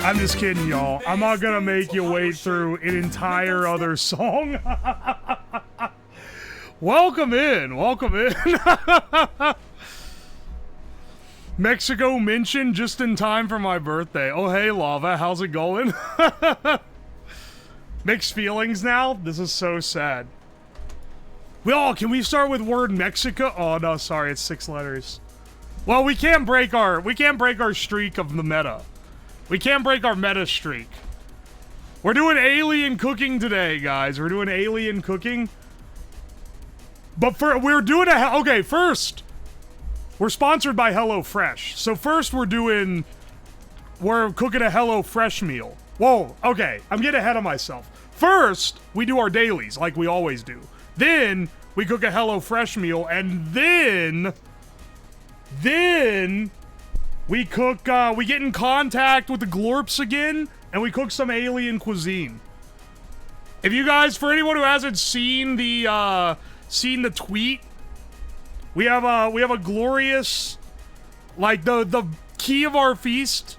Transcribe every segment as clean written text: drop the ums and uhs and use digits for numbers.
I'm just kidding, y'all. I'm not gonna make you wait through an entire other song. Welcome in. Welcome in. Mexico mentioned just in time for my birthday. Oh, hey, Lava. How's it going? Mixed feelings now? This is so sad. Well, can we start with word Mexico? Oh, no, sorry. It's 6 letters. Well, we can't break our streak of the meta. We can't break our meta streak. We're doing alien cooking today, guys. We're doing alien cooking. But we're doing okay, first, we're sponsored by HelloFresh. So first we're cooking a HelloFresh meal. Whoa, okay, I'm getting ahead of myself. First, we do our dailies like we always do. Then we cook a HelloFresh meal, and then we cook, we get in contact with the Glorps again, and we cook some alien cuisine. If you guys, for anyone who hasn't seen the tweet, we have a glorious, like, the key of our feast.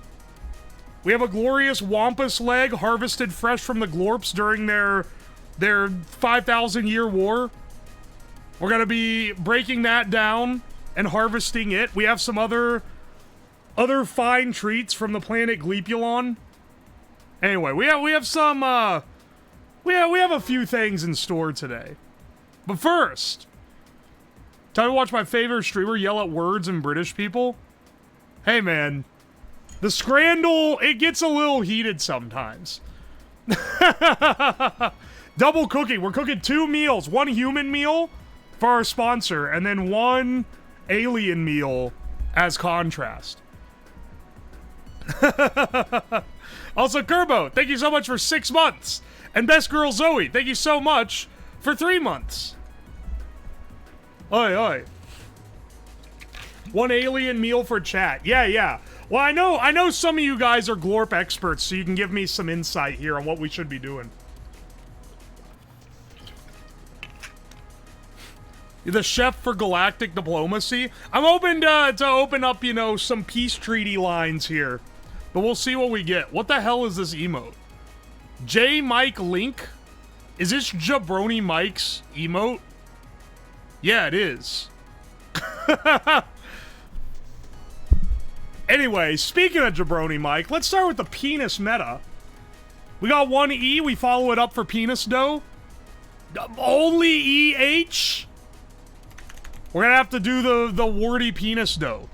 We have a glorious wampus leg harvested fresh from the Glorps during their 5,000-year war. We're gonna be breaking that down and harvesting it. We have some other fine treats from the planet Gleepulon. Anyway, we have some we have a few things in store today. But first, time to watch my favorite streamer yell at words and British people. Hey man, the Scrandle, it gets a little heated sometimes. Double cooking. We're cooking 2 meals, 1 human meal for our sponsor, and then 1 alien meal as contrast. Also, Kerbo, thank you so much for 6 months. And Best Girl Zoe, thank you so much for 3 months. Oi, oi. 1 alien meal for chat. Yeah. Well, I know some of you guys are Glorp experts, so you can give me some insight here on what we should be doing. The chef for galactic diplomacy. I'm open to open up, you know, some peace treaty lines here. But we'll see what we get. What the hell is this emote? J Mike Link? Is this Jabroni Mike's emote? Yeah, it is. Anyway, speaking of Jabroni Mike, let's start with the penis meta. We got 1 E, we follow it up for penis dough. Only EH? We're gonna have to do the wordy penis dough.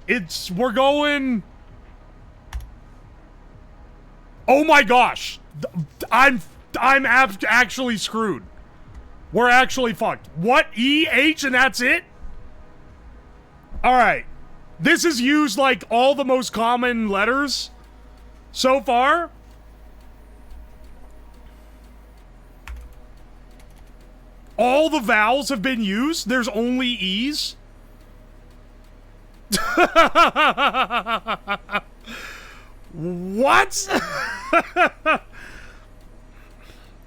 We're going... Oh my gosh! I'm actually screwed. We're actually fucked. What? EH and that's it? Alright. This has used, like, all the most common letters so far. All the vowels have been used. There's only E's. What?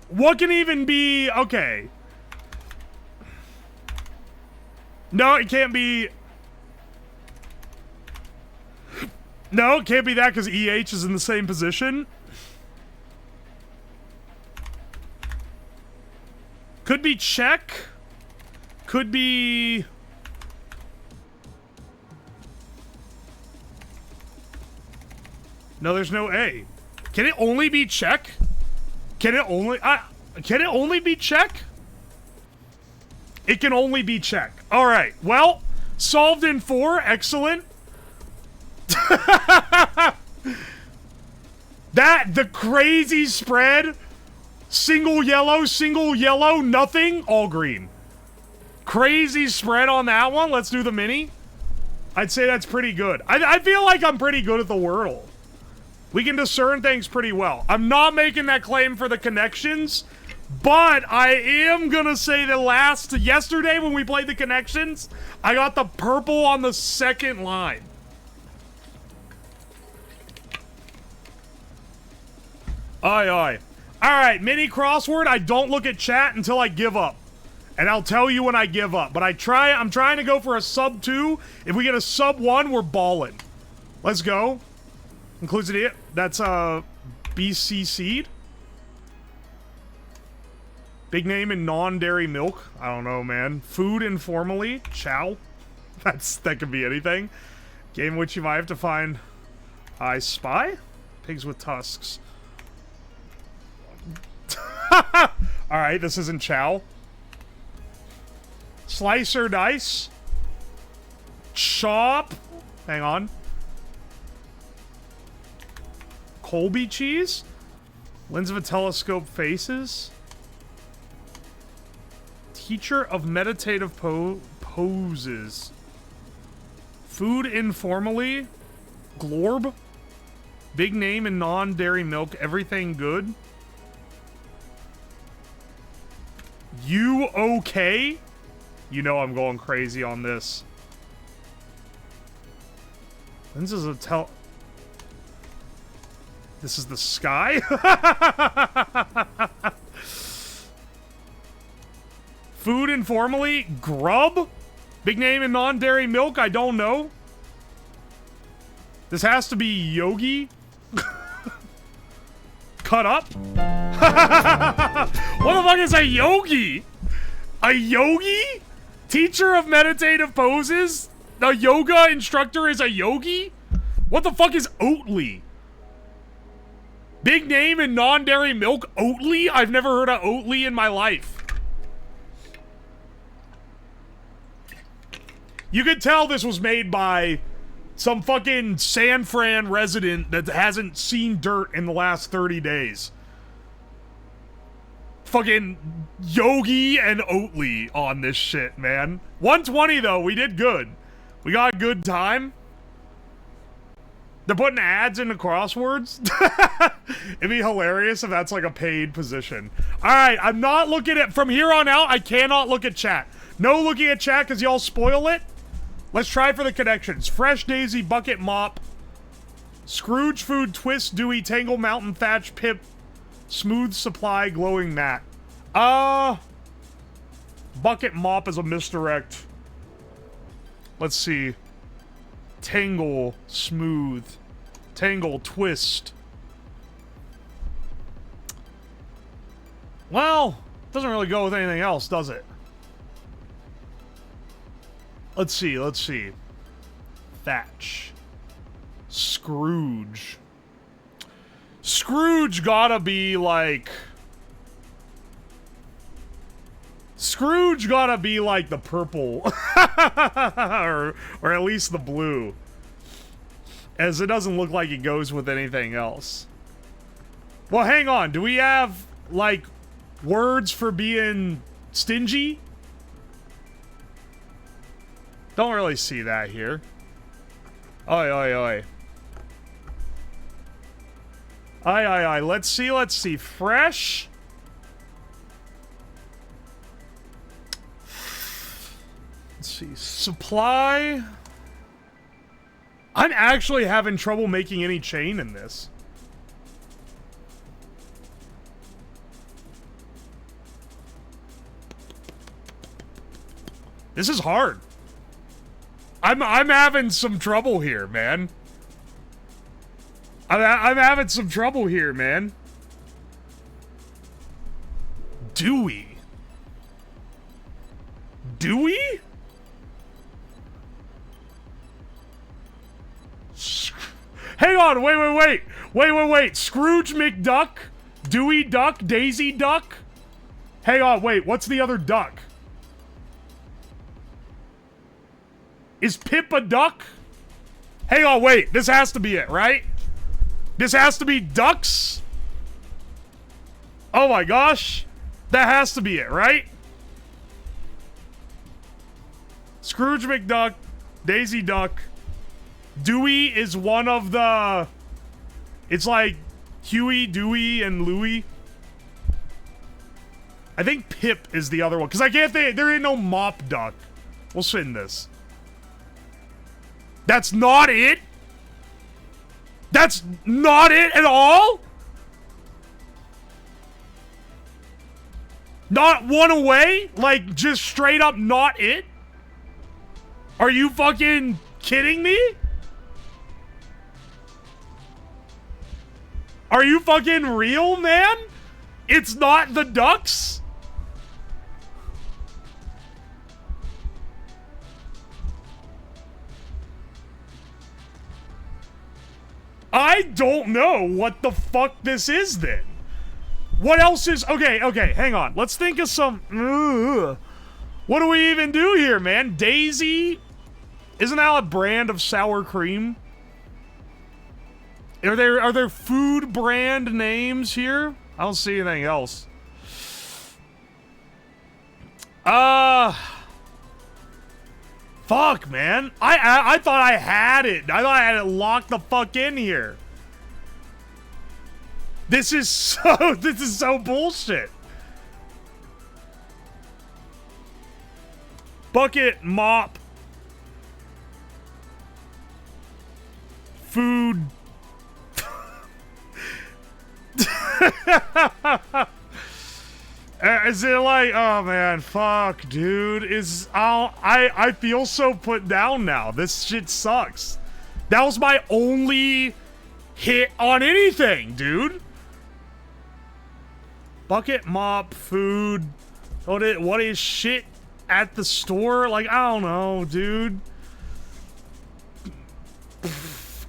What can even be... Okay. No, it can't be... No, it can't be that because EH is in the same position. Could be Czech. Could be... No, there's no A. Can it only be Czech? Can it only be Czech? It can only be Czech. All right. Well, solved in 4. Excellent. The crazy spread. Single yellow, nothing, all green. Crazy spread on that one. Let's do the mini. I'd say that's pretty good. I feel like I'm pretty good at the Wordle. We can discern things pretty well. I'm not making that claim for the connections, but I am gonna say that yesterday when we played the connections, I got the purple on the 2nd line. Aye. Alright, mini crossword. I don't look at chat until I give up. And I'll tell you when I give up. But I'm trying to go for a sub 2. If we get a sub 1, we're balling. Let's go. Includes an it. That's BC seed. Big name in non-dairy milk. I don't know, man. Food informally. Chow. That could be anything. Game in which you might have to find I Spy. Pigs with tusks. Alright, this isn't chow. Slice or dice. Chop. Hang on. Colby cheese. Lens of a telescope faces. Teacher of meditative poses. Food informally. Glorp. Big name in non-dairy milk. Everything good. You okay? You know I'm going crazy on this. This is a This is the sky? Food informally? Grub? Big name in non-dairy milk? I don't know. This has to be Yogi. Cut up? What the fuck is a yogi? A yogi? Teacher of meditative poses? The yoga instructor is a yogi? What the fuck is Oatly? Big name in non-dairy milk? Oatly? I've never heard of Oatly in my life. You could tell this was made by some fucking San Fran resident that hasn't seen dirt in the last 30 days. Fucking Yogi and Oatly on this shit, man. 120 though, we did good. We got a good time. They're putting ads into crosswords? It'd be hilarious if that's like a paid position. Alright, I'm not looking at... From here on out, I cannot look at chat. No looking at chat because y'all spoil it. Let's try for the connections. Fresh Daisy, Bucket Mop, Scrooge Food, Twist, Dewey, Tangle Mountain, Thatch, Pip, Smooth Supply, Glowing Mat. Bucket Mop is a misdirect. Let's see. Tangle, Smooth. Tangle, Twist. Well, doesn't really go with anything else, does it? Let's see, let's see. Thatch. Scrooge. Scrooge gotta be like... Scrooge gotta be like the purple. or at least the blue. As it doesn't look like it goes with anything else. Well, hang on. Do we have, like, words for being stingy? Don't really see that here. Oi, oi, oi. Oi, oi, oi. Let's see, let's see. Fresh. Let's see. Supply. I'm actually having trouble making any chain in this. This is hard. I'm having some trouble here, man. I'm having some trouble here, man. Dewey. Dewey? Hang on, wait. Scrooge McDuck? Dewey Duck? Daisy Duck? Hang on, wait, what's the other duck? Is Pip a duck? Hang on, wait. This has to be it, right? This has to be ducks? Oh my gosh. That has to be it, right? Scrooge McDuck, Daisy Duck. Dewey is one of the... It's like Huey, Dewey, and Louie. I think Pip is the other one. Because I can't think... There ain't no Mop Duck. We'll spin this. That's not it? That's not it at all? Not one away? Like, just straight up not it? Are you fucking kidding me? Are you fucking real, man? It's not the ducks? I don't know what the fuck this is then. What else is... Okay, hang on. Let's think of some... What do we even do here, man? Daisy? Isn't that a brand of sour cream? Are there food brand names here? I don't see anything else. Fuck, man. I thought I had it. I thought I had it locked the fuck in here. This is so bullshit. Bucket, mop. Food. Is it like, oh man, fuck, dude, I feel so put down now. This shit sucks. That was my only hit on anything, dude. Bucket, mop, food. What is shit at the store? Like, I don't know, dude.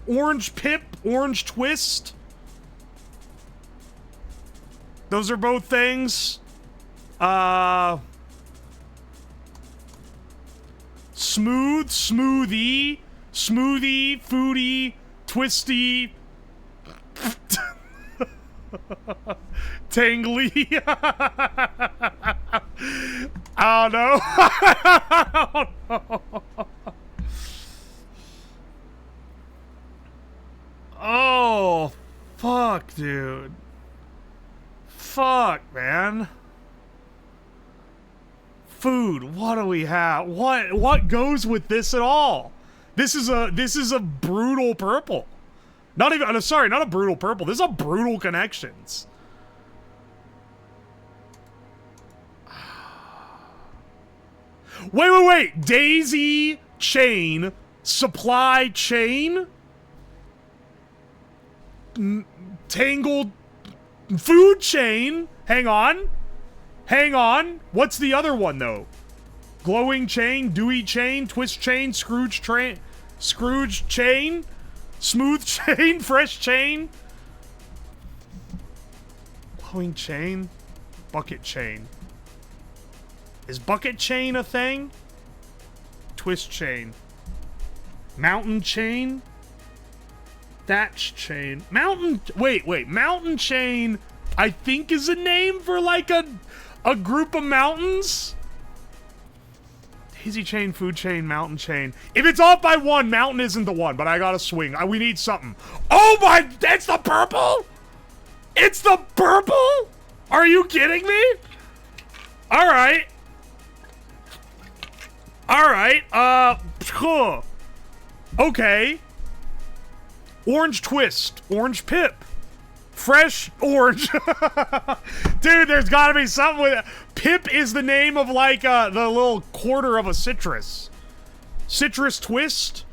Orange pip, orange twist. Those are both things. Smooth, smoothie, foodie, twisty, tangly. I don't know. I don't know. Oh, fuck, dude. Fuck, man. Food. What do we have? What goes with this at all? This is a brutal purple. Not even, sorry, not a brutal purple. This is a brutal connections. Wait. Daisy chain, supply chain, tangled food chain. Hang on. What's the other one though? Glowing chain, dewy chain, twist chain, Scrooge chain, smooth chain, fresh chain, glowing chain, bucket chain. Is bucket chain a thing? Twist chain, mountain chain, thatch chain, wait, mountain chain I think is a name for like a group of mountains. Daisy chain, food chain, mountain chain. If it's off by one, mountain isn't the one, but I gotta swing. We need something. Oh my, that's the purple? It's the purple? Are you kidding me? All right. Okay. Orange twist, orange pip. Fresh orange. Dude, there's gotta be something with it. Pip is the name of like the little quarter of a citrus. Citrus twist.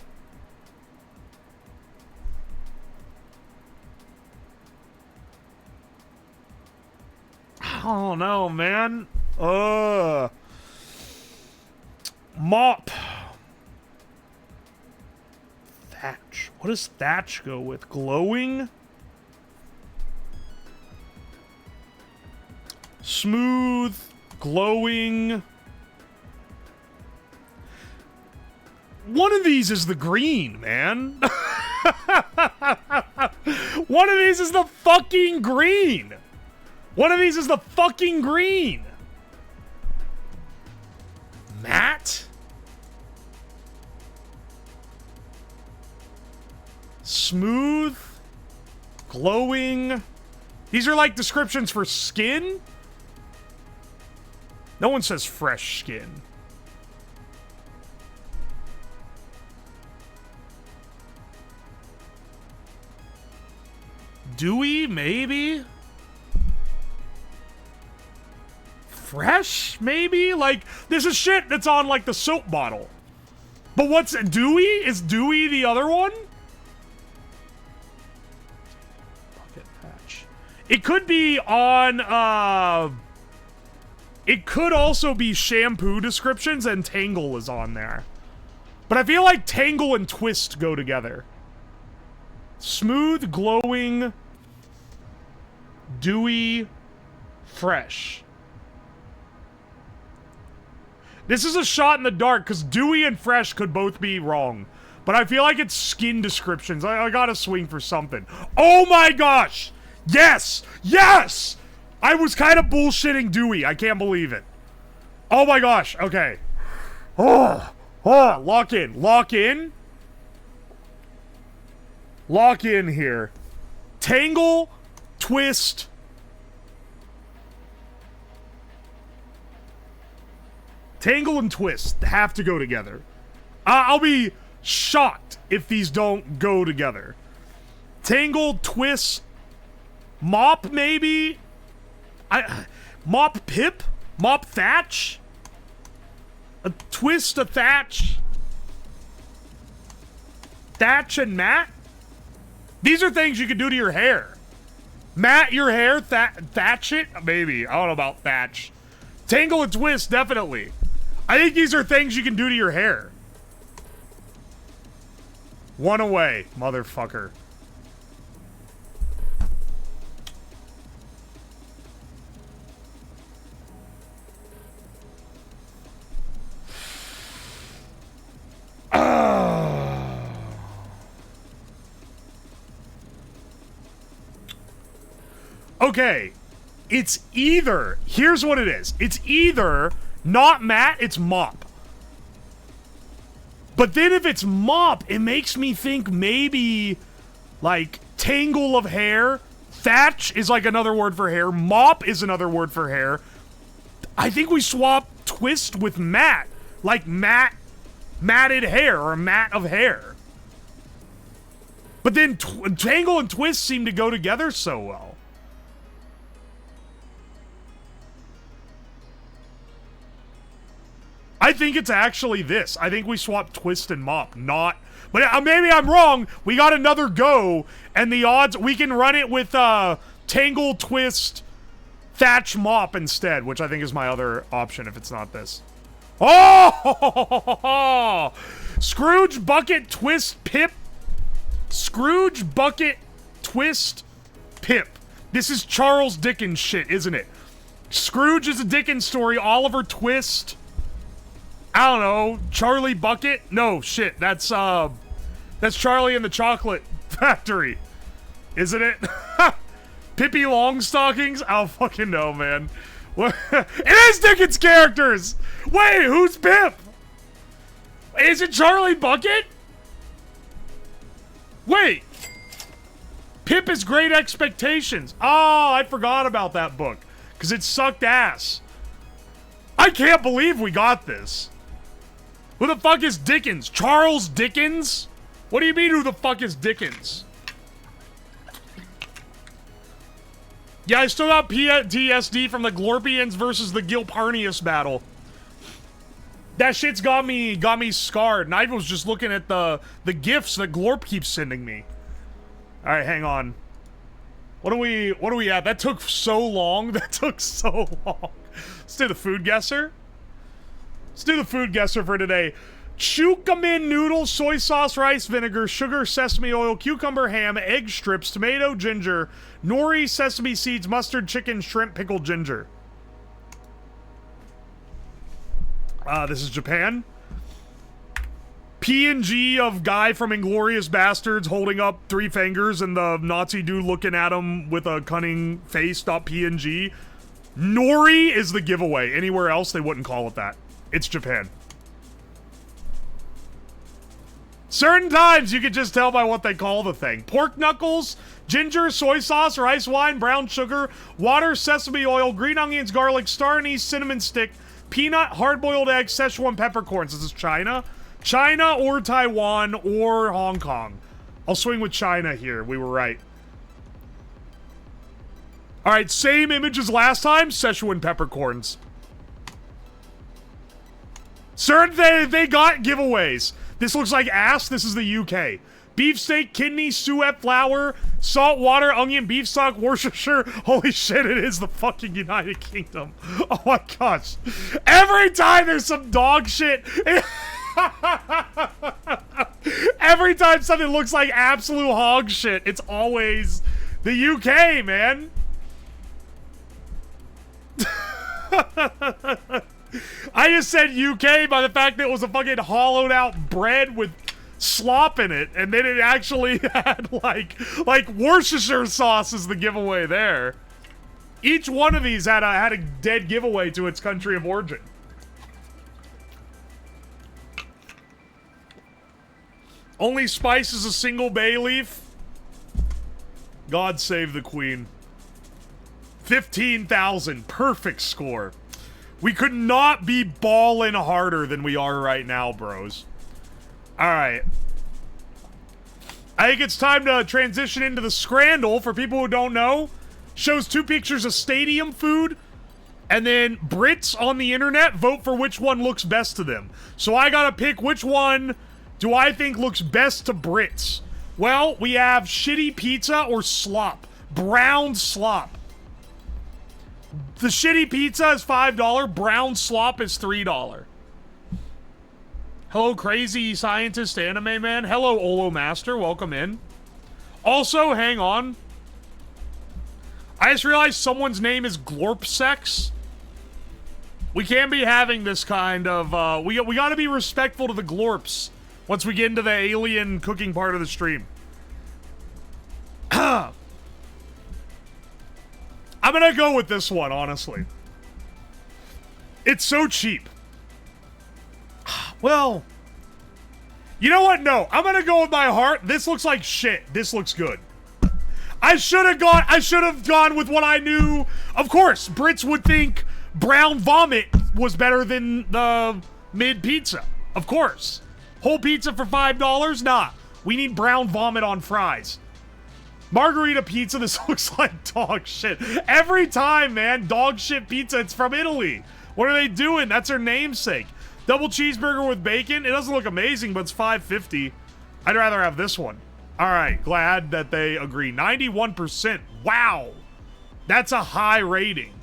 I don't know, man. Mop. Thatch. What does thatch go with? Glowing? Smooth, glowing. One of these is the green, man. One of these is the fucking green. Matte? Smooth, glowing. These are like descriptions for skin? No one says fresh skin. Dewy, maybe? Fresh, maybe? Like, this is shit that's on, like, the soap bottle. But what's dewy? Is dewy the other one? bucket patch. It could be on, it could also be shampoo descriptions, and Tangle is on there. But I feel like Tangle and Twist go together. Smooth, glowing, dewy, fresh. This is a shot in the dark, because dewy and fresh could both be wrong. But I feel like it's skin descriptions. I gotta swing for something. Oh my gosh! Yes! Yes! I was kind of bullshitting dewy. I can't believe it. Oh my gosh. Okay. Oh, lock in. Lock in. Lock in here. Tangle, Twist. Tangle and Twist have to go together. I'll be shocked if these don't go together. Tangle, Twist, Mop, maybe? Mop Pip? Mop Thatch? A Twist, a Thatch? Thatch and Matte? These are things you can do to your hair. Matte your hair, thatch it? Maybe. I don't know about thatch. Tangle and Twist, definitely. I think these are things you can do to your hair. One away, motherfucker. Okay, it's either, here's what it is. It's either not matte, it's mop. But then if it's mop, it makes me think maybe like tangle of hair. Thatch is like another word for hair. Mop is another word for hair. I think we swap twist with matte. Like matted hair or mat of hair. But then tangle and twist seem to go together so well. I think it's actually this. I think we swapped twist and mop, not... But maybe I'm wrong. We got another go, and the odds... We can run it with tangle, twist, thatch, mop instead, which I think is my other option if it's not this. Oh! Scrooge, bucket, twist, pip. Scrooge, bucket, twist, pip. This is Charles Dickens shit, isn't it? Scrooge is a Dickens story. Oliver Twist... I don't know, Charlie Bucket? No, shit, that's Charlie and the Chocolate Factory. Isn't it? Pippi Longstockings? I don't fucking know, man. It is Dickens characters! Wait, who's Pip? Is it Charlie Bucket? Wait. Pip is Great Expectations. Oh, I forgot about that book. Because it sucked ass. I can't believe we got this. Who the fuck is Dickens? Charles Dickens? What do you mean, who the fuck is Dickens? Yeah, I still got PTSD from the Glorpians versus the Gilparnius battle. That shit's got me scarred, and I was just looking at the gifts that Glorp keeps sending me. Alright, hang on. What are we at? That took so long. That took so long. Let's do the food guesser. Let's do the food guesser for today. Chukamin noodles, soy sauce, rice vinegar, sugar, sesame oil, cucumber, ham, egg strips, tomato, ginger, nori, sesame seeds, mustard, chicken, shrimp, pickled ginger. This is Japan. PNG of guy from Inglourious Bastards holding up 3 fingers and the Nazi dude looking at him with a cunning face. PNG. Nori is the giveaway. Anywhere else, they wouldn't call it that. It's Japan. Certain times you can just tell by what they call the thing. Pork knuckles, ginger, soy sauce, rice wine, brown sugar, water, sesame oil, green onions, garlic, star anise, cinnamon stick, peanut, hard-boiled egg, Szechuan peppercorns. This is China. China or Taiwan or Hong Kong. I'll swing with China here. We were right. Alright, same image as last time. Szechuan peppercorns. Certain they got giveaways. This looks like ass. This is the UK. beefsteak, kidney, suet flour, salt water, onion, beef stock, Worcestershire. Holy shit, it is the fucking United Kingdom. Oh my gosh. Every time there's some dog shit. Every time something looks like absolute hog shit, it's always the UK, man. I just said UK by the fact that it was a fucking hollowed out bread with slop in it, and then it actually had like Worcestershire sauce is the giveaway there. Each one of these had a dead giveaway to its country of origin. Only spice is a single bay leaf. God save the Queen. 15,000. Perfect score. We could not be balling harder than we are right now, bros. Alright. I think it's time to transition into the Scrandle. For people who don't know, shows 2 pictures of stadium food, and then Brits on the internet vote for which one looks best to them. So I gotta pick which one do I think looks best to Brits. Well, we have shitty pizza or slop. Brown slop. The shitty pizza is $5. Brown slop is $3. Hello, crazy scientist anime man. Hello, Olo Master. Welcome in. Also, hang on. I just realized someone's name is Glorp Sex. We can't be having this kind of, we gotta be respectful to the Glorps once we get into the alien cooking part of the stream. I'm gonna go with this one, honestly. It's so cheap. Well, you know what? No, I'm gonna go with my heart. This looks like shit. This looks good. I should have gone with what I knew. Of course, Brits would think brown vomit was better than the mid pizza. Of course. Whole pizza for $5? Nah. We need brown vomit on fries. Margarita pizza, this looks like dog shit. Every time, man, dog shit pizza, it's from Italy. What are they doing? That's their namesake. Double cheeseburger with bacon. It doesn't look amazing, but it's $5.50. I'd rather have this one. All right, glad that they agree. 91%. Wow. That's a high rating.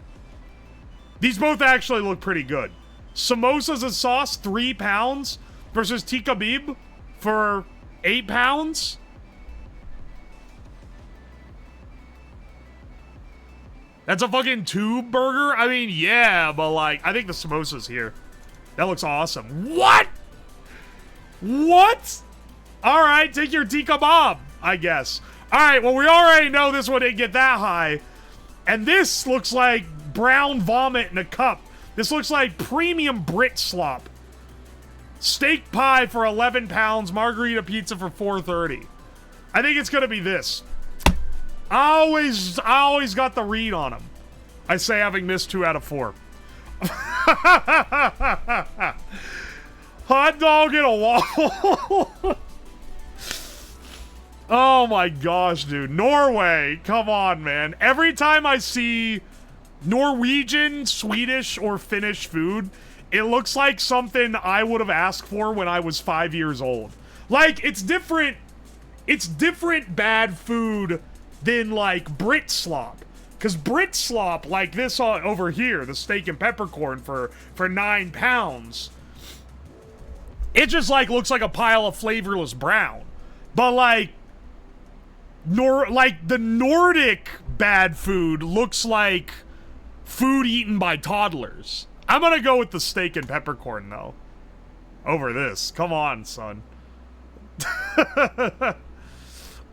These both actually look pretty good. Samosas and sauce, 3 pounds versus tikka bib for 8 pounds. That's a fucking tube burger? I mean, yeah, but like, I think the samosa's here. That looks awesome. What? What? All right, take your tikka bob, I guess. All right, well, we already know this one didn't get that high. And this looks like brown vomit in a cup. This looks like premium Brit slop. Steak pie for 11 pounds. Margarita pizza for $4.30. I think it's going to be this. I always got the read on him. I say having missed 2 out of 4. Hot dog in a waffle. Oh my gosh, dude. Norway. Come on, man. Every time I see Norwegian, Swedish, or Finnish food, it looks like something I would have asked for when I was 5 years old. Like, it's different. It's different bad food than, like, Brit slop. Because Brit slop, like this over here, the steak and peppercorn for 9 pounds, it just, like, looks like a pile of flavorless brown. But, like, the Nordic bad food looks like food eaten by toddlers. I'm gonna go with the steak and peppercorn, though, over this. Come on, son.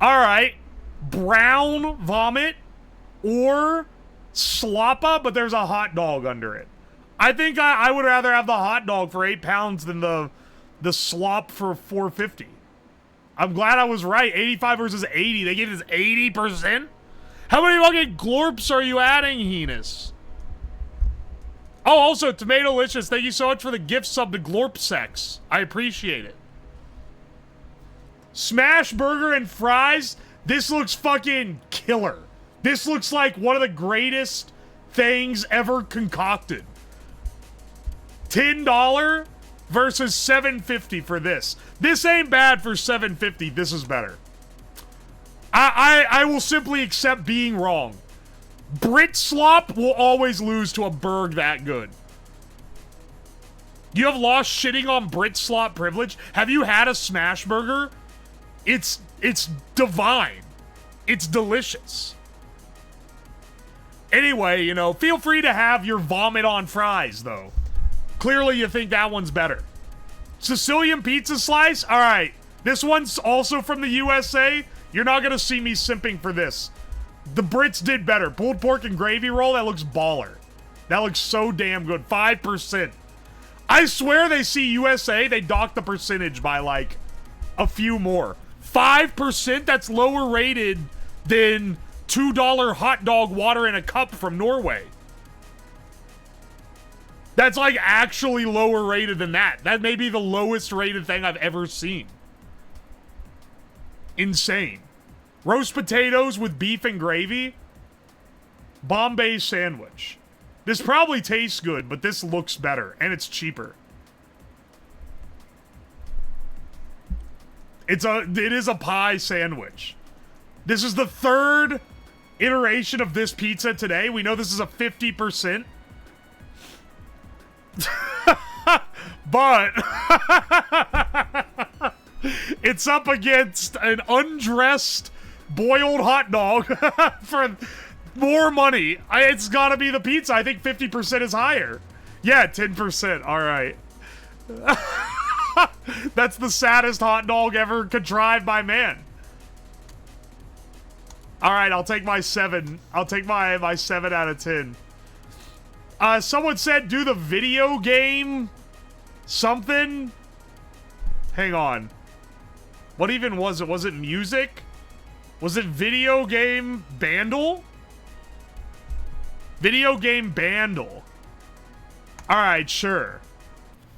Alright. Brown vomit or sloppa, but there's a hot dog under it. I think I would rather have the hot dog for 8 pounds than the slop for $4.50. I'm glad I was right. 85 versus 80. They gave us 80%? How many fucking glorps are you adding, Heinous? Oh, also, Tomatolicious, thank you so much for the gift sub to Glorp Sex. I appreciate it. Smash burger and fries. This looks fucking killer. This looks like one of the greatest things ever concocted. $10 versus $7.50 for this. This ain't bad for $7.50. This is better. I will simply accept being wrong. Brit slop will always lose to a burg that good. You have lost shitting on Brit slop privilege? Have you had a smash burger? It's divine. It's delicious. Anyway, you know, feel free to have your vomit on fries, though. Clearly you think that one's better. Sicilian pizza slice? Alright. This one's also from the USA. You're not gonna see me simping for this. The Brits did better. Pulled pork and gravy roll, that looks baller. That looks so damn good. 5%. I swear they see USA, they dock the percentage by, like, a few more. 5%? That's lower rated than $2 hot dog water in a cup from Norway. That's, like, actually lower rated than that. That may be the lowest rated thing I've ever seen. Insane. Roast potatoes with beef and gravy. Bombay sandwich. This probably tastes good, but this looks better, and it's cheaper. It is a pie sandwich. This is the third iteration of this pizza today. We know this is a 50%. But it's up against an undressed boiled hot dog for more money. It's gotta be the pizza. I think 50% is higher. Yeah, 10%. All right. That's the saddest hot dog ever contrived by man. All right, I'll take my 7. I'll take my 7 out of 10. Someone said do the video game something. Hang on. What even was it? Was it music? Was it video game Bandle? Video game Bandle. Alright, sure.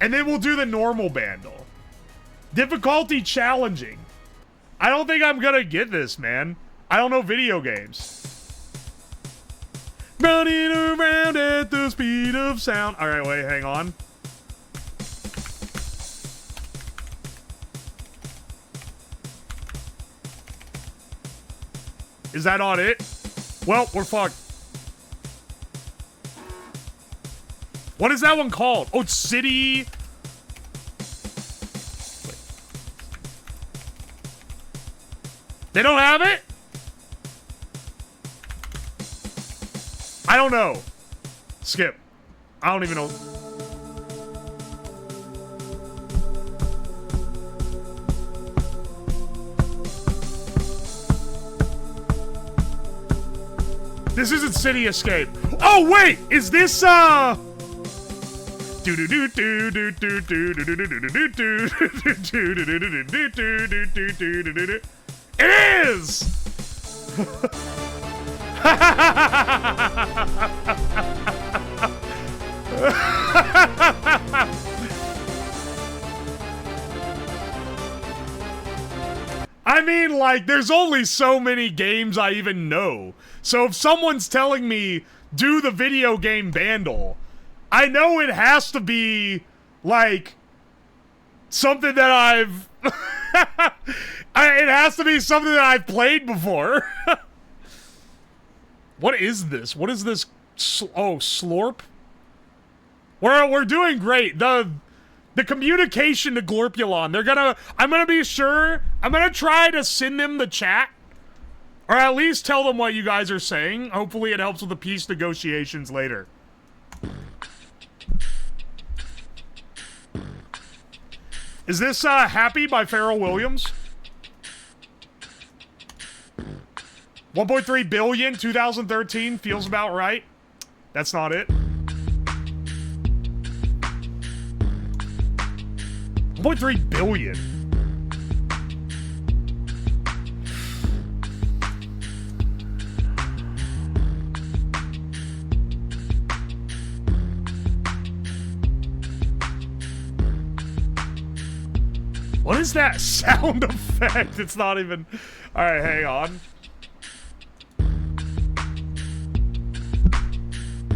And then we'll do the normal Bandle. Difficulty challenging. I don't think I'm gonna get this, man. I don't know video games. Running around at the speed of sound. Alright, wait, hang on. Is that not it? Well, we're fucked. What is that one called? Oh, it's City. Wait. They don't have it? I don't know. Skip. I don't even know. This isn't City Escape. Oh wait, is this It is. I mean, like, there's only so many games I even know. So if someone's telling me, do the video game Bandle, I know it has to be, like, something that I've... it has to be something that I've played before. What is this? What is this? Oh, Slorp? We're doing great. The communication to Glorpulon, I'm gonna be sure, I'm gonna try to send them the chat, or at least tell them what you guys are saying. Hopefully it helps with the peace negotiations later. Is this Happy by Pharrell Williams? 1.3 billion, 2013, feels about right. That's not it. 1.3 billion. What is that sound effect? It's not even... Alright, hang on.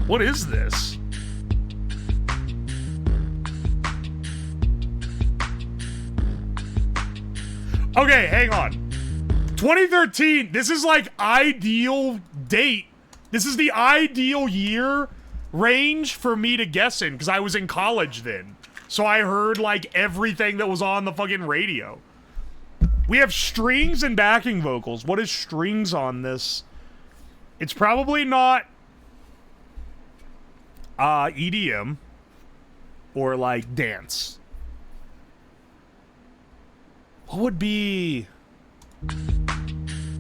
What is this? Okay, hang on. 2013, this is like ideal date. This is the ideal year range for me to guess in, because I was in college then. So I heard like everything that was on the fucking radio. We have strings and backing vocals. What is strings on this? It's probably not EDM or like dance. What would be...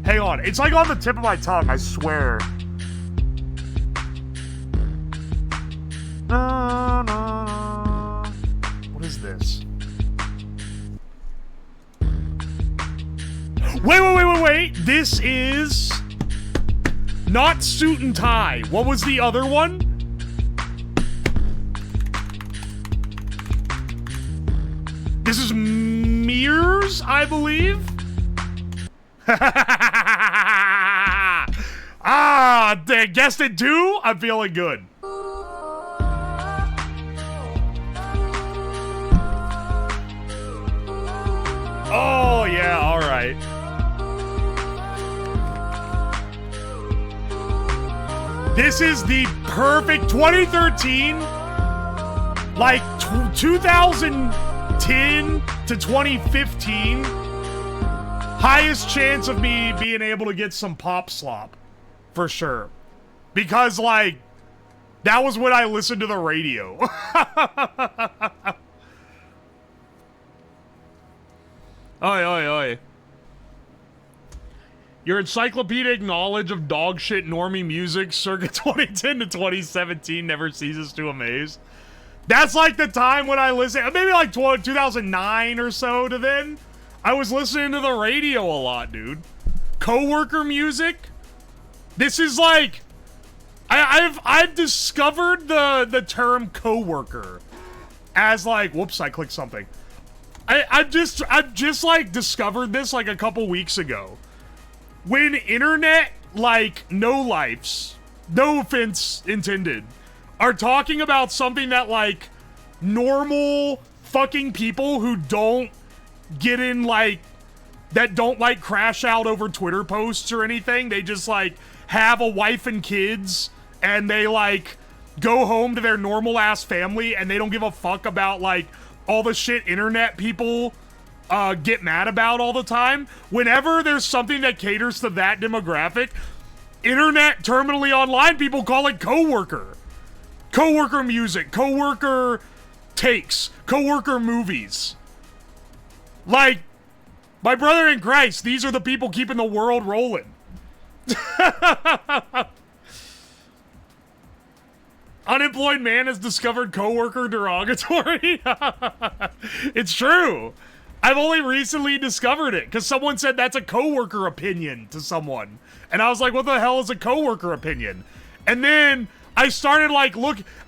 Hang on, it's like on the tip of my tongue, I swear. What is this? Wait. This is not suit and tie. What was the other one? This is mirrors, I believe. They guessed it too? I'm feeling good. Oh, yeah, all right. This is the perfect 2013, like 2010 to 2015, highest chance of me being able to get some pop slop, for sure. Because, like, that was when I listened to the radio. Oi. Your encyclopedic knowledge of dog shit normie music circa 2010 to 2017 never ceases to amaze. That's like the time when I listened, maybe like 2009 or so to then. I was listening to the radio a lot, dude. Coworker music. This is like, I've discovered the term coworker as like, whoops, I clicked something. I've just like discovered this like a couple weeks ago. When internet, like, no-lifes, no offense intended, are talking about something that, like, normal fucking people who don't get in, like, that don't, like, crash out over Twitter posts or anything, they just, like, have a wife and kids, and they, like, go home to their normal-ass family, and they don't give a fuck about, like, all the shit internet people get mad about all the time. Whenever there's something that caters to that demographic, internet terminally online people call it coworker. Coworker music, coworker takes, coworker movies. Like, my brother in Christ, these are the people keeping the world rolling. Unemployed man has discovered coworker derogatory. It's true. I've only recently discovered it because someone said that's a coworker opinion to someone. And I was like, what the hell is a coworker opinion? And then I started like,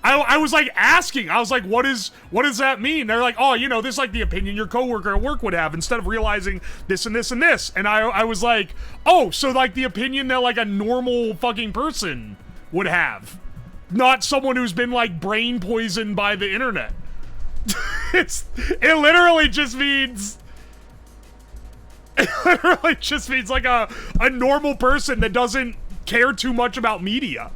I was like asking, I was like, what does that mean? They're like, oh, you know, this is like the opinion your coworker at work would have instead of realizing this and this and this. And I was like, oh, so like the opinion that like a normal fucking person would have. Not someone who's been like brain poisoned by the internet. It literally just means like a normal person that doesn't care too much about media.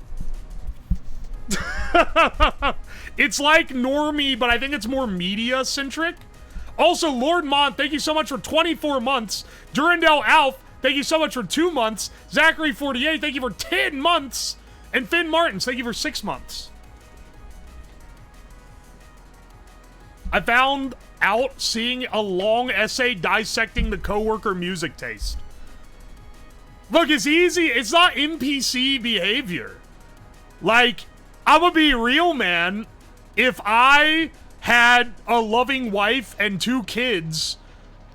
It's like normie, but I think it's more media centric. Also, Lord Mont, thank you so much for 24 months. Durandel Alf, thank you so much for 2 months. Zachary 48, thank you for 10 months. And Finn Martins, thank you for 6 months. I found out seeing a long essay dissecting the coworker music taste. Look, it's easy. It's not NPC behavior. Like, I'm gonna be real, man. If I had a loving wife and 2 kids,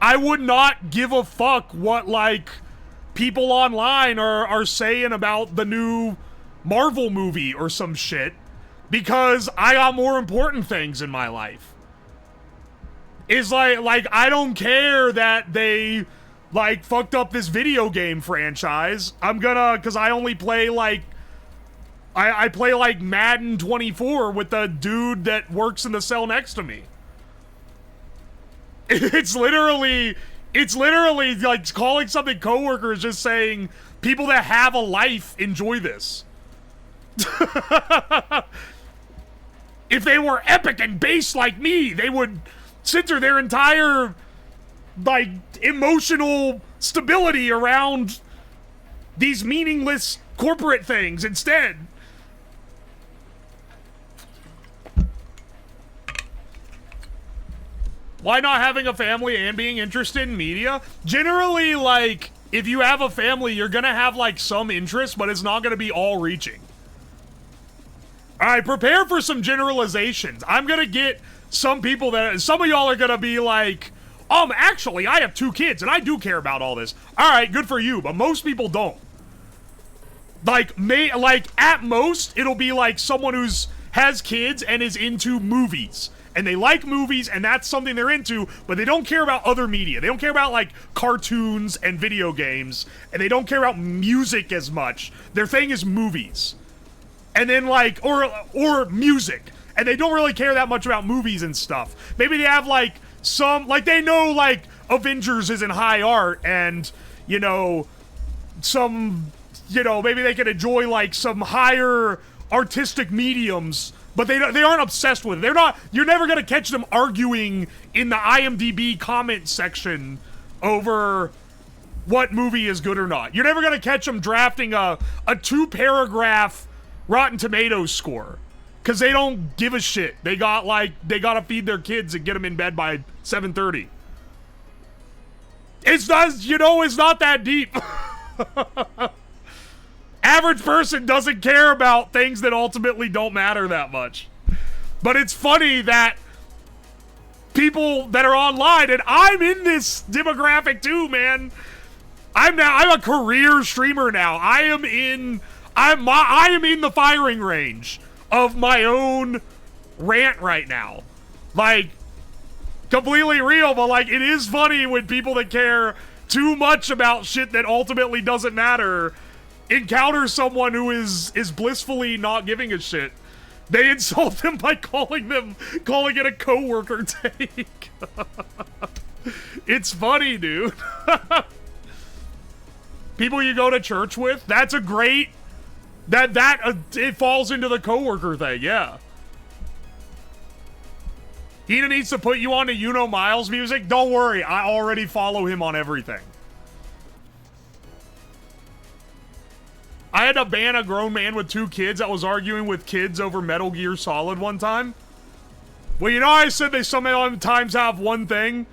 I would not give a fuck what, like, people online are saying about the new Marvel movie or some shit, because I got more important things in my life. Is like I don't care that they like fucked up this video game franchise. I'm gonna, because I only play like I play like Madden 24 with the dude that works in the cell next to me. It's literally It's literally like calling something coworker is just saying people that have a life enjoy this. If they were epic and base like me, they would center their entire like emotional stability around these meaningless corporate things instead. Why not having a family and being interested in media? Generally, like, if you have a family, you're gonna have, like, some interest, but it's not gonna be all-reaching. Alright, prepare for some generalizations. I'm gonna get some people that... Some of y'all are gonna be like, actually, I have 2 kids, and I do care about all this. Alright, good for you, but most people don't. Like, at most, it'll be like someone who's has kids and is into movies. And they like movies, and that's something they're into, but they don't care about other media. They don't care about, like, cartoons and video games, and they don't care about music as much. Their thing is movies. And then, like, or music. And they don't really care that much about movies and stuff. Maybe they have, like, some, like, they know, like, Avengers is in high art, and, you know, some, you know, maybe they can enjoy, like, some higher artistic mediums, but they aren't obsessed with it. They're not. You're never gonna catch them arguing in the IMDb comment section over what movie is good or not. You're never gonna catch them drafting a 2-paragraph Rotten Tomatoes score because they don't give a shit. They gotta feed their kids and get them in bed by 7:30. It's not. You know, it's not that deep. Average person doesn't care about things that ultimately don't matter that much. But it's funny that people that are online, and I'm in this demographic too, man. I'm a career streamer now. I am in the firing range of my own rant right now. Like, completely real, but like, it is funny when people that care too much about shit that ultimately doesn't matter encounter someone who is blissfully not giving a shit. They insult them by calling it a coworker take. It's funny, dude. People you go to church with, that's a great it falls into the coworker thing, yeah. Hina needs to put you on to Miles music. Don't worry, I already follow him on everything. I had to ban a grown man with 2 kids that was arguing with kids over Metal Gear Solid one time. Well, you know, I said they sometimes have one thing.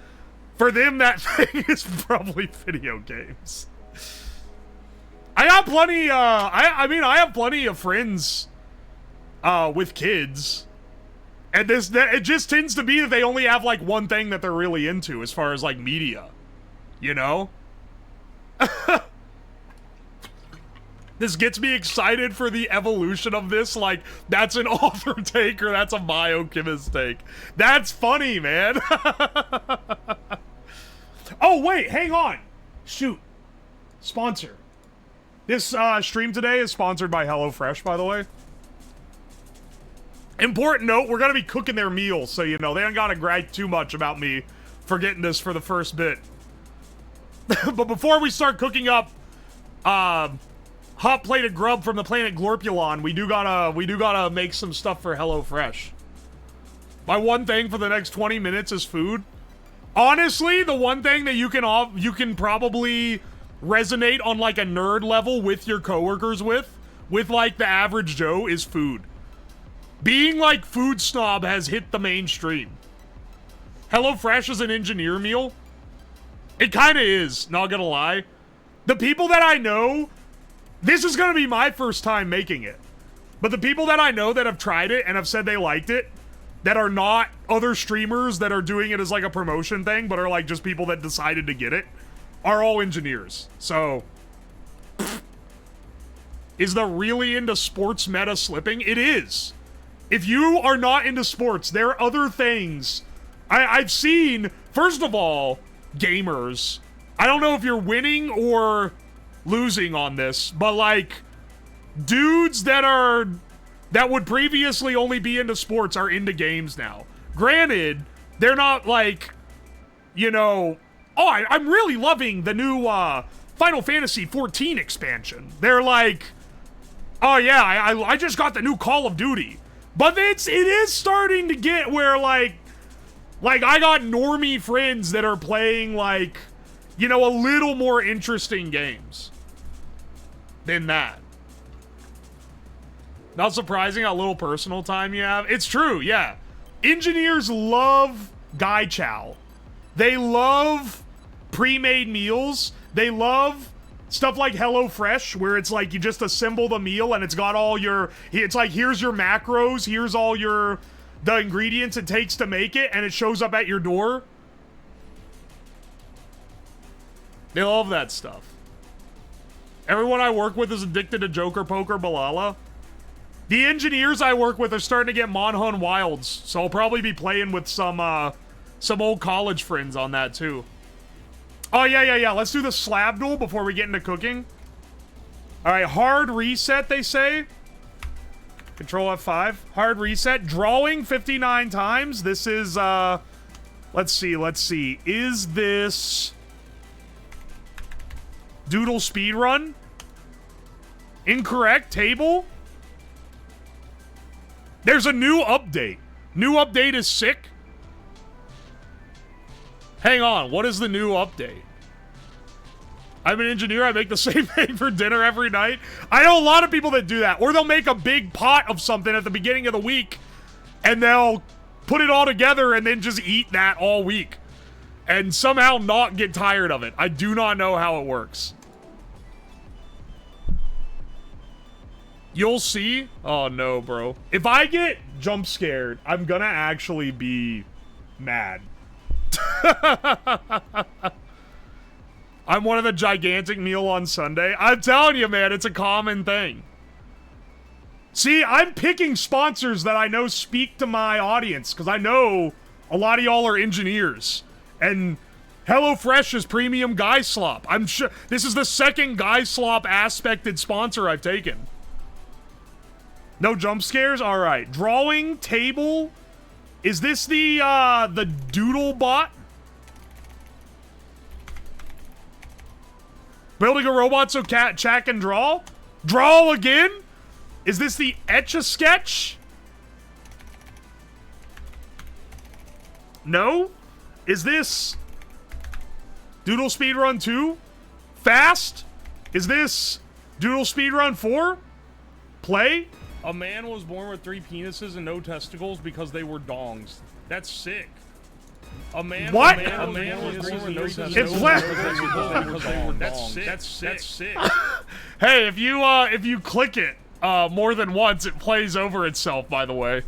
For them, that thing is probably video games. I got plenty, I mean, I have plenty of friends, with kids. And it just tends to be that they only have, like, one thing that they're really into as far as, like, media. You know? This gets me excited for the evolution of this. Like, that's an author take or that's a biochemist take. That's funny, man. Oh, wait, hang on. Shoot. Sponsor. This stream today is sponsored by HelloFresh, by the way. Important note, we're going to be cooking their meals, so, you know, they don't got to gripe too much about me forgetting this for the first bit. But before we start cooking up, hot plated grub from the planet Glorpulon, we do gotta make some stuff for HelloFresh. My one thing for the next 20 minutes is food. Honestly, the one thing that you can probably resonate on like a nerd level with your coworkers with like the average Joe is food. Being like food snob has hit the mainstream. HelloFresh is an engineer meal. It kind of is, not gonna lie. The people that I know, this is gonna be my first time making it. But the people that I know that have tried it and have said they liked it, that are not other streamers that are doing it as like a promotion thing, but are like just people that decided to get it, are all engineers. So, is the really into sports meta slipping? It is. If you are not into sports, there are other things. I've seen, first of all, gamers. I don't know if you're winning or losing on this, but like, dudes that would previously only be into sports are into games now. Granted, they're not like, you know, Oh, I'm really loving the new Final Fantasy 14 expansion. They're like, oh yeah, I just got the new Call of Duty. But it is starting to get where like I got normie friends that are playing like, you know, a little more interesting games than that. Not surprising how little personal time you have. It's true, yeah. Engineers love Gai Chow. They love pre-made meals. They love stuff like HelloFresh, where it's like you just assemble the meal and it's got all your... It's like, here's your macros, here's all the ingredients it takes to make it, and it shows up at your door. They love that stuff. Everyone I work with is addicted to Joker Poker Balala. The engineers I work with are starting to get Monhun Wilds, so I'll probably be playing with some old college friends on that too. Oh, yeah. Let's do the slab duel before we get into cooking. All right, hard reset, they say. Control F5. Hard reset. Drawing 59 times. This is, let's see. Is this Doodle speedrun? Incorrect. Table. There's a new update. New update is sick. Hang on, what is the new update? I'm an engineer, I make the same thing for dinner every night. I know a lot of people that do that. Or they'll make a big pot of something at the beginning of the week, and they'll put it all together and then just eat that all week. And somehow not get tired of it. I do not know how it works. You'll see. Oh no, bro. If I get jump scared, I'm gonna actually be mad. I'm one of the gigantic meal on Sunday. I'm telling you, man, it's a common thing. See, I'm picking sponsors that I know speak to my audience, because I know a lot of y'all are engineers. And HelloFresh is premium Guy Slop. I'm sure this is the second Guy Slop aspected sponsor I've taken. No jump scares? Alright. Drawing, table. Is this the Doodle bot? Building a robot so chat can draw? Draw again? Is this the Etch-a-Sketch? No? Is this Doodle Speedrun 2? Fast? Is this Doodle Speedrun 4? Play? A man was born with 3 penises and no testicles because they were dongs. That's sick. A man. What? A man was born with no testicles. It's That's sick. Hey, if you click it more than once, it plays over itself. By the way.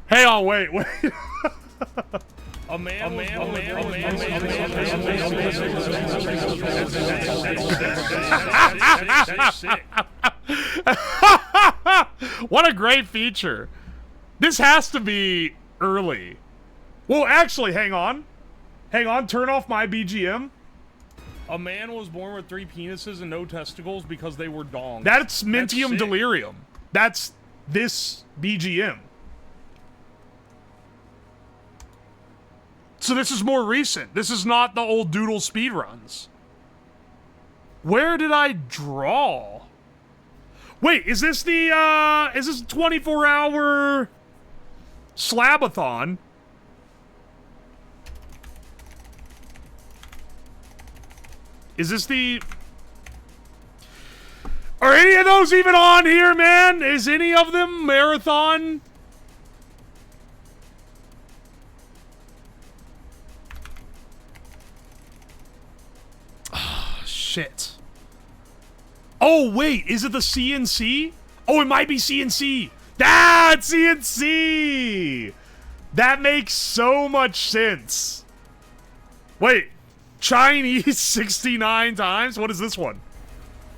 Hey, oh wait. A man. What a great feature. This has to be early. Well, actually, hang on. Turn off my BGM. A man was born with 3 penises and no testicles because they were dongs. That's Mentium Delirium. That's this BGM. So this is more recent. This is not the old Doodle speedruns. Where did I draw? Wait, is this the, is this a 24-hour slabathon? Is this the... Are any of those even on here, man? Is any of them marathon? Shit. Oh, wait. Is it the CNC? Oh, it might be CNC. That's CNC. That makes so much sense. Wait. Chinese 69 times? What is this one?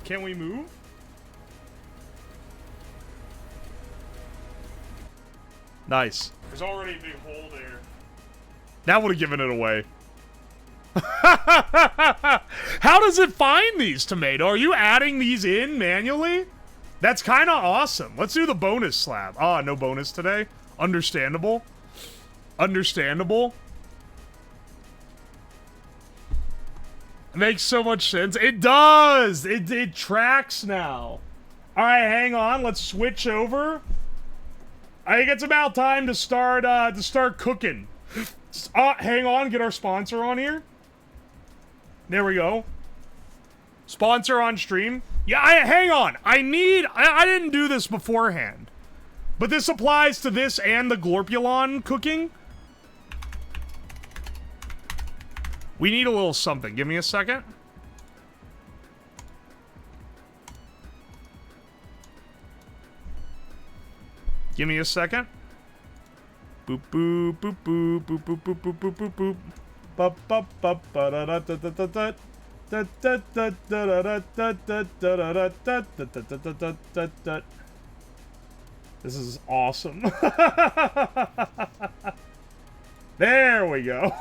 Can we move? Nice. There's already a big hole there. That would have given it away. How does it find these, Tomato? Are you adding these in manually? That's kind of awesome. Let's do the bonus slab. Ah, no bonus today. Understandable. Understandable. Makes so much sense. It does! It tracks now. Alright, hang on. Let's switch over. I think it's about time to start cooking. Hang on. Get our sponsor on here. There we go. Sponsor on stream. Yeah, hang on. I didn't do this beforehand. But this applies to this and the Glorpulon cooking. We need a little something. Give me a second. Give me a second. Boop boop boop boop boop boop boop boop boop boop boop. Bup bup bup ba da da da da da da. Da da da da da da da da da da da da da. This is awesome. There we go.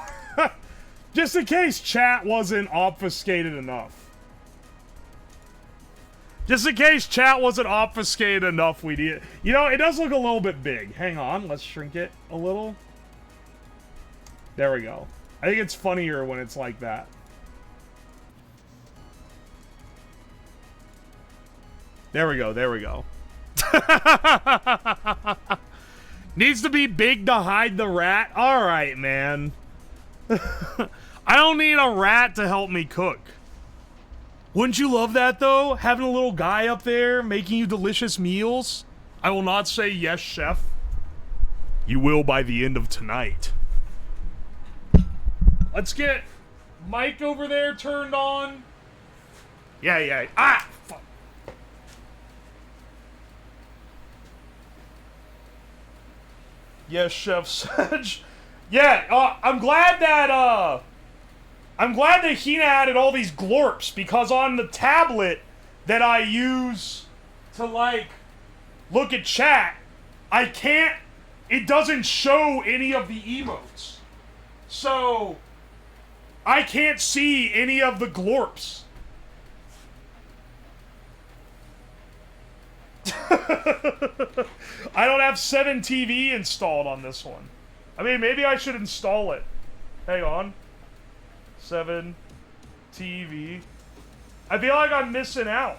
Just in case chat wasn't obfuscated enough. Just in case chat wasn't obfuscated enough, we need... You know, it does look a little bit big. Hang on, let's shrink it a little. There we go. I think it's funnier when it's like that. There we go, there we go. Needs to be big to hide the rat? Alright, man. I don't need a rat to help me cook. Wouldn't you love that, though? Having a little guy up there making you delicious meals? I will not say yes, chef. You will by the end of tonight. Let's get Mike over there turned on. Yeah. Ah! Fuck. Yes, Chef Sedge. Yeah, I'm glad that Hina added all these glorps, because on the tablet that I use to, like, look at chat, I can't, it doesn't show any of the emotes. So, I can't see any of the glorps. I don't have 7TV installed on this one. I mean, maybe I should install it. Hang on. 7TV. I feel like I'm missing out.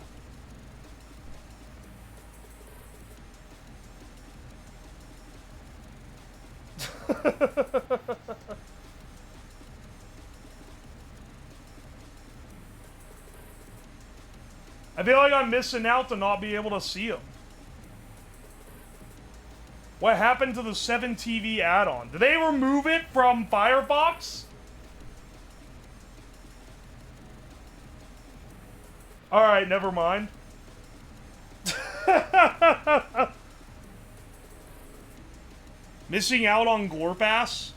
I feel like I'm missing out to not be able to see them. What happened to the 7TV add-on? Did they remove it from Firefox? Alright, never mind. Missing out on Glorpass?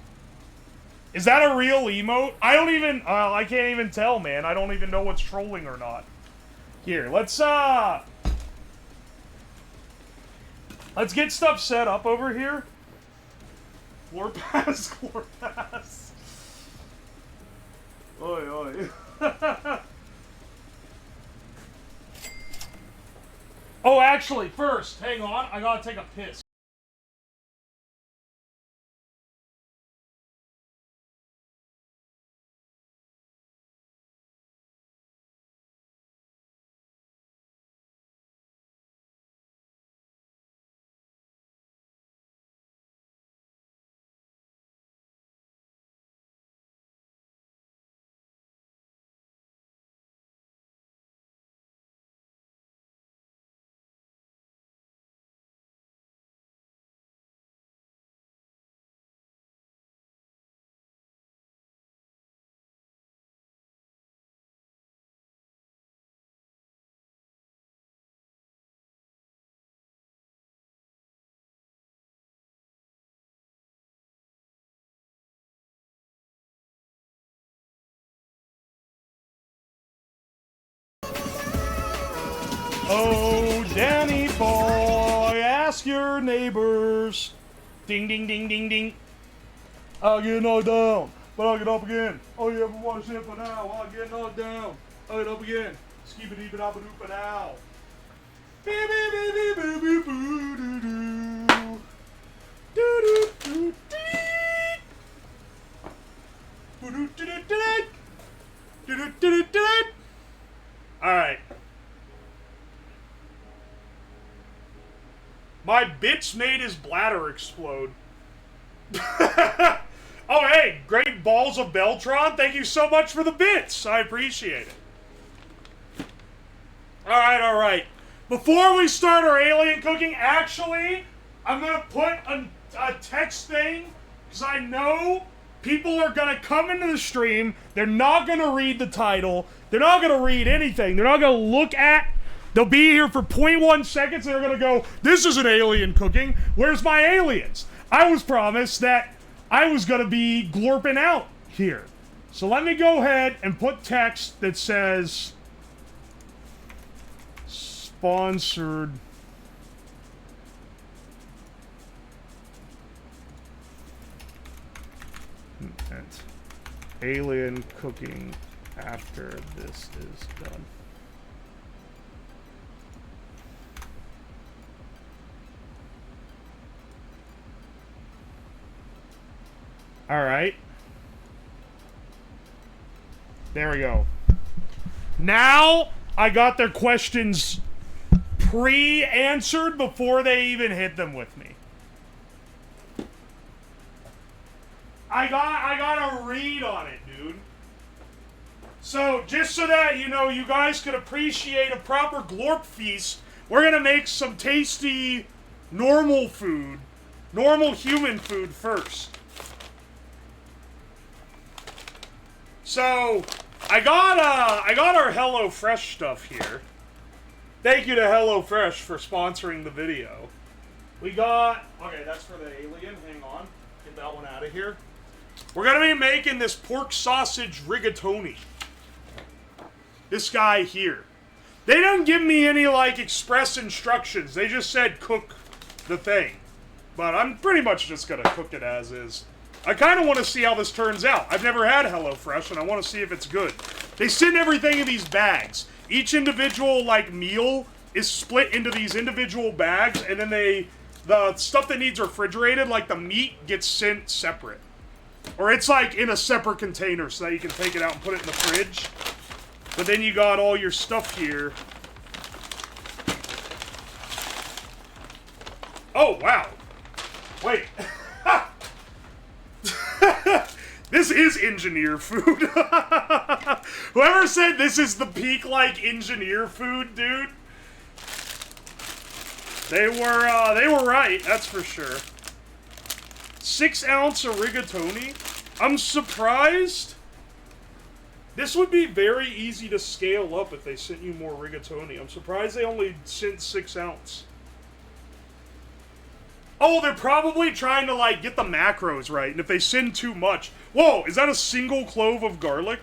Is that a real emote? I don't even... I can't even tell, man. I don't even know what's trolling or not. Here, let's get stuff set up over here. Glorpass, Glorpass. Oi, oi. Oh, actually, first, hang on. I gotta take a piss. Oh, Danny boy, ask your neighbors. Ding, ding, ding, ding, ding. I'll get knocked down, but I'll get up again. Oh, you ever watch it for now? I'll get knocked down. I'll get up again. Skibidi ba ba doo now. Beep beep beep beep beep beep boo doo doo. Doo doo doo dee. Boo doo doo doo doo. Doo doo doo doo. My bits made his bladder explode. Oh, hey, great balls of Beltron. Thank you so much for the bits. I appreciate it. All right. Before we start our alien cooking, actually, I'm going to put a text thing, because I know people are going to come into the stream. They're not going to read the title. They're not going to read anything. They're not going to look at... They'll be here for 0.1 seconds, and they're going to go, this isn't alien cooking. Where's my aliens? I was promised that I was going to be glorping out here. So let me go ahead and put text that says... Sponsored... Alien cooking after this is done. All right. There we go. Now I got their questions pre-answered before they even hit them with me. I got a read on it, dude. So, just so that, you know, you guys could appreciate a proper glorp feast, we're gonna make some tasty normal food, normal human food first. So, I got our HelloFresh stuff here. Thank you to HelloFresh for sponsoring the video. We got, okay, that's for the alien, hang on, get that one out of here. We're gonna be making this pork sausage rigatoni. This guy here. They didn't give me any, like, express instructions. They just said cook the thing. But I'm pretty much just gonna cook it as is. I kind of want to see how this turns out. I've never had HelloFresh, and I want to see if it's good. They send everything in these bags. Each individual, like, meal is split into these individual bags, and then the stuff that needs refrigerated, like the meat, gets sent separate. Or it's, like, in a separate container so that you can take it out and put it in the fridge. But then you got all your stuff here. Oh, wow. Wait. This is engineer food. Whoever said this is the peak, like, engineer food, dude. They were right, that's for sure. 6 ounce of rigatoni. I'm surprised. This would be very easy to scale up if they sent you more rigatoni. I'm surprised they only sent 6 ounce. Oh, they're probably trying to, like, get the macros right, and if they send too much... Whoa, is that a single clove of garlic?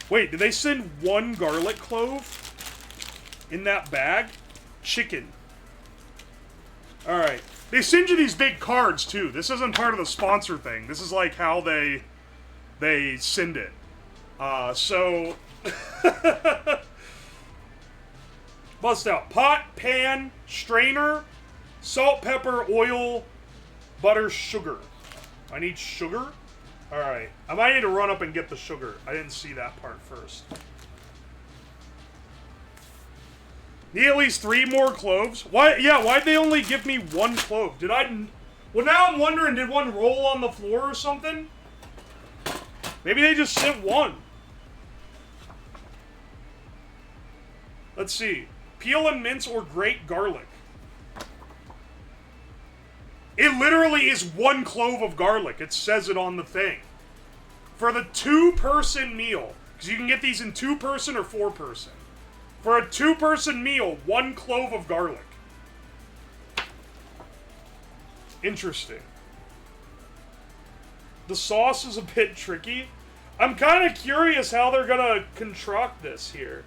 Wait, did they send 1 garlic clove in that bag? Chicken. Alright. They send you these big cards, too. This isn't part of the sponsor thing. This is, like, how they send it. So... Bust out. Pot, pan, strainer... Salt, pepper, oil, butter, sugar. I need sugar? Alright. I might need to run up and get the sugar. I didn't see that part first. Need at least 3 more cloves? Why? Yeah, why'd they only give me 1 clove? Did I... Well, now I'm wondering, did one roll on the floor or something? Maybe they just sent 1. Let's see. Peel and mince or grate garlic. It literally is 1 clove of garlic. It says it on the thing. For the 2-person meal, because you can get these in 2-person or 4-person. For a 2-person meal, 1 clove of garlic. Interesting. The sauce is a bit tricky. I'm kind of curious how they're gonna construct this here.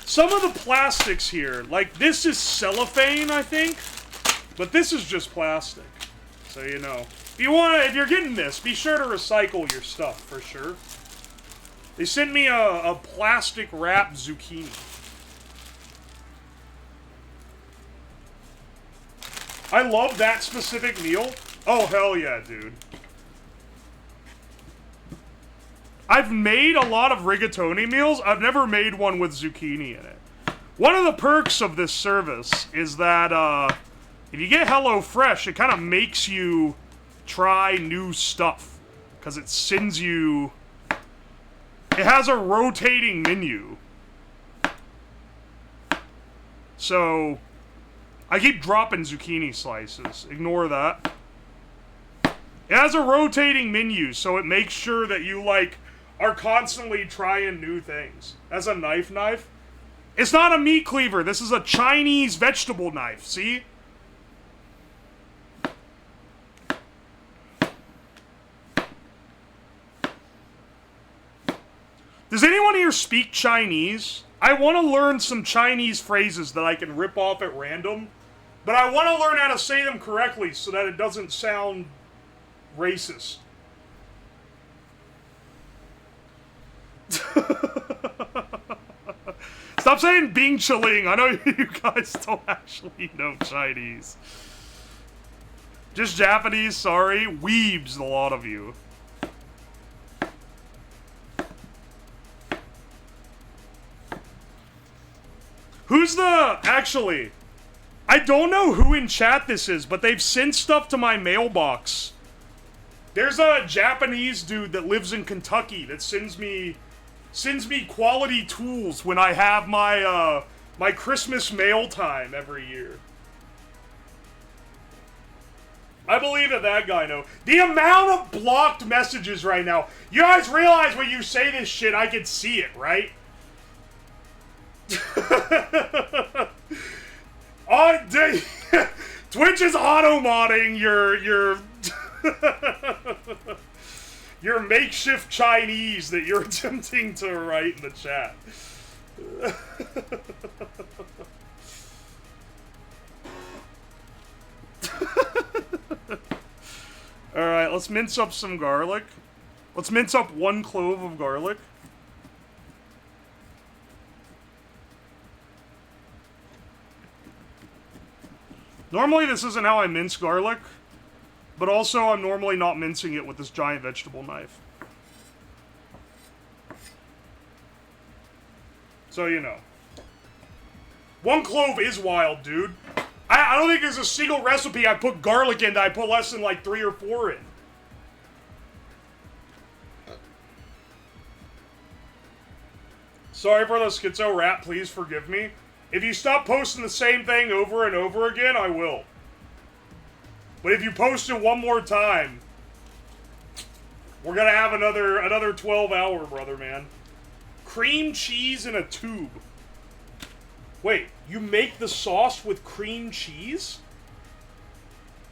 Some of the plastics here, like this is cellophane, I think, but this is just plastic. So you know, if you're getting this, be sure to recycle your stuff for sure. They sent me a plastic wrapped zucchini. I love that specific meal. Oh hell yeah, dude. I've made a lot of rigatoni meals. I've never made one with zucchini in it. One of the perks of this service is that, if you get HelloFresh, it kind of makes you try new stuff. Because it sends you... It has a rotating menu. So, I keep dropping zucchini slices. Ignore that. It has a rotating menu, so it makes sure that you, like, are constantly trying new things. That's a knife. It's not a meat cleaver. This is a Chinese vegetable knife, see? Does anyone here speak Chinese? I want to learn some Chinese phrases that I can rip off at random, but I want to learn how to say them correctly so that it doesn't sound racist. Stop saying Bing Chiling. I know you guys don't actually know Chinese. Just Japanese, sorry. Weebs, a lot of you. Who's the... Actually, I don't know who in chat this is, but they've sent stuff to my mailbox. There's a Japanese dude that lives in Kentucky that sends me quality tools when I have my, my Christmas mail time every year. I believe that guy knows. The amount of blocked messages right now. You guys realize when you say this shit, I can see it, right? Twitch is auto-modding your makeshift Chinese that you're attempting to write in the chat. Alright, let's mince up some garlic. Let's mince up 1 clove of garlic. Normally this isn't how I mince garlic, but also I'm normally not mincing it with this giant vegetable knife. So, you know. 1 clove is wild, dude. I don't think there's a single recipe I put garlic in that I put less than like 3 or 4 in. Sorry for the schizo rap, please forgive me. If you stop posting the same thing over and over again, I will. But if you post it one more time, we're gonna have another 12-hour, brother, man. Cream cheese in a tube. Wait, you make the sauce with cream cheese?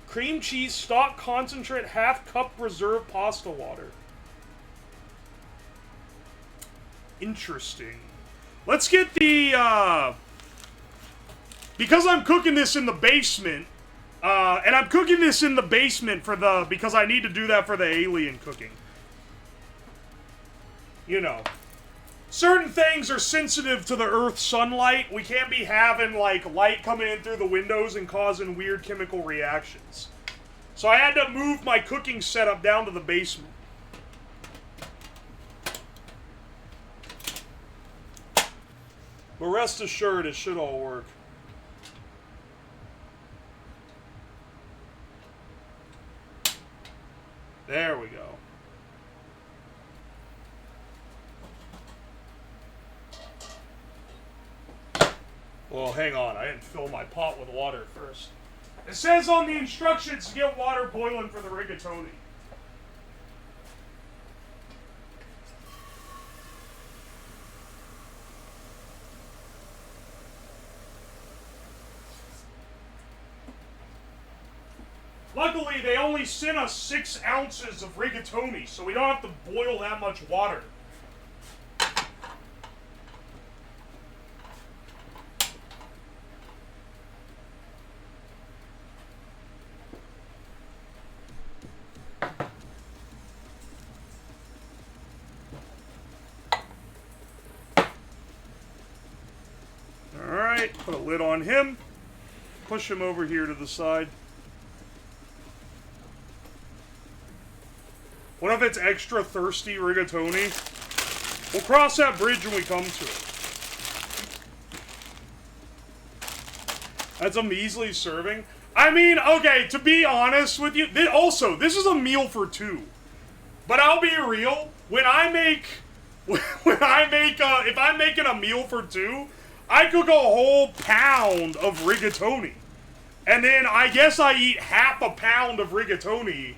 Cream cheese, stock concentrate, ½ cup reserve pasta water. Interesting. Let's get the, because I'm cooking this in the basement, and I'm cooking this in the basement because I need to do that for the alien cooking. You know. Certain things are sensitive to the Earth's sunlight. We can't be having, like, light coming in through the windows and causing weird chemical reactions. So I had to move my cooking setup down to the basement. But rest assured, it should all work. There we go. Well, hang on. I didn't fill my pot with water first. It says on the instructions to get water boiling for the rigatoni. Luckily, they only sent us 6 ounces of rigatoni, so we don't have to boil that much water. Alright, put a lid on him. Push him over here to the side. What if it's extra thirsty rigatoni? We'll cross that bridge when we come to it. That's a measly serving. I mean, okay, to be honest with you, this is a meal for two. But I'll be real, if I'm making a meal for two, I cook a whole pound of rigatoni. And then I guess I eat half a pound of rigatoni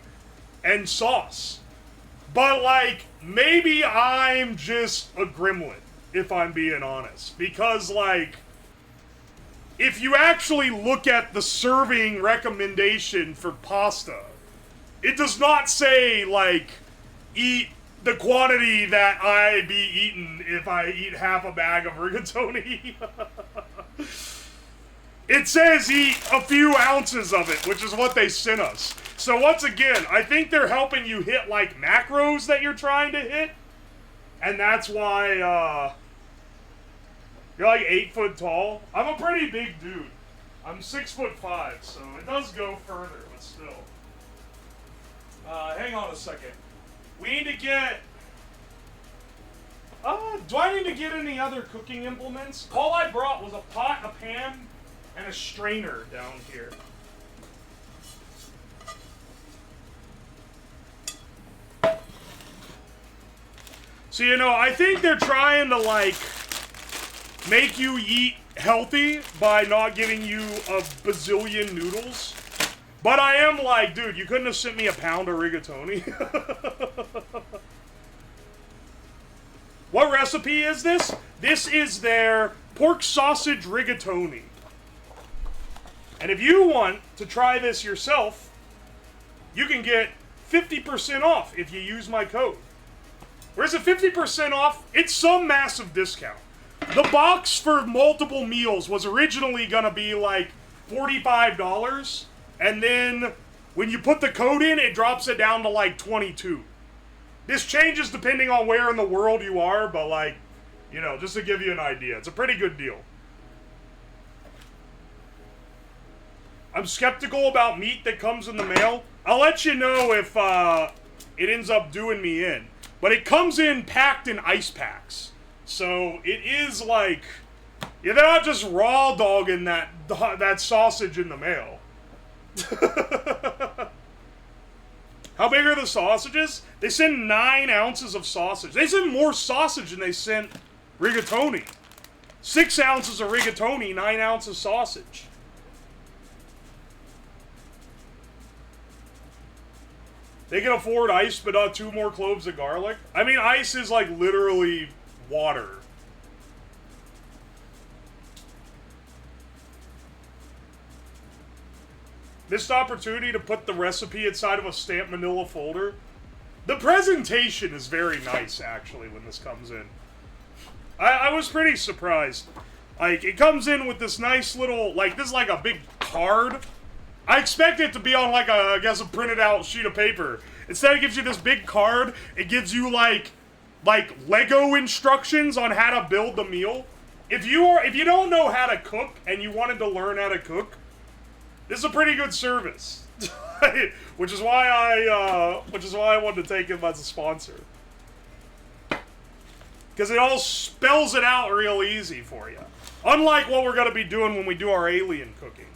and sauce. But, like, maybe I'm just a gremlin, if I'm being honest. Because, like, if you actually look at the serving recommendation for pasta, it does not say, like, eat the quantity that I be eating if I eat half a bag of rigatoni. It says eat a few ounces of it, which is what they sent us. So once again, I think they're helping you hit, like, macros that you're trying to hit. And that's why, you're like 8 foot tall. I'm a pretty big dude. I'm 6'5", so it does go further, but still. Hang on a second. We need to get... do I need to get any other cooking implements? All I brought was a pot, a pan, and a strainer down here. So, you know, I think they're trying to, like, make you eat healthy by not giving you a bazillion noodles. But I am like, dude, you couldn't have sent me a pound of rigatoni. What recipe is this? This is their pork sausage rigatoni. And if you want to try this yourself, you can get 50% off if you use my code. Where's the 50% off? It's some massive discount. The box for multiple meals was originally gonna be like $45, and then when you put the code in, it drops it down to like $22. This changes depending on where in the world you are, but, like, you know, just to give you an idea, it's a pretty good deal. I'm skeptical about meat that comes in the mail. I'll let you know if it ends up doing me in. But it comes in packed in ice packs. So it is like, yeah, they're not just raw dogging that sausage in the mail. How big are the sausages? They sent 9 ounces of sausage. They sent more sausage than they sent rigatoni. 6 ounces of rigatoni, 9 ounces sausage. They can afford ice, but not 2 more cloves of garlic. I mean, ice is like literally water. Missed opportunity to put the recipe inside of a stamped manila folder. The presentation is very nice, actually, when this comes in. I was pretty surprised. Like, it comes in with this nice little, like, this is like a big card. I expect it to be on, like, I guess, a printed out sheet of paper. Instead, it gives you this big card. It gives you, like Lego instructions on how to build the meal. If you don't know how to cook and you wanted to learn how to cook, this is a pretty good service. which is why I wanted to take him as a sponsor. Because it all spells it out real easy for you. Unlike what we're going to be doing when we do our alien cooking.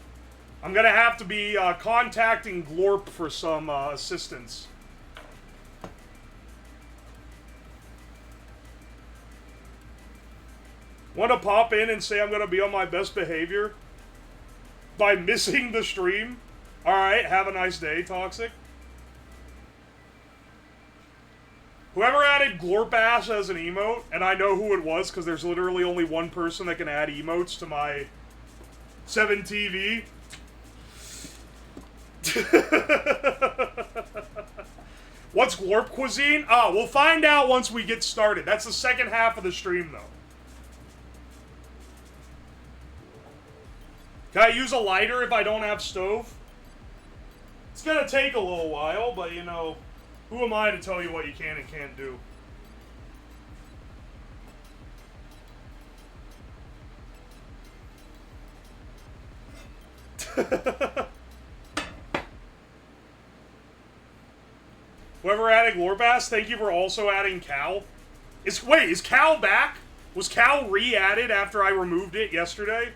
I'm going to have to be contacting Glorp for some assistance. Want to pop in and say I'm going to be on my best behavior by missing the stream? Alright, have a nice day, Toxic. Whoever added Glorp ass as an emote, and I know who it was because there's literally only one person that can add emotes to my 7TV. What's Glorp cuisine? We'll find out once we get started. That's the second half of the stream, though. Can I use a lighter if I don't have stove? It's gonna take a little while, but, you know, who am I to tell you what you can and can't do? Whoever added Glorbass, thank you for also adding Cal. Wait, is Cal back? Was Cal re-added after I removed it yesterday?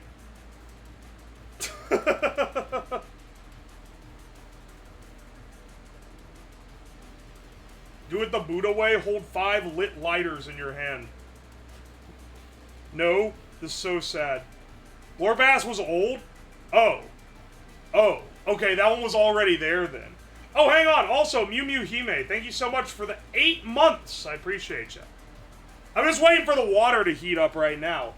Do it the Buddha way. Hold 5 lit lighters in your hand. No, this is so sad. Glorp was old? Oh. Oh. Okay, that one was already there then. Oh, hang on. Also, Mew Mew Hime, thank you so much for the 8 months. I appreciate you. I'm just waiting for the water to heat up right now.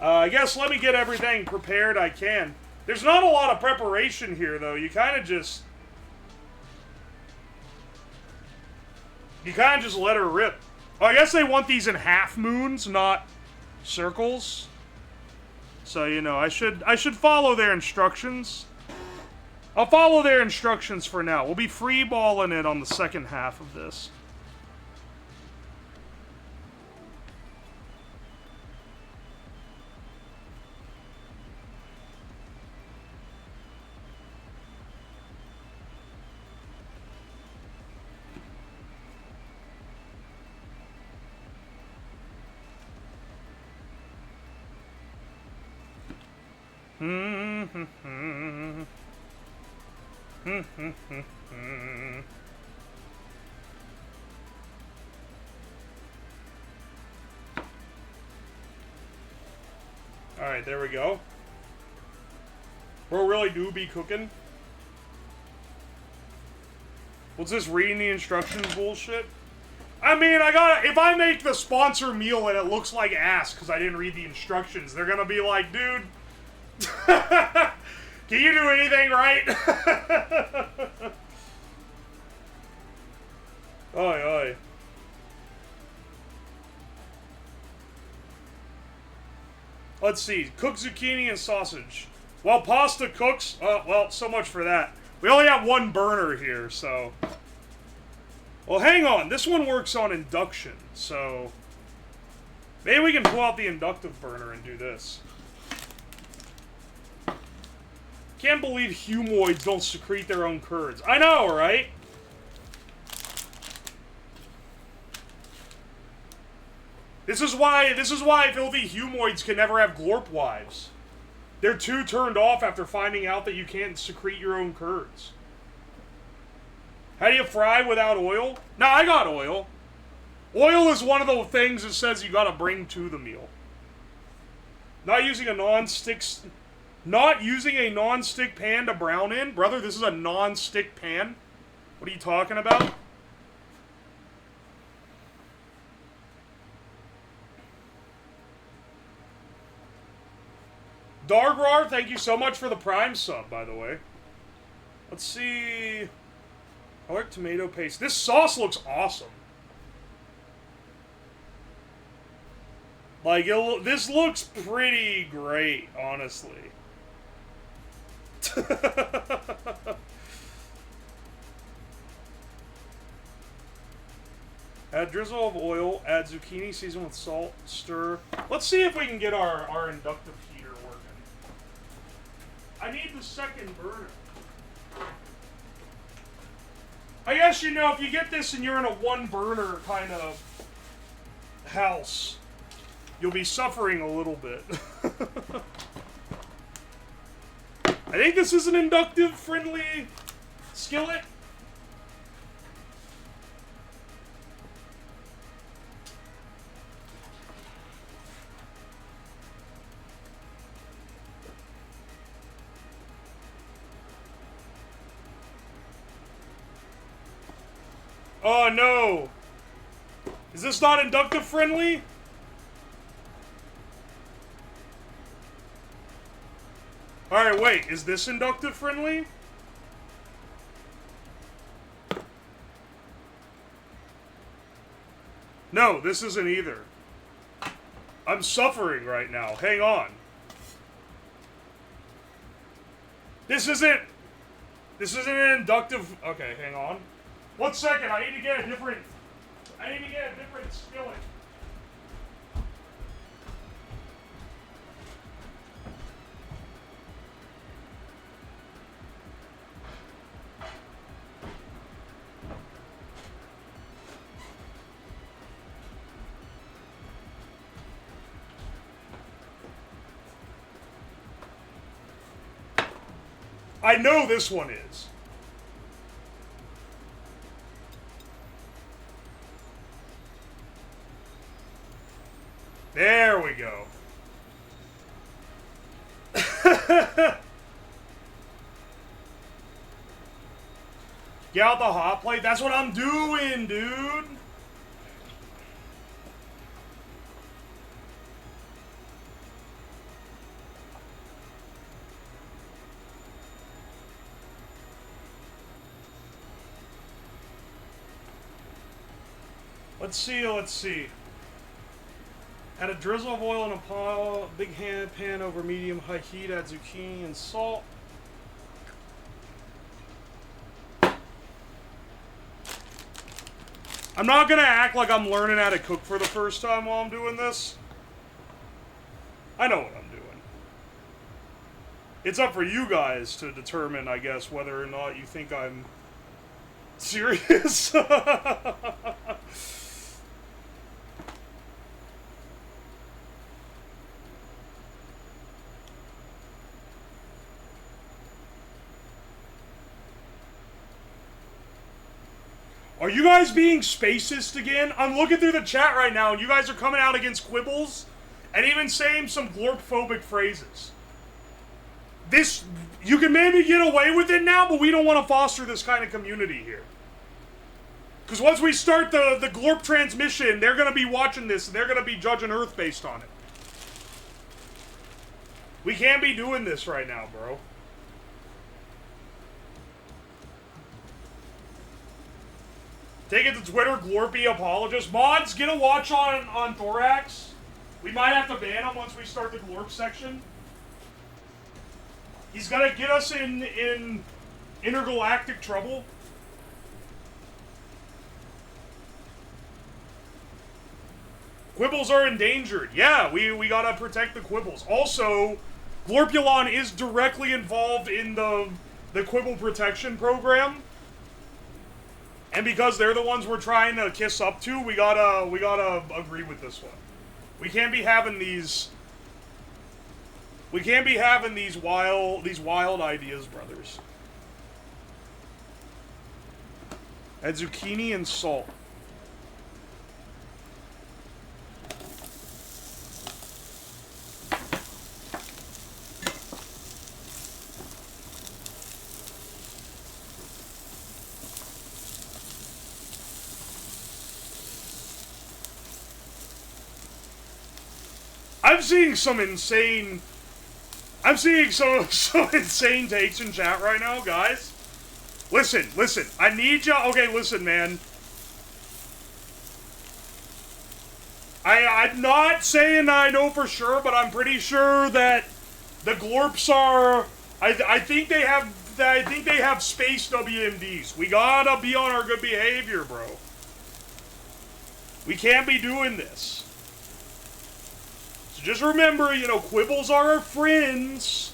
I guess let me get everything prepared I can. There's not a lot of preparation here, though. You kind of just let her rip. Oh, I guess they want these in half moons, not circles. So, you know, I should follow their instructions. I'll follow their instructions for now. We'll be freeballing it on the second half of this. Alright, there we go. Bro really do be cooking. What's this reading the instructions bullshit? I mean, if I make the sponsor meal and it looks like ass because I didn't read the instructions, they're gonna be like, dude, can you do anything right? Oi, oi. Let's see. Cook zucchini and sausage. While pasta cooks, well, so much for that. We only have one burner here, so. Well, hang on. This one works on induction, so. Maybe we can pull out the inductive burner and do this. Can't believe humoids don't secrete their own curds. I know, right? This is why filthy humoids can never have glorp wives. They're too turned off after finding out that you can't secrete your own curds. How do you fry without oil? No, I got oil. Oil is one of the things that says you gotta bring to the meal. Not using a non-stick pan to brown in? Brother, this is a non-stick pan. What are you talking about? Dargrar, thank you so much for the Prime sub, by the way. Let's see. I like tomato paste. This sauce looks awesome. Like, this looks pretty great, honestly. Add drizzle of oil, add zucchini, season with salt, stir. Let's see if we can get our inductive heater working. I need the second burner. I guess, you know, if you get this and you're in a one burner kind of house, you'll be suffering a little bit. I think this is an inductive friendly skillet. Oh no! Is this not inductive friendly? Alright, wait, is this inductive friendly? No, this isn't either. I'm suffering right now. Hang on. This isn't an inductive. Okay, hang on. 1 second, I need to get a different skillet. I know this one is. There we go. Get out the hot plate. That's what I'm doing, dude. Let's see. Add a drizzle of oil in a big pan over medium-high heat. Add zucchini and salt. I'm not gonna act like I'm learning how to cook for the first time while I'm doing this. I know what I'm doing. It's up for you guys to determine, I guess, whether or not you think I'm serious. Are you guys being spacist again? I'm looking through the chat right now, and you guys are coming out against quibbles, and even saying some glorp-phobic phrases. This, you can maybe get away with it now, but we don't want to foster this kind of community here. Because once we start the glorp transmission, they're going to be watching this, and they're going to be judging Earth based on it. We can't be doing this right now, bro. Take it to Twitter, Glorpy apologist. Mods, get a watch on Thorax. We might have to ban him once we start the Glorp section. He's gonna get us in intergalactic trouble. Quibbles are endangered. Yeah, we gotta protect the Quibbles. Also, Glorpulon is directly involved in the Quibble protection program. And because they're the ones we're trying to kiss up to, we gotta agree with this one. We can't be having these. We can't be having these wild ideas, brothers. Add zucchini and salt. I'm seeing some insane takes in chat right now, guys. Listen. I need y'all. Okay, listen, man. I'm not saying I know for sure, but I'm pretty sure that the Glorps are. I think they have space WMDs. We gotta be on our good behavior, bro. We can't be doing this. Just remember, you know, Quibbles are our friends,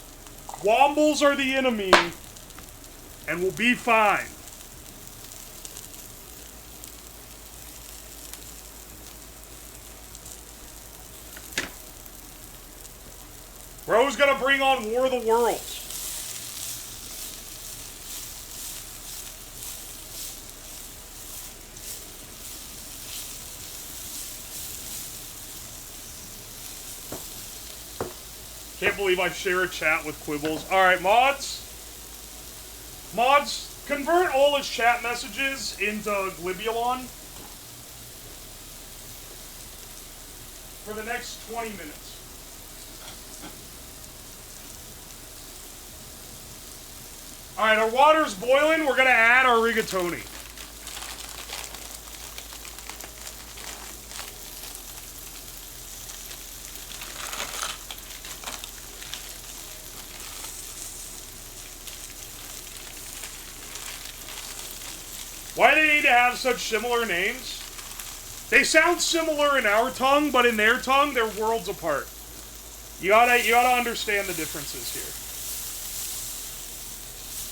Wombles are the enemy, and we'll be fine. Bro's gonna bring on War of the Worlds. Can't believe I share a chat with Quibbles. Alright, mods. Mods, convert all his chat messages into Glibulon for the next 20 minutes. Alright, our water's boiling. We're gonna add our rigatoni. Why do they need to have such similar names? They sound similar in our tongue, but in their tongue, they're worlds apart. You gotta understand the differences here.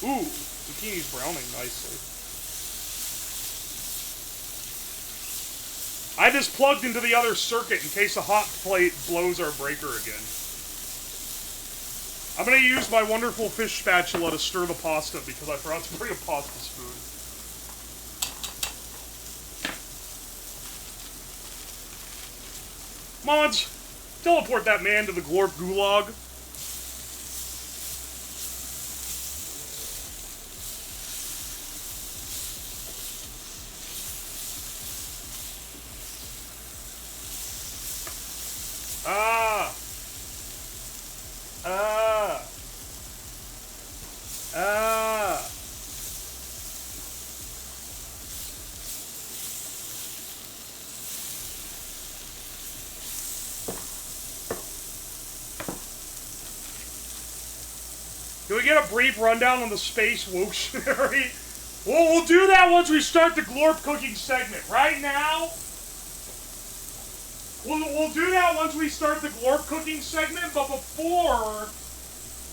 Ooh, zucchini's browning nicely. I just plugged into the other circuit in case a hot plate blows our breaker again. I'm gonna use my wonderful fish spatula to stir the pasta because I forgot to bring a pasta spoon. Mods, teleport that man to the Glorp gulag. Can we get a brief rundown on the Space Woktionary? Well, we'll do that once we start the Glorp cooking segment. Right now, we'll do that once we start the Glorp cooking segment, but before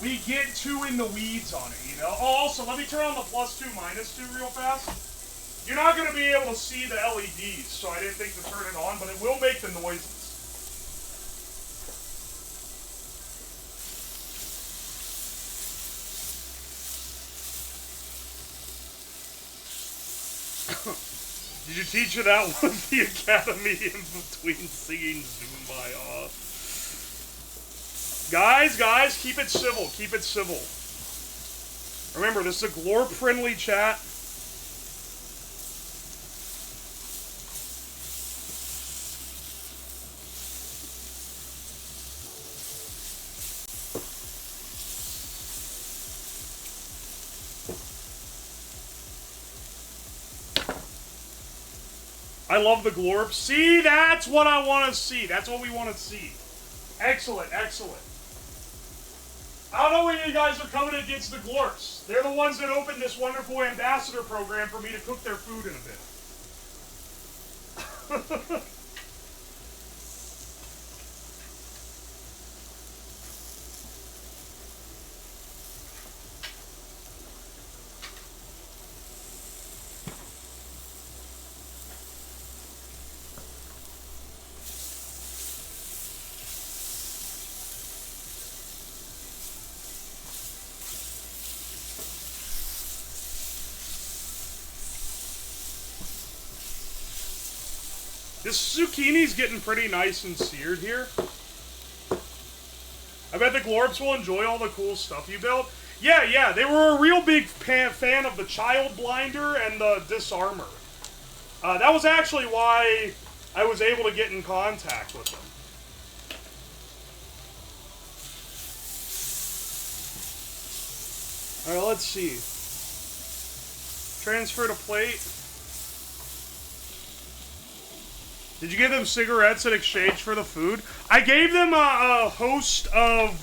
we get too in the weeds on it, you know? Oh, also, let me turn on the +2, -2 real fast. You're not going to be able to see the LEDs, so I didn't think to turn it on, but it will make the noises. Did you teach her that one at the academy in between singing Zumba? Guys, keep it civil. Keep it civil. Remember, this is a Glorp-friendly chat. I love the Glorp. See, that's what I want to see. That's what we want to see. Excellent, excellent. I don't know when you guys are coming against the Glorps. They're the ones that opened this wonderful ambassador program for me to cook their food in a bit. This zucchini's getting pretty nice and seared here. I bet the Glorps will enjoy all the cool stuff you built. Yeah, they were a real big fan of the Child Blinder and the Disarmor. That was actually why I was able to get in contact with them. Alright, let's see. Transfer to plate. Did you give them cigarettes in exchange for the food? I gave them a host of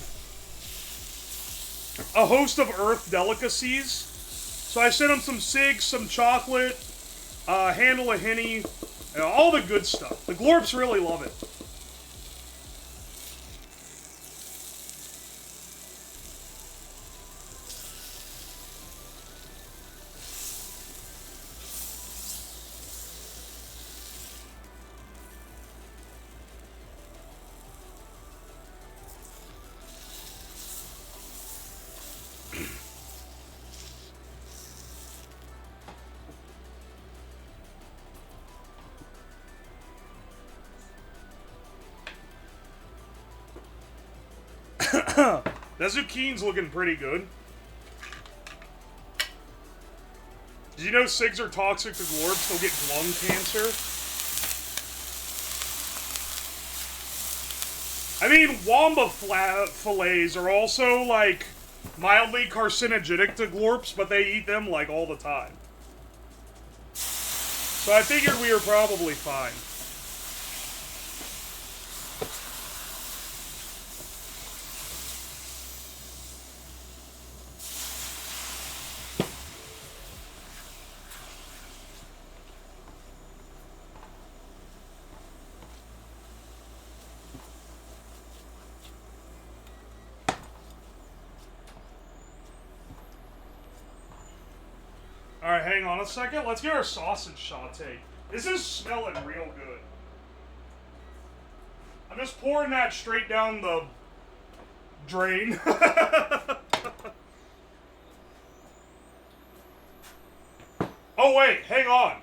Earth delicacies. So I sent them some cigs, some chocolate, a handle of Henny, all the good stuff. The Glorps really love it. That zucchini's looking pretty good. Did you know cigs are toxic to Glorps? They'll get lung cancer. I mean, wamba fillets are also, like, mildly carcinogenic to Glorps, but they eat them, like, all the time. So I figured we were probably fine. Alright, hang on a second. Let's get our sausage saute. This is smelling real good. I'm just pouring that straight down the drain. Oh, wait, hang on.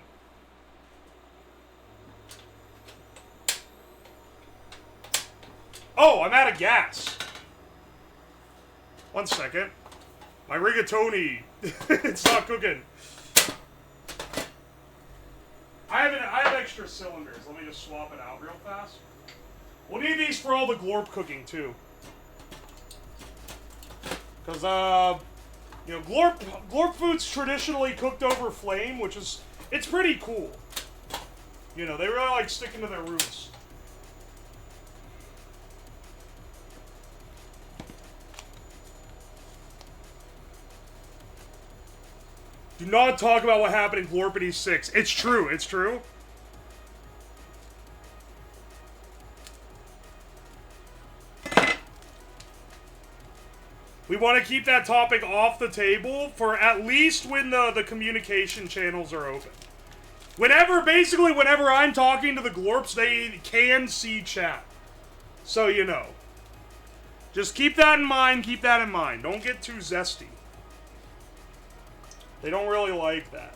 Oh, I'm out of gas. 1 second. My rigatoni. It's not cooking. I have extra cylinders. Let me just swap it out real fast. We'll need these for all the glorp cooking, too. Because, you know, glorp food's traditionally cooked over flame, which is, it's pretty cool. You know, they really like sticking to their roots. Do not talk about what happened in Glorpity 6. It's true, it's true. We want to keep that topic off the table for at least when the communication channels are open. Basically whenever I'm talking to the Glorps, they can see chat. So, you know. Just keep that in mind, keep that in mind. Don't get too zesty. They don't really like that.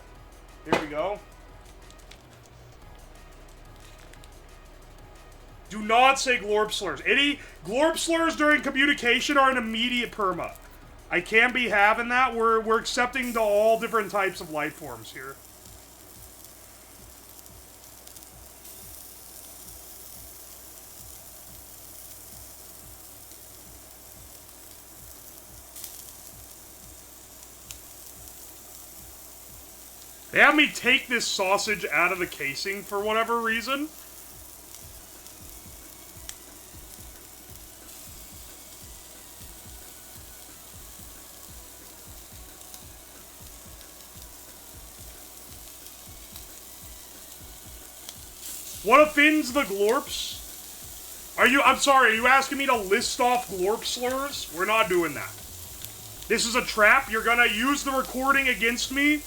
Here we go. Do not say glorp slurs. Any glorp slurs during communication are an immediate perma. I can't be having that. We're accepting to all different types of life forms here. They have me take this sausage out of the casing for whatever reason. What offends the glorps? I'm sorry, are you asking me to list off glorp slurs? We're not doing that. This is a trap. You're gonna use the recording against me.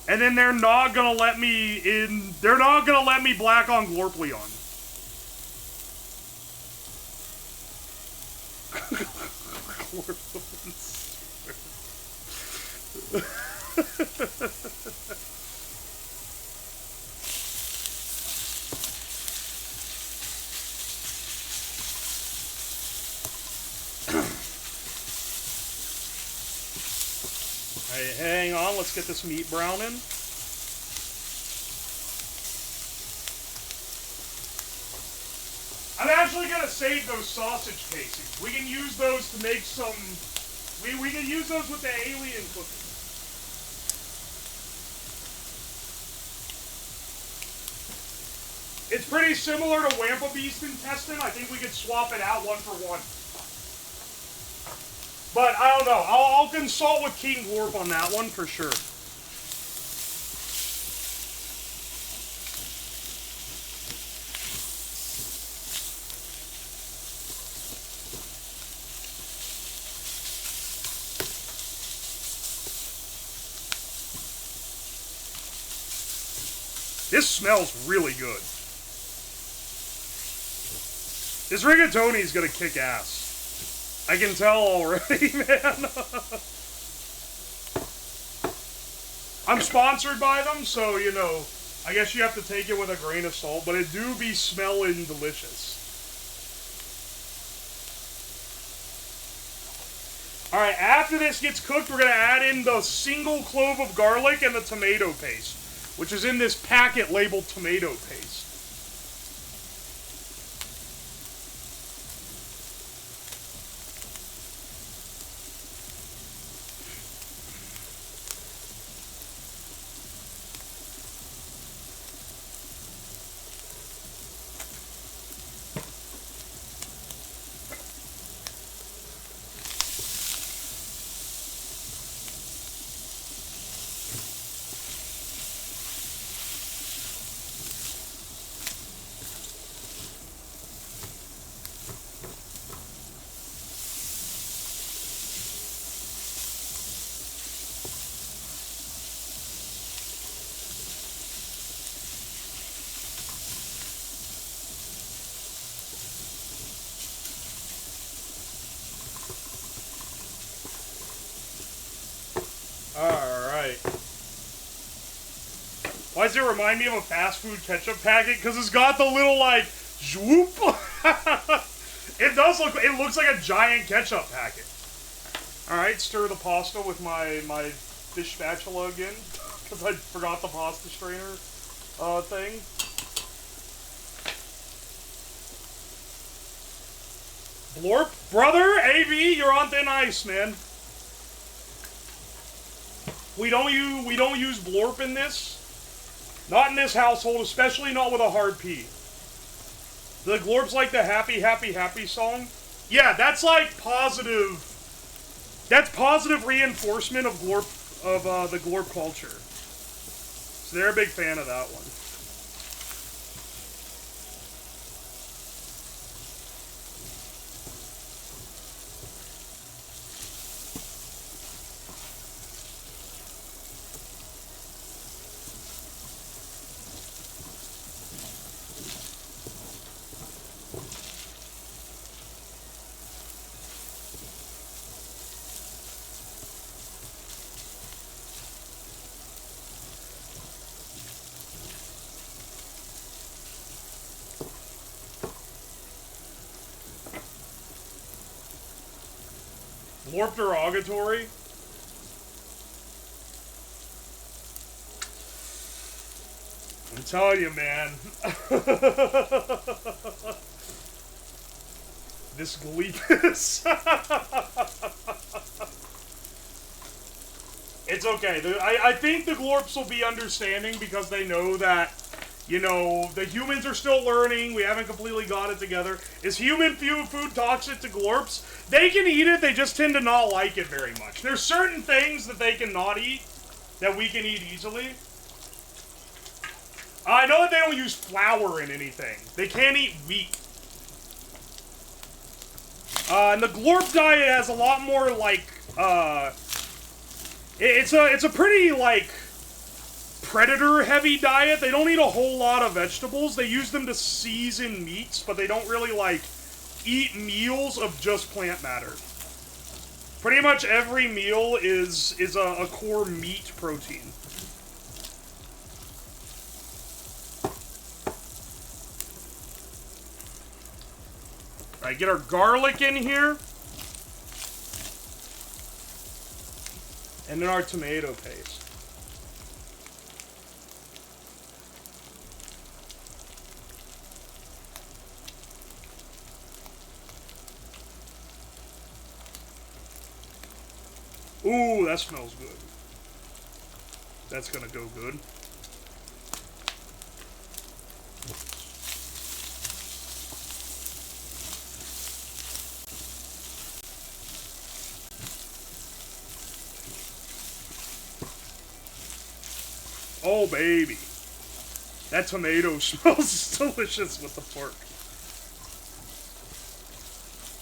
And then they're not gonna let me in. They're not gonna let me black on Glorp Leon. Hey, hang on, let's get this meat browning. I'm actually gonna save those sausage casings. We can use those to make some... We can use those with the alien cooking. It's pretty similar to Wampa Beast intestine. I think we could swap it out 1 for 1. But I don't know. I'll consult with King Glorp on that one for sure. This smells really good. This rigatoni is gonna kick ass. I can tell already, man. I'm sponsored by them, so, you know, I guess you have to take it with a grain of salt, but it do be smelling delicious. Alright, after this gets cooked, we're going to add in the single clove of garlic and the tomato paste, which is in this packet labeled tomato paste. Why does it remind me of a fast food ketchup packet? Because it's got the little, like, zwoop. It does look, it looks like a giant ketchup packet. Alright, stir the pasta with my fish spatula again. Because I forgot the pasta strainer thing. Glorp, brother, AB, you're on thin ice, man. We don't use Glorp in this. Not in this household, especially not with a hard P. The Glorp's like the happy, happy, happy song. Yeah, that's like positive. That's positive reinforcement of Glorp, of the Glorp culture. So they're a big fan of that one. Glorp derogatory? I'm telling you, man. This Gleepus. It's okay. I think the Glorps will be understanding because they know that, you know, the humans are still learning. We haven't completely got it together. Is human food toxic to Glorps? They can eat it, they just tend to not like it very much. There's certain things that they cannot eat that we can eat easily. I know that they don't use flour in anything. They can't eat wheat. And the Glorp diet has a lot more, like, it's a pretty, like, predator-heavy diet. They don't eat a whole lot of vegetables. They use them to season meats, but they don't really, like, eat meals of just plant matter. Pretty much every meal is a core meat protein. Alright, get our garlic in here. And then our tomato paste. Ooh, that smells good. That's gonna go good. Oh, baby. That tomato smells delicious with the pork.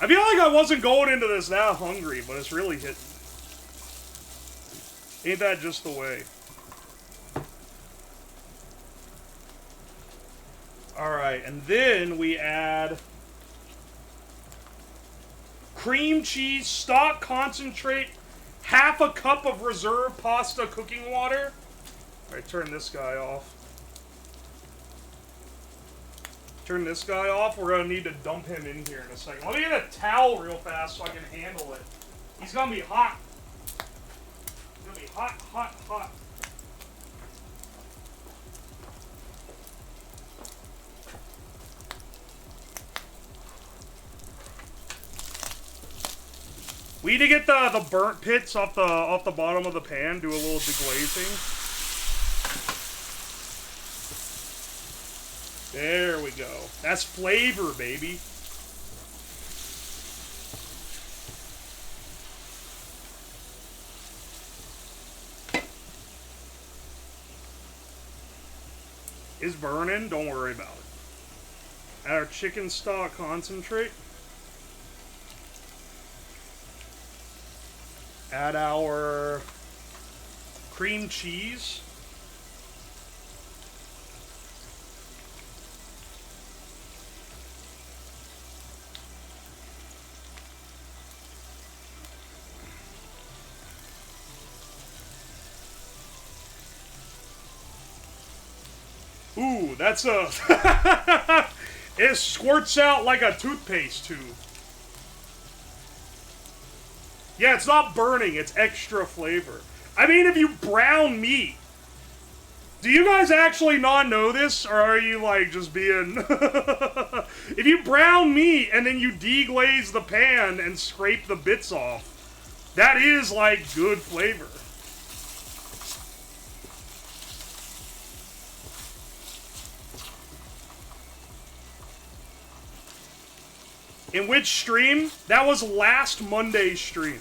I feel like I wasn't going into this that hungry, but it's really hitting. Ain't that just the way? Alright, and then we add cream cheese, stock concentrate, half a cup of reserve pasta cooking water. Alright, turn this guy off. Turn this guy off. We're gonna need to dump him in here in a second. Let me get a towel real fast so I can handle it. He's gonna be hot. He's gonna be hot, hot, hot. We need to get the burnt pits off the bottom of the pan. Do a little deglazing. There we go. That's flavor, baby. Is burning? Don't worry about it. Add our chicken stock concentrate. Add our cream cheese. That's a... It squirts out like a toothpaste tube. Yeah, it's not burning, it's extra flavor. I mean, if you brown meat... Do you guys actually not know this, or are you, like, just being... If you brown meat and then you deglaze the pan and scrape the bits off, that is, like, good flavor. In which stream? That was last Monday's stream.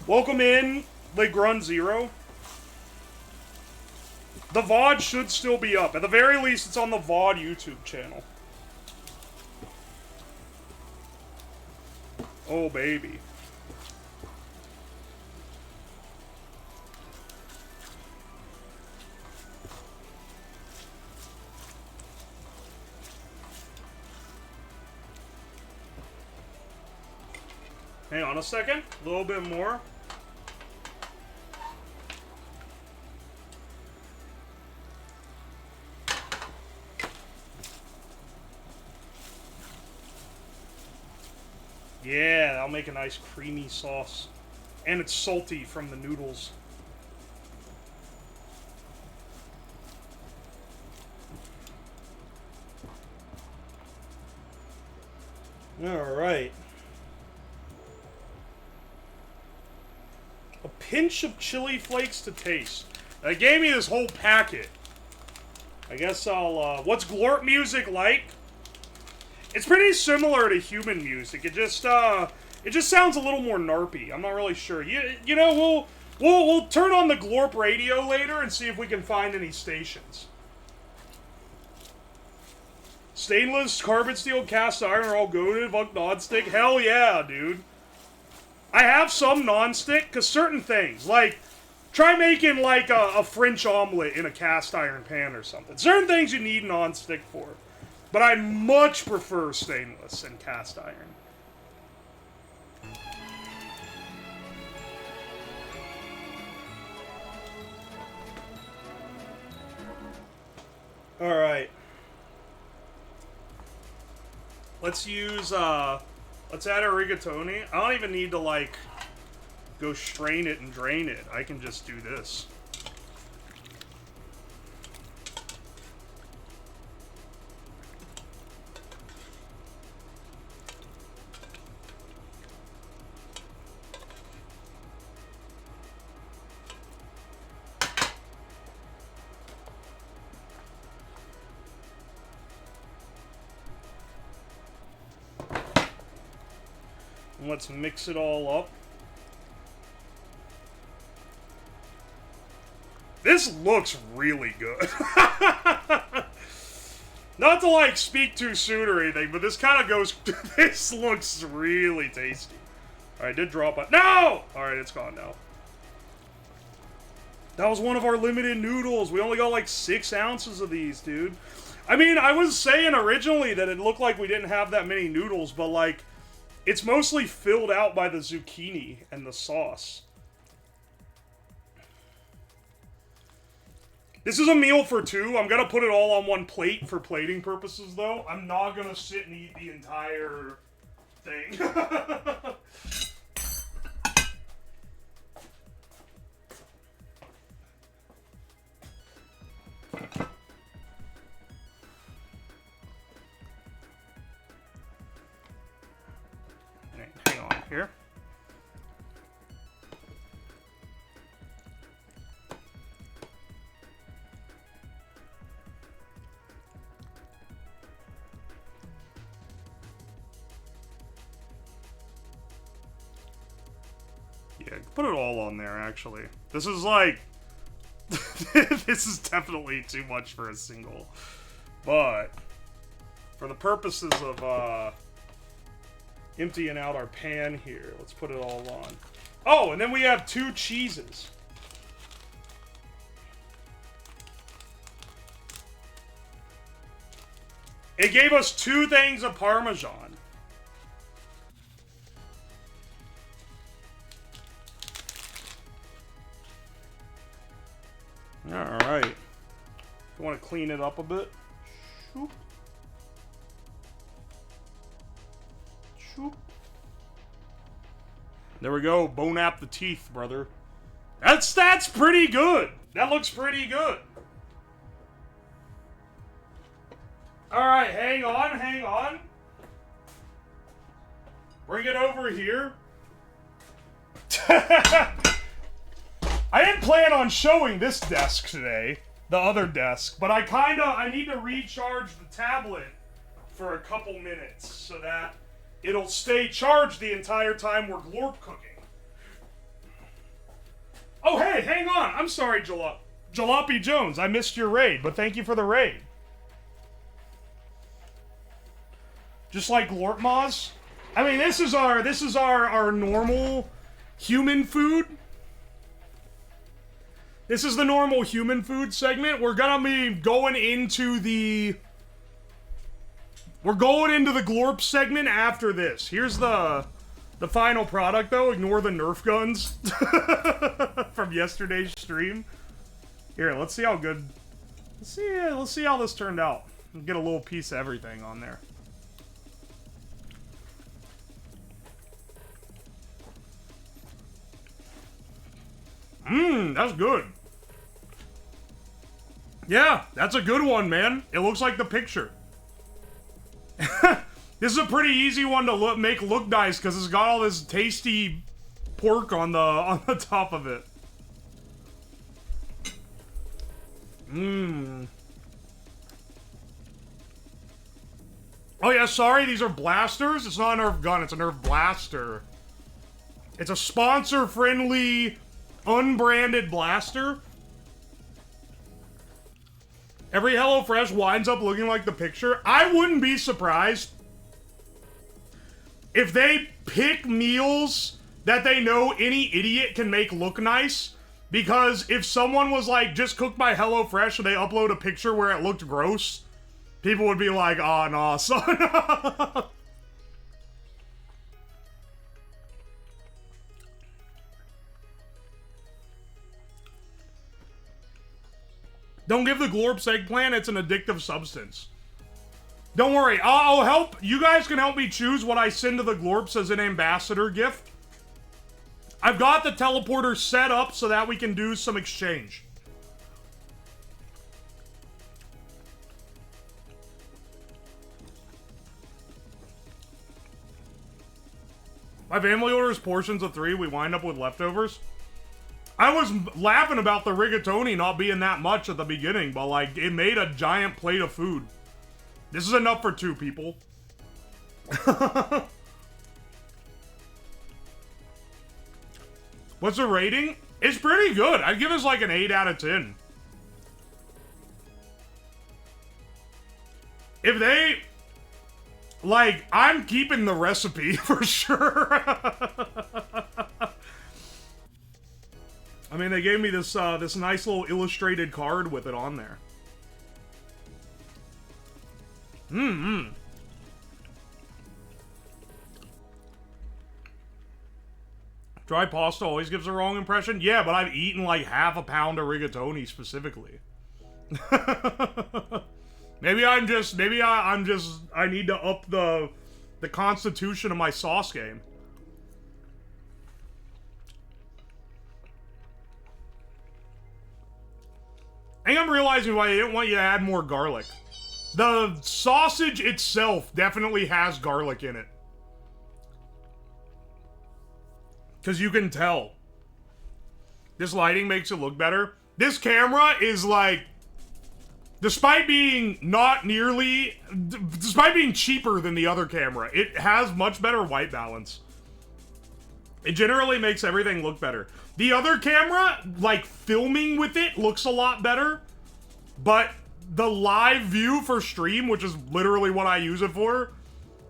Welcome in, Legrun Zero. The VOD should still be up. At the very least, it's on the VOD YouTube channel. Oh, baby. Hang on a second. A little bit more. Yeah, that'll make a nice creamy sauce. And it's salty from the noodles. Alright. A pinch of chili flakes to taste. They gave me this whole packet. I guess I'll, what's Glorp music like? It's pretty similar to human music. It just sounds a little more narpy. I'm not really sure. You know, we'll turn on the Glorp radio later and see if we can find any stations. Stainless, carbon steel, cast iron are all goated. Fuck non-stick. Hell yeah, dude. I have some non-stick, because certain things, like, try making, like, a French omelet in a cast iron pan or something. Certain things you need non-stick for. But I much prefer stainless and cast iron. Alright. Let's use, let's add a rigatoni. I don't even need to, like, go strain it and drain it. I can just do this. Let's mix it all up. This looks really good. Not to, like, speak too soon or anything, but this kind of goes... This looks really tasty. Alright, did drop it. No! Alright, it's gone now. That was one of our limited noodles. We only got, like, 6 ounces of these, dude. I mean, I was saying originally that it looked like we didn't have that many noodles, but, like... It's mostly filled out by the zucchini and the sauce. This is a meal for 2. I'm gonna put it all on one plate for plating purposes, though. I'm not gonna sit and eat the entire thing. Hang on here. Yeah, put it all on there, actually. This is like... this is definitely too much for a single. But, for the purposes of, emptying out our pan here, let's put it all on. Oh, and then we have 2 cheeses. It gave us 2 things of Parmesan. Alright. You want to clean it up a bit? Shoop. Shoop. There we go. Bone up the teeth, brother. That's pretty good. That looks pretty good. Alright, hang on, hang on. Bring it over here. I didn't plan on showing this desk today, the other desk, but I need to recharge the tablet for a couple minutes so that it'll stay charged the entire time we're glorp cooking. Oh, hey, hang on. I'm sorry, Jalopy Jones. I missed your raid, but thank you for the raid. Just like Glorp Moz. I mean, this is our normal human food. This is the normal human food segment. We're gonna be going into the Glorp segment after this. Here's the final product, though. Ignore the Nerf guns from yesterday's stream. Here, let's see how good. Let's see how this turned out. Get a little piece of everything on there. That's good. Yeah, that's a good one, man. It looks like the picture. This is a pretty easy one to make look nice because it's got all this tasty pork on the top of it. Oh yeah, sorry, these are blasters. It's not a Nerf gun, it's a Nerf blaster. It's a sponsor-friendly, unbranded blaster. Every HelloFresh winds up looking like the picture. I wouldn't be surprised if they pick meals that they know any idiot can make look nice. Because if someone was like, just cooked by HelloFresh and they upload a picture where it looked gross, people would be like, oh, no, son. Don't give the Glorp's eggplant, it's an addictive substance. Don't worry, I'll help. You guys can help me choose what I send to the Glorps as an ambassador gift. I've got the teleporter set up so that we can do some exchange. My family orders portions of 3, we wind up with leftovers. I was laughing about the rigatoni not being that much at the beginning, but like, it made a giant plate of food. This is enough for 2 people. What's the rating? It's pretty good. I'd give this like an 8 out of 10. If they... Like, I'm keeping the recipe for sure. I mean, they gave me this this nice little illustrated card with it on there. Dry pasta always gives a wrong impression. Yeah, but I've eaten like half a pound of rigatoni specifically. Maybe I need to up the constitution of my sauce game. I think I'm realizing why they didn't want you to add more garlic. The sausage itself definitely has garlic in it. Because you can tell. This lighting makes it look better. This camera is like... Despite being despite being cheaper than the other camera, it has much better white balance. It generally makes everything look better. The other camera, like, filming with it looks a lot better, but the live view for stream, which is literally what I use it for,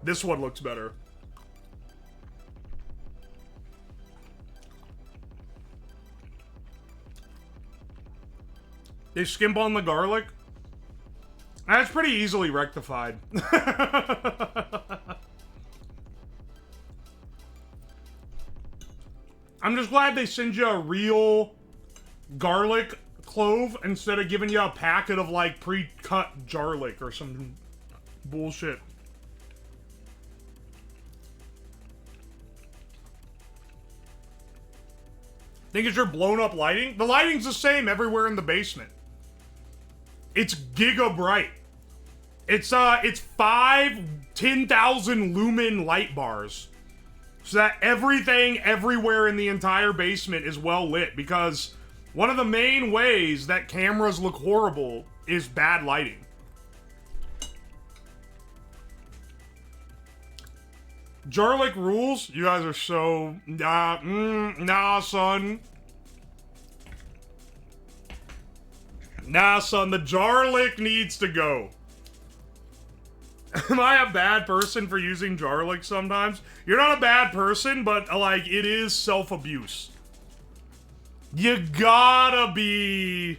this one looks better. They skimp on the garlic. That's pretty easily rectified. I'm just glad they send you a real garlic clove instead of giving you a packet of, like, pre-cut garlic or some bullshit. Think it's your blown up lighting? The lighting's the same everywhere in the basement. It's giga bright. It's 10,000 lumen light bars. So that everything everywhere in the entire basement is well lit, because one of the main ways that cameras look horrible is bad lighting. Garlic rules? You guys are so... Nah, son. Nah, son, the garlic needs to go. Am I a bad person for using garlic sometimes? You're not a bad person, but, like, it is self-abuse. You gotta be...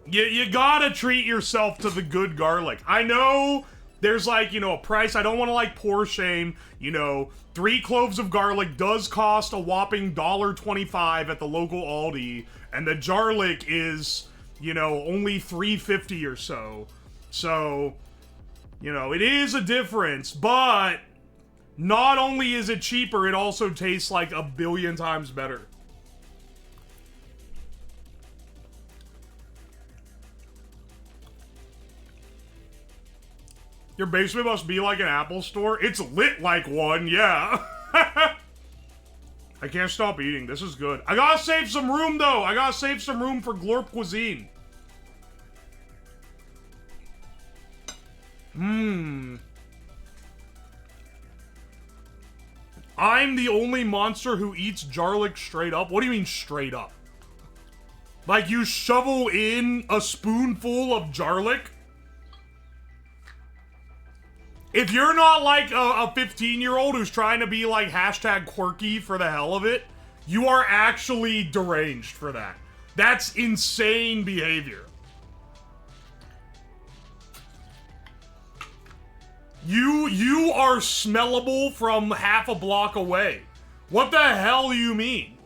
You gotta treat yourself to the good garlic. I know... There's, like, you know, a price. I don't want to, like, pour shame. You know, 3 cloves of garlic does cost a whopping $1.25 at the local Aldi. And the garlic is, you know, only $3.50 or so. So, you know, it is a difference. But not only is it cheaper, it also tastes like a billion times better. Your basement must be like an Apple store? It's lit like one, yeah. I can't stop eating. This is good. I gotta save some room, though. I gotta save some room for Glorp cuisine. I'm the only monster who eats garlic straight up? What do you mean straight up? Like you shovel in a spoonful of garlic? If you're not like a 15-year-old who's trying to be like hashtag quirky for the hell of it, you are actually deranged for that. That's insane behavior. You are smellable from half a block away. What the hell do you mean?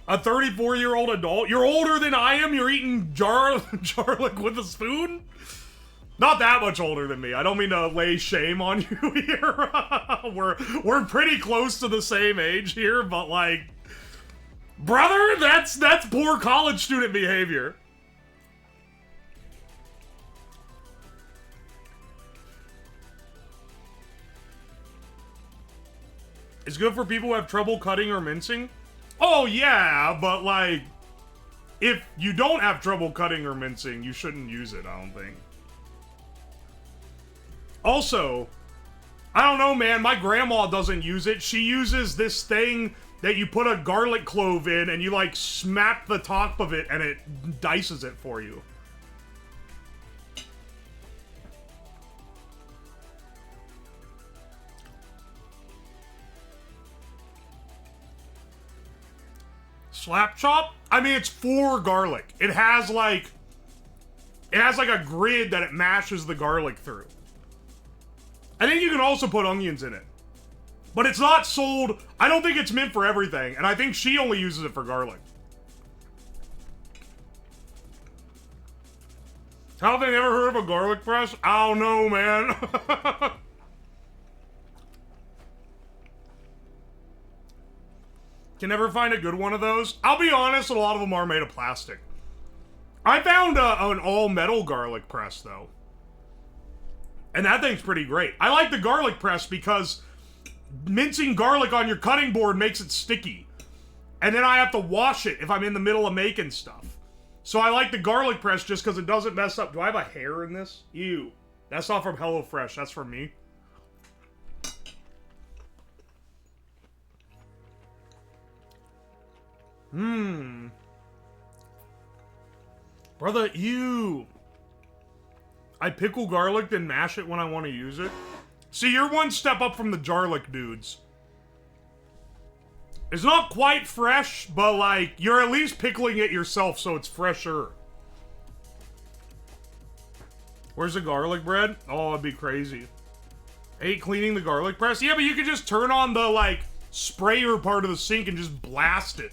A 34-year-old adult? You're older than I am? You're eating garlic with a spoon? Not that much older than me. I don't mean to lay shame on you here. We're pretty close to the same age here, but like, brother, that's poor college student behavior. It's good for people who have trouble cutting or mincing. Oh yeah, but like, if you don't have trouble cutting or mincing, you shouldn't use it, I don't think. Also, I don't know, man, my grandma doesn't use it. She uses this thing that you put a garlic clove in and you, like, smack the top of it and it dices it for you. Slap chop? I mean, it's for garlic. It has, like a grid that it mashes the garlic through. I think you can also put onions in it. But it's not sold... I don't think it's meant for everything, and I think she only uses it for garlic. How have they never heard of a garlic press? I don't know, man. Can never find a good one of those. I'll be honest, a lot of them are made of plastic. I found an all-metal garlic press, though. And that thing's pretty great. I like the garlic press because mincing garlic on your cutting board makes it sticky. And then I have to wash it if I'm in the middle of making stuff. So I like the garlic press just because it doesn't mess up. Do I have a hair in this? Ew. That's not from HelloFresh. That's from me. Brother, ew. I pickle garlic, then mash it when I want to use it. See, you're one step up from the garlic dudes. It's not quite fresh, but like, you're at least pickling it yourself, so it's fresher. Where's the garlic bread? Oh, it'd be crazy. I hate cleaning the garlic press. Yeah, but you could just turn on the, like, sprayer part of the sink and just blast it.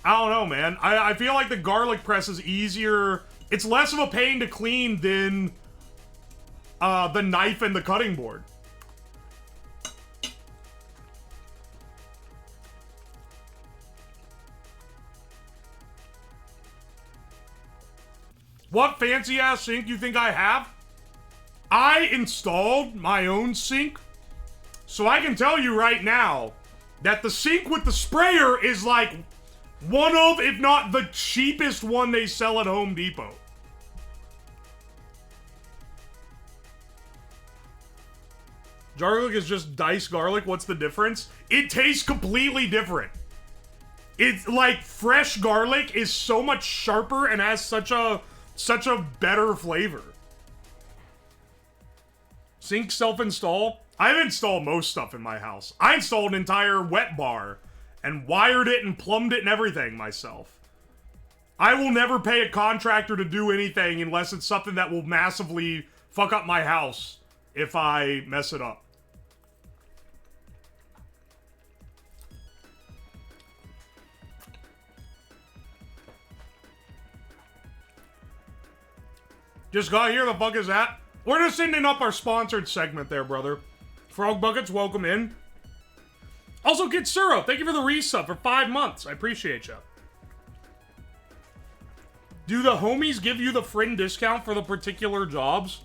I don't know, man. I feel like the garlic press is easier. It's less of a pain to clean than the knife and the cutting board. What fancy-ass sink you think I have? I installed my own sink, so I can tell you right now that the sink with the sprayer is like one of, if not the cheapest one they sell at Home Depot. Garlic is just diced garlic. What's the difference? It tastes completely different. It's like fresh garlic is so much sharper and has such a better flavor. Sink self-install? I've installed most stuff in my house. I installed an entire wet bar and wired it and plumbed it and everything myself. I will never pay a contractor to do anything unless it's something that will massively fuck up my house if I mess it up. Just got here, the fuck is that? We're just ending up our sponsored segment there, brother. Frog Buckets, welcome in. Also, Guessr, thank you for the resub for 5 months. I appreciate you. Do the homies give you the friend discount for the particular jobs?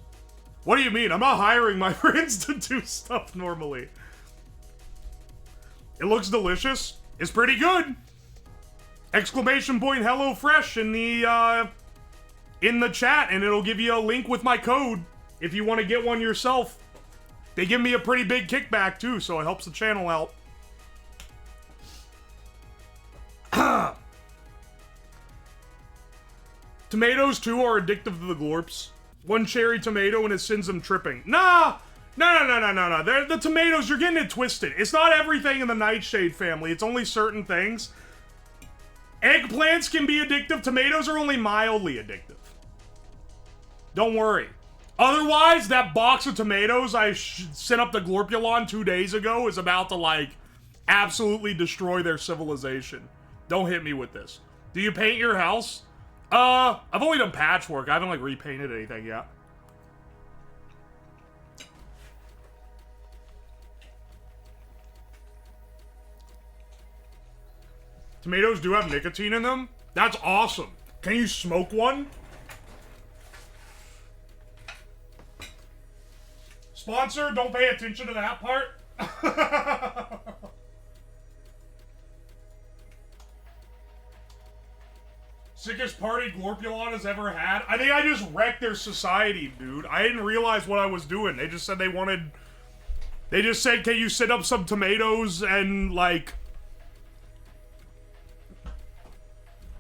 What do you mean? I'm not hiring my friends to do stuff normally. It looks delicious. It's pretty good. Exclamation point HelloFresh in the chat, and it'll give you a link with my code if you want to get one yourself. They give me a pretty big kickback too, so it helps the channel out. Tomatoes too are addictive to the glorps. One cherry tomato and it sends them tripping. Nah! No. The tomatoes, you're getting it twisted. It's not everything in the nightshade family. It's only certain things. Eggplants can be addictive. Tomatoes are only mildly addictive. Don't worry. Otherwise, that box of tomatoes I sent up to Glorpulon 2 days ago is about to, like, absolutely destroy their civilization. Don't hit me with this. Do you paint your house? I've only done patchwork. I haven't, like, repainted anything yet. Tomatoes do have nicotine in them? That's awesome. Can you smoke one? Sponsor, don't pay attention to that part. Sickest party Glorpulon has ever had? I think I just wrecked their society, dude. I didn't realize what I was doing. They just said they wanted... They just said, can you set up some tomatoes and, like...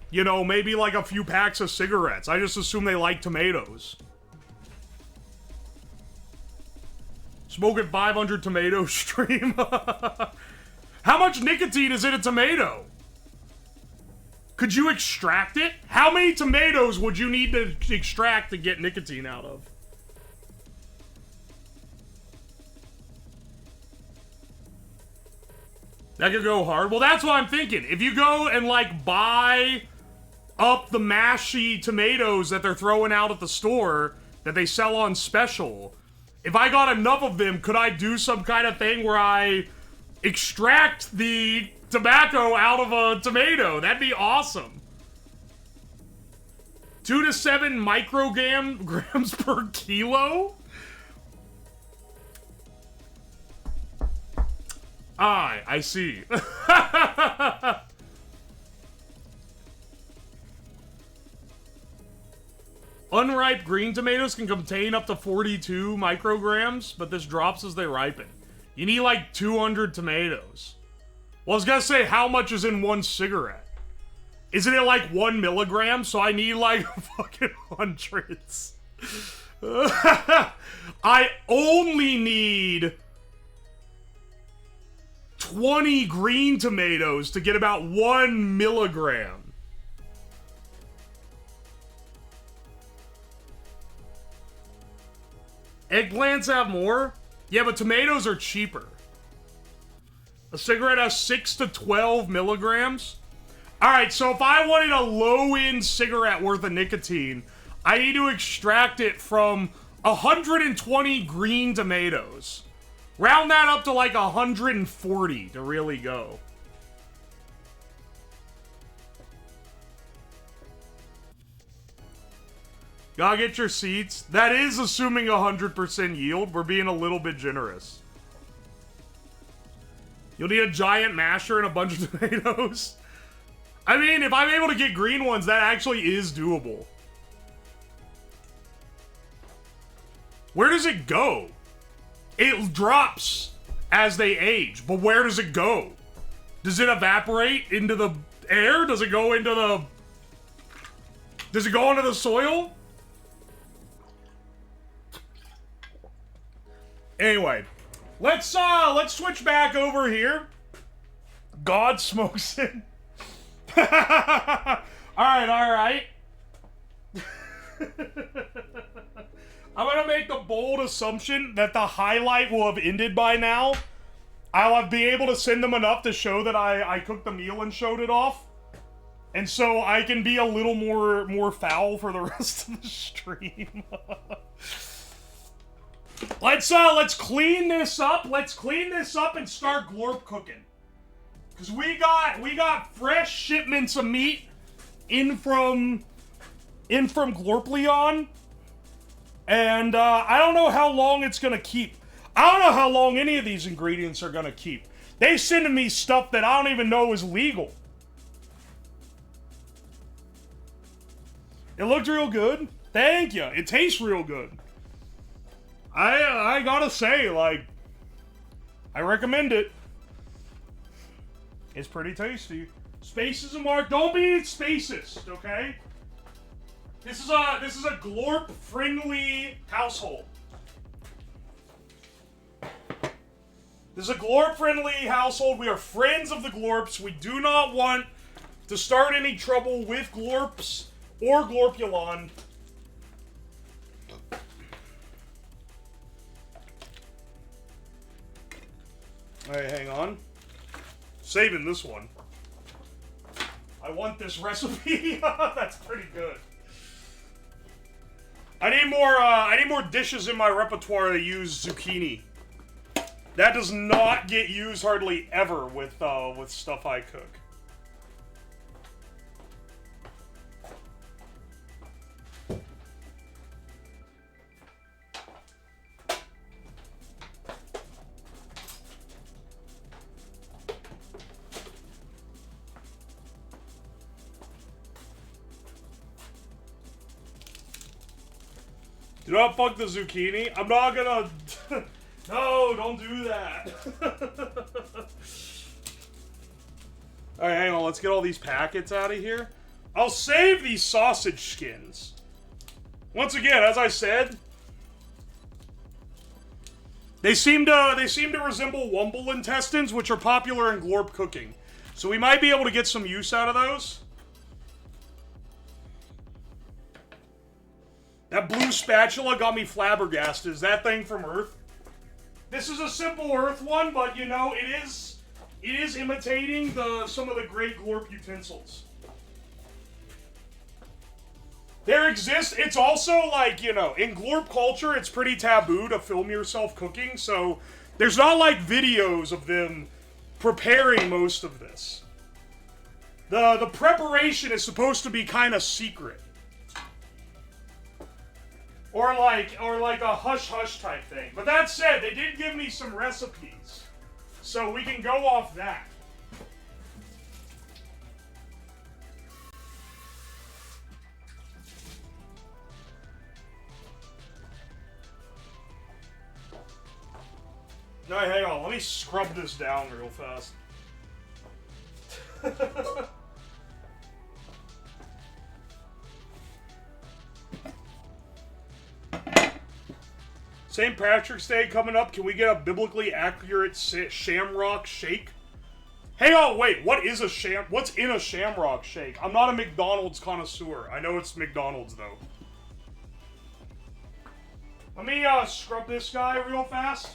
You know, maybe like a few packs of cigarettes. I just assume they like tomatoes. Smoking 500 tomato stream. How much nicotine is in a tomato? Could you extract it? How many tomatoes would you need to extract to get nicotine out of? That could go hard. Well, that's what I'm thinking. If you go and, like, buy up the mashy tomatoes that they're throwing out at the store that they sell on special, if I got enough of them, could I do some kind of thing where I extract the tobacco out of a tomato? That'd be awesome. 2 to 7 micrograms per kilo? I see. Unripe green tomatoes can contain up to 42 micrograms, but this drops as they ripen. You need like 200 tomatoes. Well, I was gonna say, how much is in one cigarette? Isn't it like 1 milligram? So I need like fucking hundreds. I only need 20 green tomatoes to get about 1 milligram. Eggplants have more? Yeah, but tomatoes are cheaper. A cigarette has 6 to 12 milligrams. Alright, so if I wanted a low-end cigarette worth of nicotine, I need to extract it from 120 green tomatoes. Round that up to like 140 to really go. Gotta get your seats. That is assuming 100% yield. We're being a little bit generous. You'll need a giant masher and a bunch of tomatoes. I mean, if I'm able to get green ones, that actually is doable. Where does it go? It drops as they age, but where does it go? Does it evaporate into the air? Does it go into the... Does it go into the soil? Anyway, let's switch back over here. God smokes it. Alright. I'm gonna make the bold assumption that the highlight will have ended by now. I'll be able to send them enough to show that I cooked the meal and showed it off. And so I can be a little more foul for the rest of the stream. Let's clean this up. Let's clean this up and start glorp cooking. Cause we got fresh shipments of meat in from Glorpleon. And I don't know how long it's gonna keep. I don't know how long any of these ingredients are gonna keep. They sending me stuff that I don't even know is legal. It looked real good. Thank you. It tastes real good. I gotta say, like, I recommend it. It's pretty tasty. Spaces and mark. Don't be spacist, okay? This is a glorp friendly household. This is a glorp friendly household. We are friends of the glorps. We do not want to start any trouble with glorps or glorpulon. Alright, hang on. Saving this one. I want this recipe. That's pretty good. I need more dishes in my repertoire that use zucchini. That does not get used hardly ever with stuff I cook. Do not fuck the zucchini. I'm not gonna... No, don't do that. Alright, hang on. Let's get all these packets out of here. I'll save these sausage skins. Once again, as I said, they seem to resemble wumble intestines, which are popular in glorp cooking. So we might be able to get some use out of those. That blue spatula got me flabbergasted. Is that thing from Earth? This is a simple Earth one, but you know, it is imitating some of the great glorp utensils. It's also like, you know, in glorp culture, it's pretty taboo to film yourself cooking, so there's not like videos of them preparing most of this. The preparation is supposed to be kind of secret. Or like a hush-hush type thing. But that said, they did give me some recipes. So we can go off that. Alright, hang on. Let me scrub this down real fast. St. Patrick's Day coming up. Can we get a biblically accurate shamrock shake? Hang on, wait. What's in a shamrock shake? I'm not a McDonald's connoisseur. I know it's McDonald's, though. Let me scrub this guy real fast.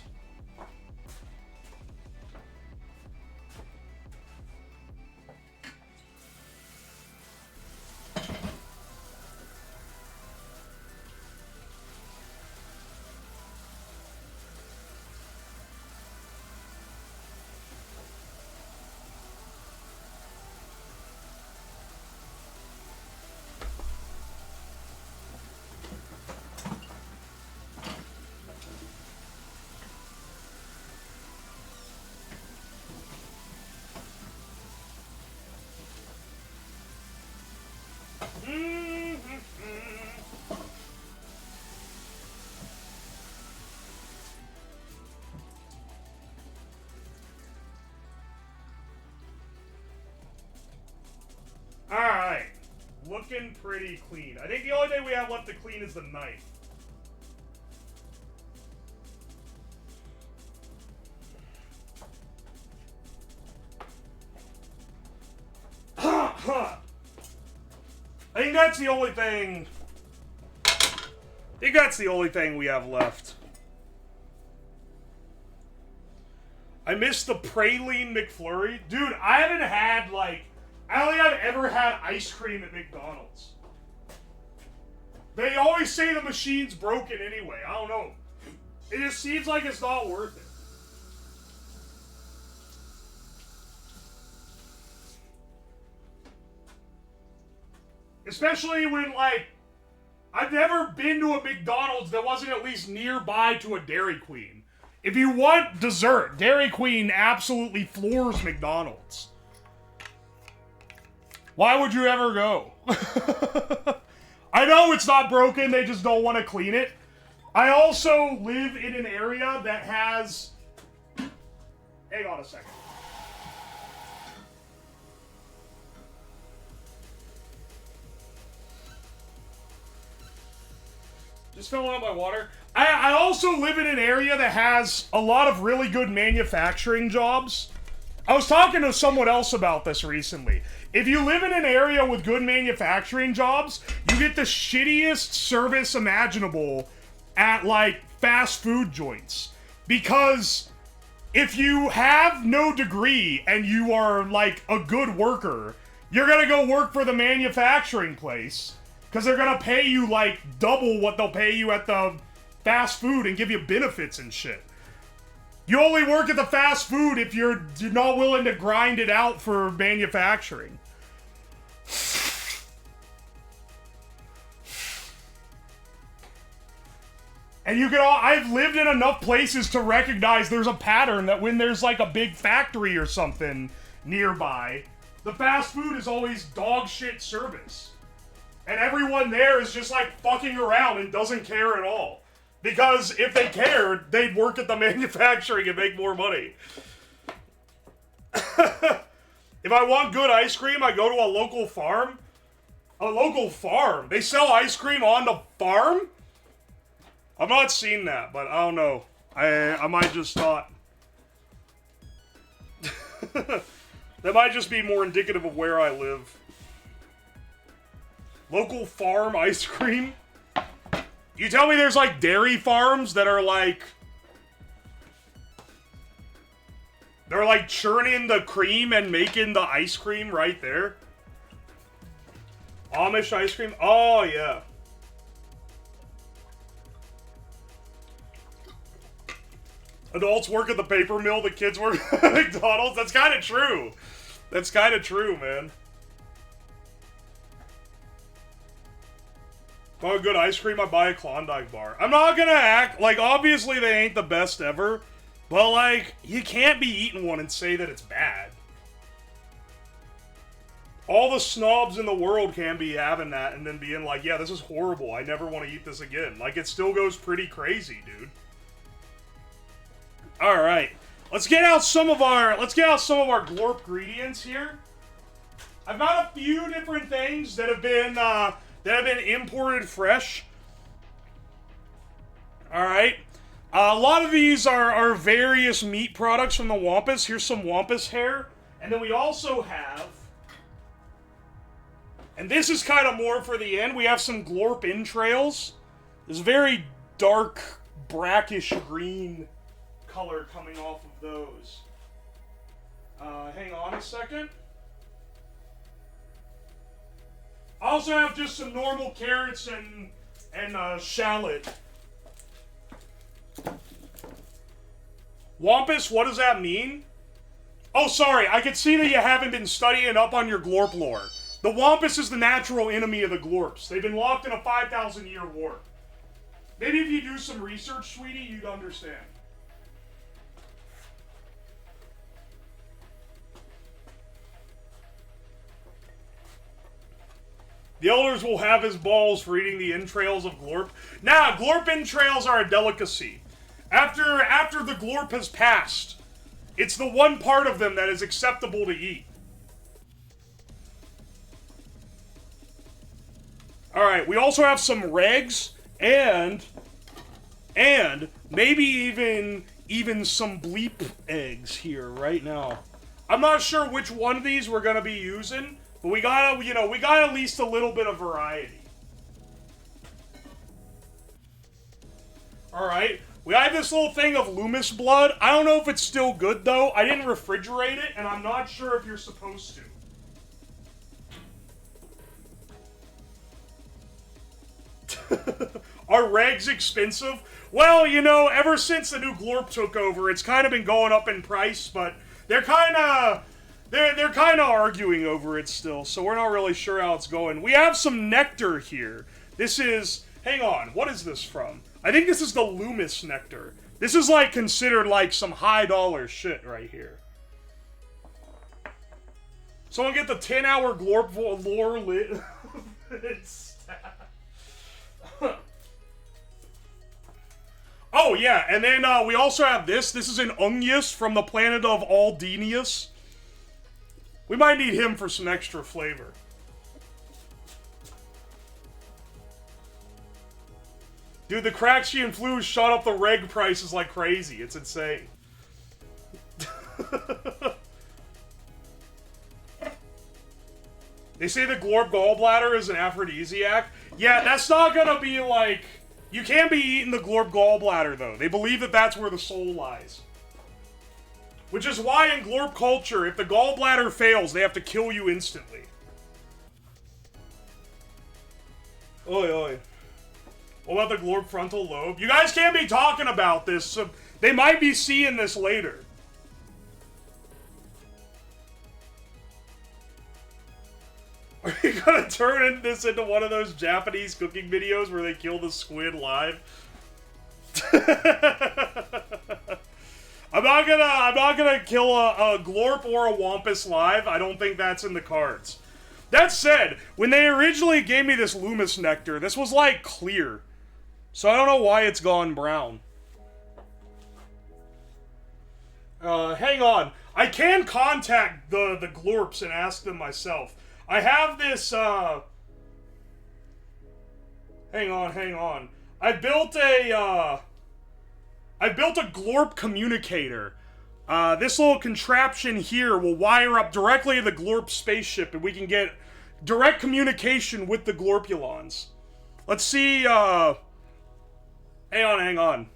looking pretty clean. I think the only thing we have left to clean is the knife. I think that's the only thing. I think that's the only thing we have left. I missed the praline McFlurry. Dude, I haven't had, like... I don't think I've ever had ice cream at McDonald's. They always say the machine's broken anyway. I don't know. It just seems like it's not worth it. Especially when, like... I've never been to a McDonald's that wasn't at least nearby to a Dairy Queen. If you want dessert, Dairy Queen absolutely floors McDonald's. Why would you ever go? I know it's not broken, they just don't want to clean it. I also live in an area that has... Hang on a second. Just filling out my water. I also live in an area that has a lot of really good manufacturing jobs. I was talking to someone else about this recently. If you live in an area with good manufacturing jobs, you get the shittiest service imaginable at, like, fast food joints. Because if you have no degree and you are, like, a good worker, you're gonna go work for the manufacturing place. Because they're gonna pay you, like, double what they'll pay you at the fast food and give you benefits and shit. You only work at the fast food if you're not willing to grind it out for manufacturing. And you can all, I've lived in enough places to recognize there's a pattern that when there's like a big factory or something nearby, the fast food is always dog shit service. And everyone there is just like fucking around and doesn't care at all. Because if they cared, they'd work at the manufacturing and make more money. If I want good ice cream, I go to a local farm. A local farm? They sell ice cream on the farm? I've not seen that, but I don't know. I might just not. That might just be more indicative of where I live. Local farm ice cream? You tell me there's like dairy farms that are like... They're like churning the cream and making the ice cream right there? Amish ice cream? Oh, yeah. Adults work at the paper mill, the kids work at McDonald's? That's kind of true. That's kind of true, man. If I want good ice cream, I buy a Klondike bar. I'm not gonna act, like, obviously they ain't the best ever, but, like, you can't be eating one and say that it's bad. All the snobs in the world can be having that and then being like, yeah, this is horrible, I never want to eat this again. Like, it still goes pretty crazy, dude. Alright. Let's get out some of our Glorp ingredients here. I've got a few different things that have been imported fresh. Alright. A lot of these are various meat products from the Wampus. Here's some Wampus hair. And then we also have... And this is kind of more for the end. We have some Glorp entrails. There's a very dark, brackish green color coming off of those. Hang on a second. I also have just some normal carrots and shallot. Wampus, what does that mean? Oh, sorry, I can see that you haven't been studying up on your Glorp lore. The Wampus is the natural enemy of the Glorps. They've been locked in a 5,000-year war. Maybe if you do some research, sweetie, you'd understand. The elders will have his balls for eating the entrails of Glorp. Nah, Glorp entrails are a delicacy. After the Glorp has passed, it's the one part of them that is acceptable to eat. All right, we also have some regs and maybe even some bleep eggs here right now. I'm not sure which one of these we're gonna be using, but we got at least a little bit of variety. All right, we have this little thing of Loomis blood. I don't know if it's still good though. I didn't refrigerate it, and I'm not sure if you're supposed to. Are regs expensive? Well, you know, ever since the new Glorp took over, it's kind of been going up in price, but they're kind of arguing over it still, so we're not really sure how it's going. We have some nectar here. This is, hang on, what is this from? I think this is the Loomis nectar. This is like considered like some high dollar shit right here. Someone get the 10-hour Glorp lore lit. Oh, yeah, and then we also have this. This is an Ungnius from the planet of Aldenius. We might need him for some extra flavor. Dude, the Craxian flu shot up the reg prices like crazy. It's insane. They say the Glorp gallbladder is an aphrodisiac. Yeah, that's not gonna be like... You can't be eating the Glorp gallbladder, though. They believe that that's where the soul lies. Which is why in Glorp culture, if the gallbladder fails, they have to kill you instantly. Oi, oi. What about the Glorp frontal lobe? You guys can't be talking about this, so they might be seeing this later. Are you gonna turn this into one of those Japanese cooking videos where they kill the squid live? I'm not gonna kill a Glorp or a Wampus live. I don't think that's in the cards. That said, when they originally gave me this Loomis nectar, this was like clear. So I don't know why it's gone brown. Hang on. I can contact the Glorps and ask them myself. I have this, hang on. I built a Glorp communicator. This little contraption here will wire up directly to the Glorp spaceship, and we can get direct communication with the Glorpulons. Let's see, hang on.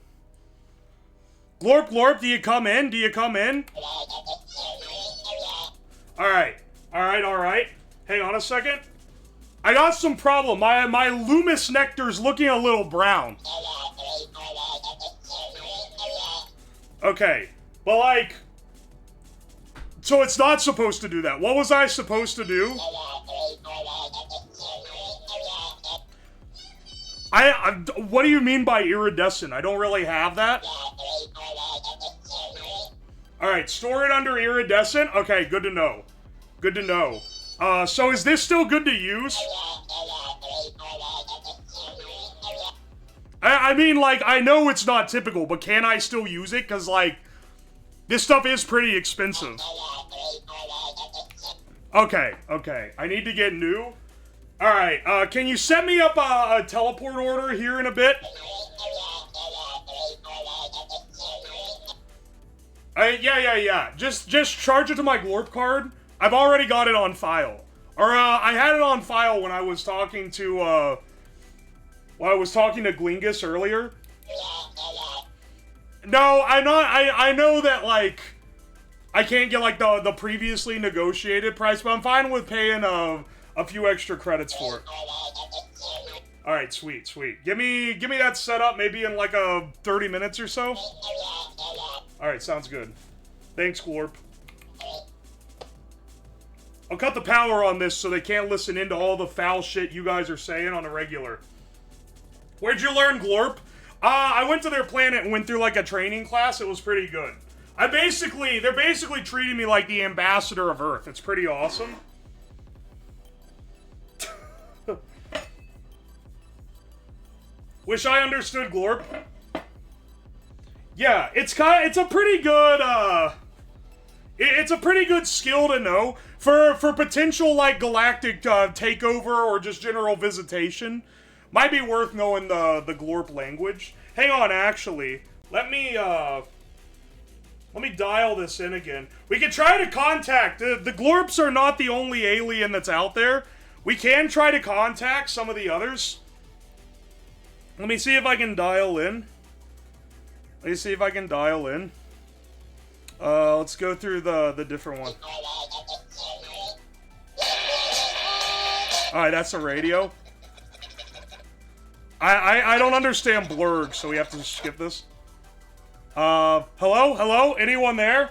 Glorp, do you come in? Alright. Hang on a second. I got some problem. My Loomis nectar's looking a little brown. Okay. But like... So it's not supposed to do that. What was I supposed to do? What do you mean by iridescent? I don't really have that. Alright, store it under iridescent? Okay, good to know. So is this still good to use? I mean, like, I know it's not typical, but can I still use it? Because, like, this stuff is pretty expensive. Okay. I need to get new. Alright, can you set me up a teleport order here in a bit? Yeah. Just charge it to my Glorp card. I've already got it on file. Or, I had it on file when I was talking to, Glingus earlier. No, I know that, like, I can't get, like, the previously negotiated price, but I'm fine with paying, a few extra credits for it. Alright, sweet. Give me that set up maybe in, like, 30 minutes or so. Alright, sounds good. Thanks, Glorp. I'll cut the power on this so they can't listen into all the foul shit you guys are saying on a regular. Where'd you learn Glorp? I went to their planet and went through like a training class. It was pretty good. They're basically treating me like the ambassador of Earth. It's pretty awesome. Wish I understood Glorp. Yeah, it's a pretty good, It's a pretty good skill to know for potential, like, galactic takeover or just general visitation. Might be worth knowing the Glorp language. Hang on, actually. Let me dial this in again. We can try to contact... The Glorps are not the only alien that's out there. We can try to contact some of the others. Let me see if I can dial in. Let's go through the different one. Alright, that's a radio. I don't understand blurg, so we have to skip this. Hello? Anyone there?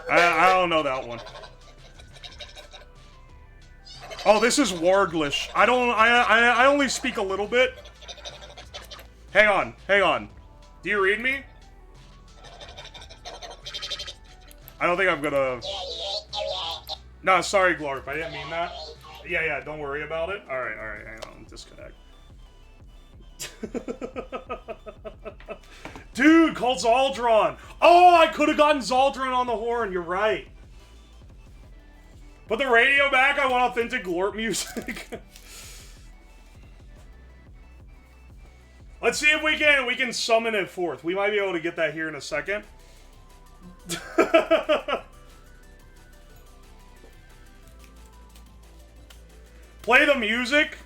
I don't know that one. Oh, this is Warglish. I only speak a little bit. Hang on. Do you read me? I don't think I'm gonna... No, sorry, Glorp. I didn't mean that. Yeah, don't worry about it. Alright, hang on. Disconnect. Dude, called Zaldron. Oh, I could have gotten Zaldron on the horn. You're right. Put the radio back. I want authentic Glorp music. Let's see if we can summon it forth. We might be able to get that here in a second. Play the music.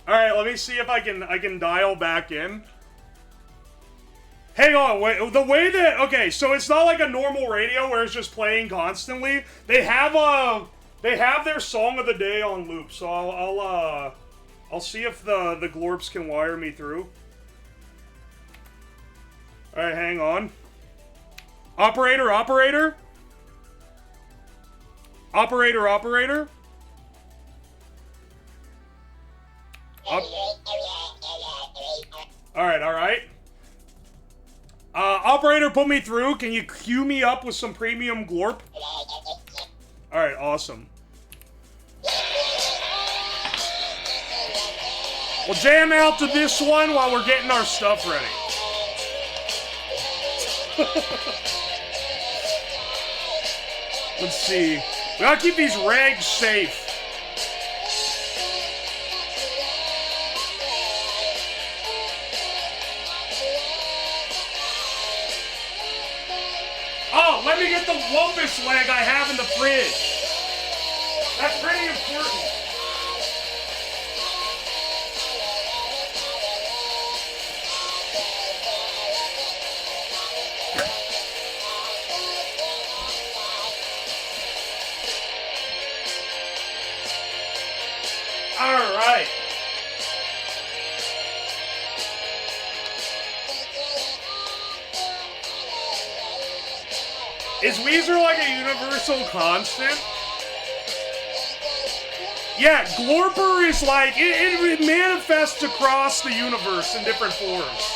All right, let me see if I can dial back in. Hang on, wait. The way that okay, so it's not like a normal radio where it's just playing constantly. They have their song of the day on loop. So I'll see if the Glorps can wire me through. All right, hang on. Operator. Alright. Operator, put me through. Can you queue me up with some premium Glorp? Alright, awesome. We'll jam out to this one while we're getting our stuff ready. Let's see. We gotta keep these regs safe. Oh, let me get the Wumpus leg I have in the fridge. That's pretty important. Alright. Is Weezer like a universal constant? Yeah, Glorper is like, it manifests across the universe in different forms.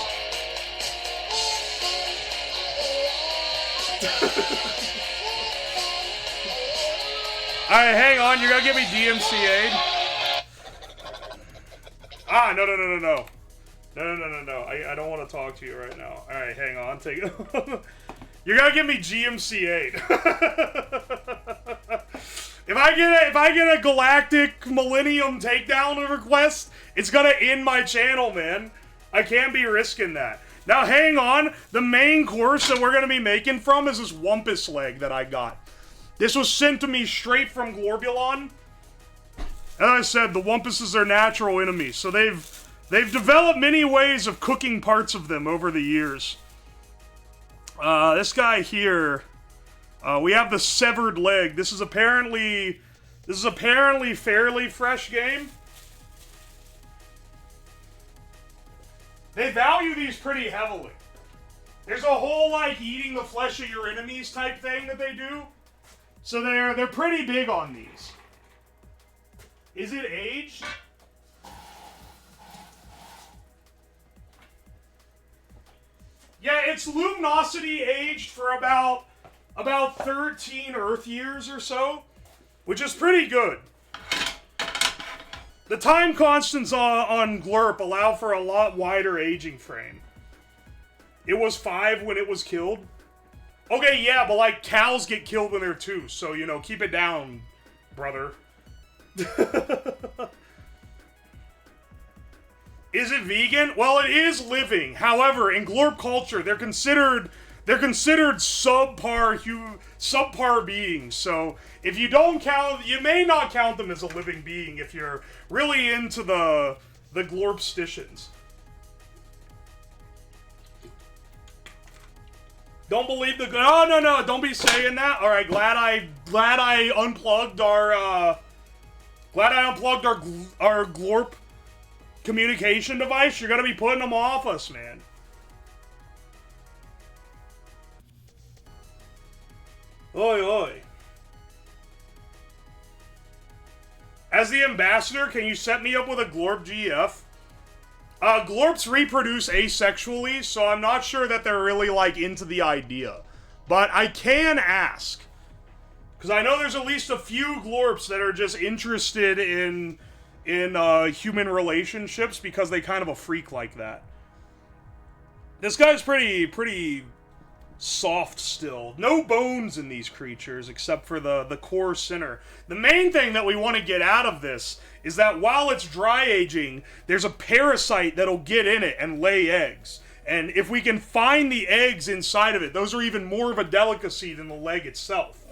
Alright, hang on, you're gonna give me DMCA'd? Ah, no. No. I don't want to talk to you right now. Alright, hang on, take it. You're gonna give me GMCA'd. If I get a galactic millennium takedown request, it's gonna end my channel, man. I can't be risking that. Now, hang on. The main course that we're gonna be making from is this Wumpus leg that I got. This was sent to me straight from Glorbulon. As I said, the Wumpuses are natural enemies, so they've developed many ways of cooking parts of them over the years. This guy here, we have the severed leg. This is apparently fairly fresh game. They value these pretty heavily. There's a whole, like, eating the flesh of your enemies type thing that they do. So they're pretty big on these. Is it aged? Yeah, it's luminosity aged for about 13 Earth years or so, which is pretty good. The time constants on Glorp allow for a lot wider aging frame. It was 5 when it was killed. Okay, yeah, but like cows get killed when they're 2, so you know, keep it down, brother. Is it vegan? Well, it is living. However, in Glorp culture, they're considered subpar beings. So if you don't count, you may not count them as a living being if you're really into the Glorpstitions. Don't believe the no, don't be saying that. All right, glad I unplugged our Glorp communication device. You're gonna be putting them off us, man. Oi, oi. As the ambassador, can you set me up with a Glorp GF? Glorps reproduce asexually, so I'm not sure that they're really, like, into the idea. But I can ask. Because I know there's at least a few Glorps that are just interested in human relationships because they kind of a freak like that. This guy's pretty soft still. No bones in these creatures except for the core center. The main thing that we want to get out of this is that while it's dry aging, there's a parasite that'll get in it and lay eggs. And if we can find the eggs inside of it, those are even more of a delicacy than the leg itself.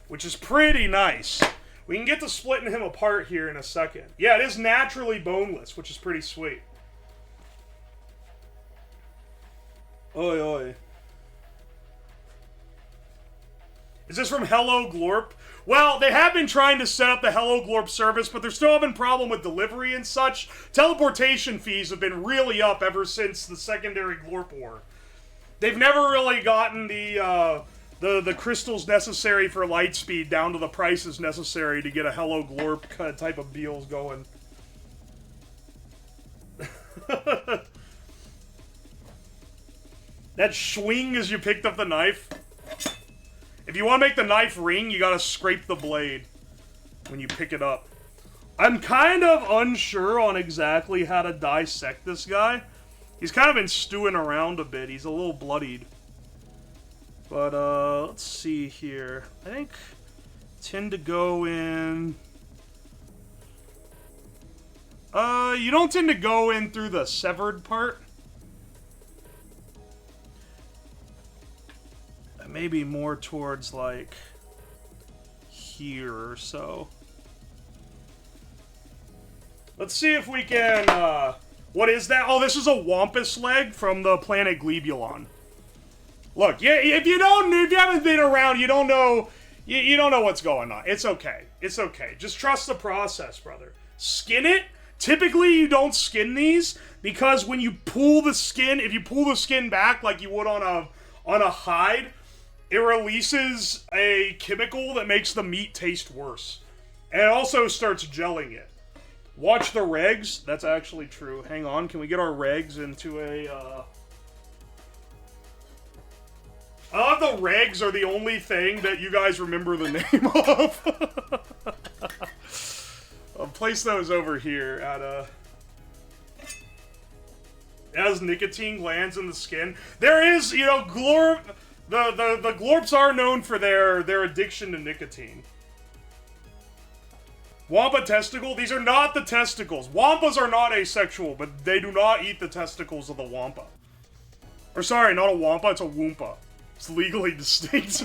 Which is pretty nice. We can get to splitting him apart here in a second. Yeah, it is naturally boneless, which is pretty sweet. Oi, oi. Is this from Hello Glorp? Well, they have been trying to set up the Hello Glorp service, but they're still having problem with delivery and such. Teleportation fees have been really up ever since the secondary Glorp war. They've never really gotten the crystals necessary for light speed down to the prices necessary to get a Hello Glorp type of deals going. That swing as you picked up the knife. If you want to make the knife ring, you gotta scrape the blade when you pick it up. I'm kind of unsure on exactly how to dissect this guy. He's kind of been stewing around a bit. He's a little bloodied. But, let's see here. I think tend to go in... you don't tend to go in through the severed part. Maybe more towards, like, here or so. Let's see if we can, what is that? Oh, this is a Wampus leg from the planet Glebulon. Look, if you haven't been around, you don't know, you don't know what's going on. It's okay. It's okay. Just trust the process, brother. Skin it. Typically, you don't skin these because when you pull the skin, if you pull the skin back like you would on a hide, it releases a chemical that makes the meat taste worse. And it also starts gelling it. Watch the regs. That's actually true. Hang on, can we get our regs into a, I love the regs are the only thing that you guys remember the name of. I'll place those over here at it has nicotine glands in the skin. There is, you know, Glorp... The Glorps are known for their addiction to nicotine. Wampa testicle? These are not the testicles. Wampas are not asexual, but they do not eat the testicles of the Wampa. Or sorry, not a Wampa, it's a Woompa. It's legally distinct.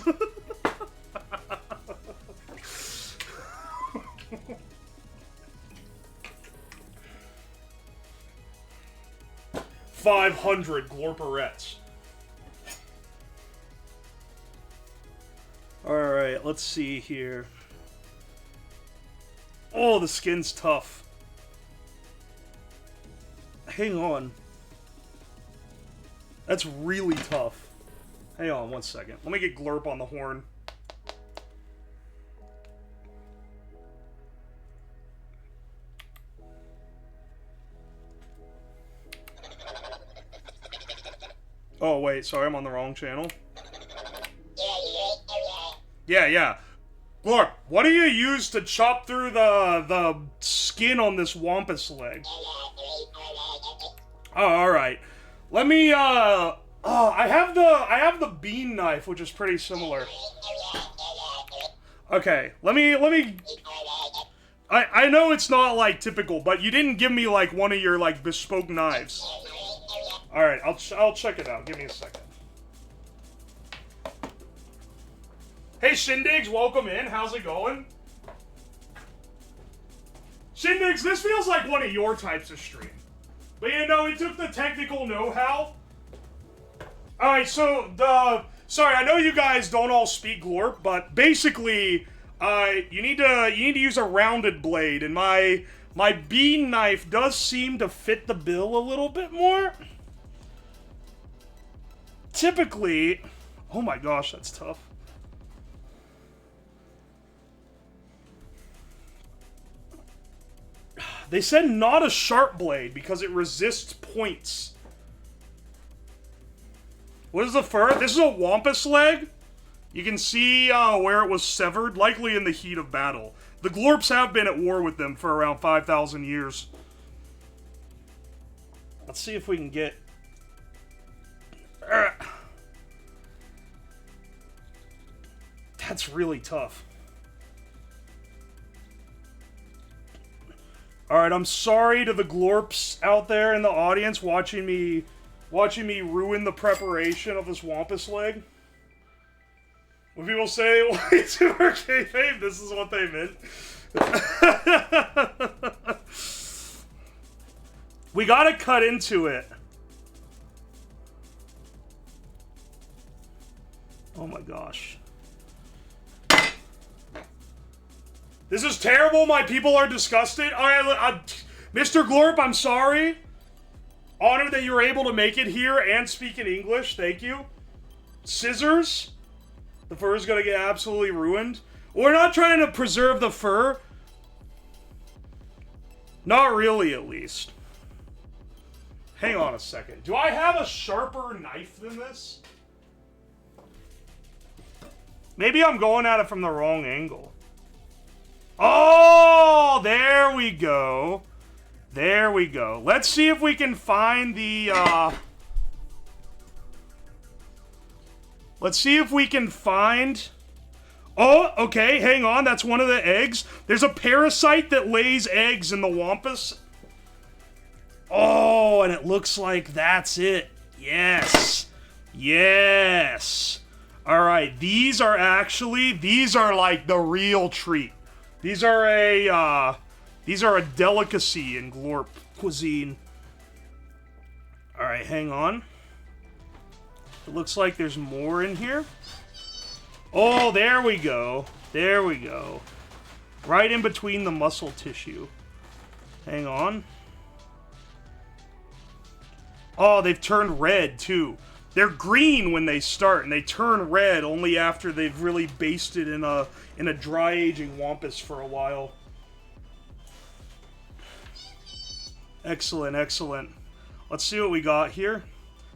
$500 Glorperettes. Alright, let's see here. Oh, the skin's tough. Hang on. That's really tough. Hang on one second. Let me get Glorp on the horn. Oh, wait, sorry, I'm on the wrong channel. Yeah. Glorp, what do you use to chop through the skin on this wampus leg? Oh, alright. Let me, I have the bean knife, which is pretty similar. Okay, let me... I know it's not, like, typical, but you didn't give me, like, one of your, like, bespoke knives. Alright, I'll check it out. Give me a second. Hey, Shindigs, welcome in. How's it going? Shindigs, this feels like one of your types of stream. But you know, we took the technical know-how. Alright, so, sorry, I know you guys don't all speak Glorp, but basically, you need to use a rounded blade, and my bean knife does seem to fit the bill a little bit more. Typically, oh my gosh, that's tough. They said not a sharp blade because it resists points. What is the fur? This is a wampus leg. You can see where it was severed, likely in the heat of battle. The Glorps have been at war with them for around 5,000 years. Let's see if we can get... That's really tough. Alright, I'm sorry to the Glorps out there in the audience watching me ruin the preparation of this wampus leg. When people say, way too kayfabe, this is what they meant. We gotta cut into it. Oh my gosh. This is terrible. My people are disgusted. Mr. Glorp, I'm sorry. Honored that you were able to make it here and speak in English. Thank you. Scissors. The fur is going to get absolutely ruined. We're not trying to preserve the fur. Not really, at least. Hang on a second. Do I have a sharper knife than this? Maybe I'm going at it from the wrong angle. Oh, there we go. There we go. Let's see if we can find the, Let's see if we can find... Oh, okay, hang on. That's one of the eggs. There's a parasite that lays eggs in the wampus. Oh, and it looks like that's it. Yes. Yes. All right, these are like the real treat. These are a delicacy in Glorp cuisine. All right, hang on. It looks like there's more in here. Oh, there we go. There we go. Right in between the muscle tissue. Hang on. Oh, they've turned red, too. They're green when they start, and they turn red only after they've really basted in a dry aging wampus for a while. Excellent, excellent. Let's see what we got here.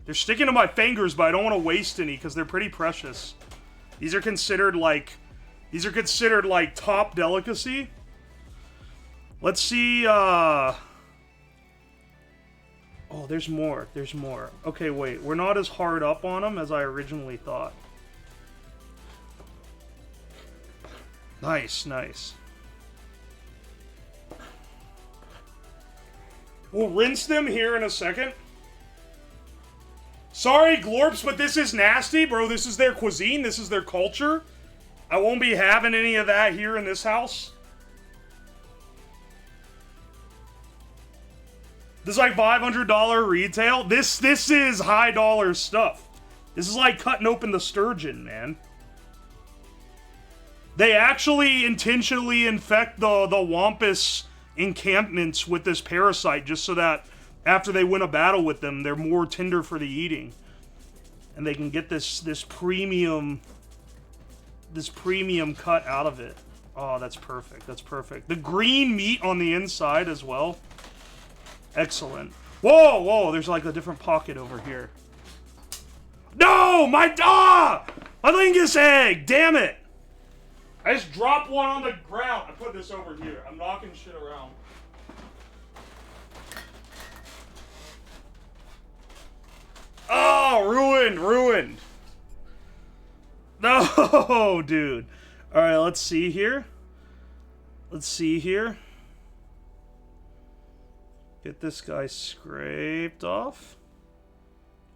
They're sticking to my fingers, but I don't want to waste any because they're pretty precious. These are considered like top delicacy. Let's see. Oh, there's more. There's more. Okay, wait. We're not as hard up on them as I originally thought. Nice, nice. We'll rinse them here in a second. Sorry, Glorps, but this is nasty, bro. This is their cuisine. This is their culture. I won't be having any of that here in this house. This is like $500 retail. This is high dollar stuff. This is like cutting open the sturgeon, man. They actually intentionally infect the wampus encampments with this parasite just so that after they win a battle with them, they're more tender for the eating. And they can get this premium cut out of it. Oh, that's perfect. That's perfect. The green meat on the inside as well. Excellent. Whoa, whoa, there's like a different pocket over here. No, my lingus egg, damn it. I just dropped one on the ground. I put this over here. I'm knocking shit around. Oh, ruined. No, dude. All right, let's see here. Get this guy scraped off.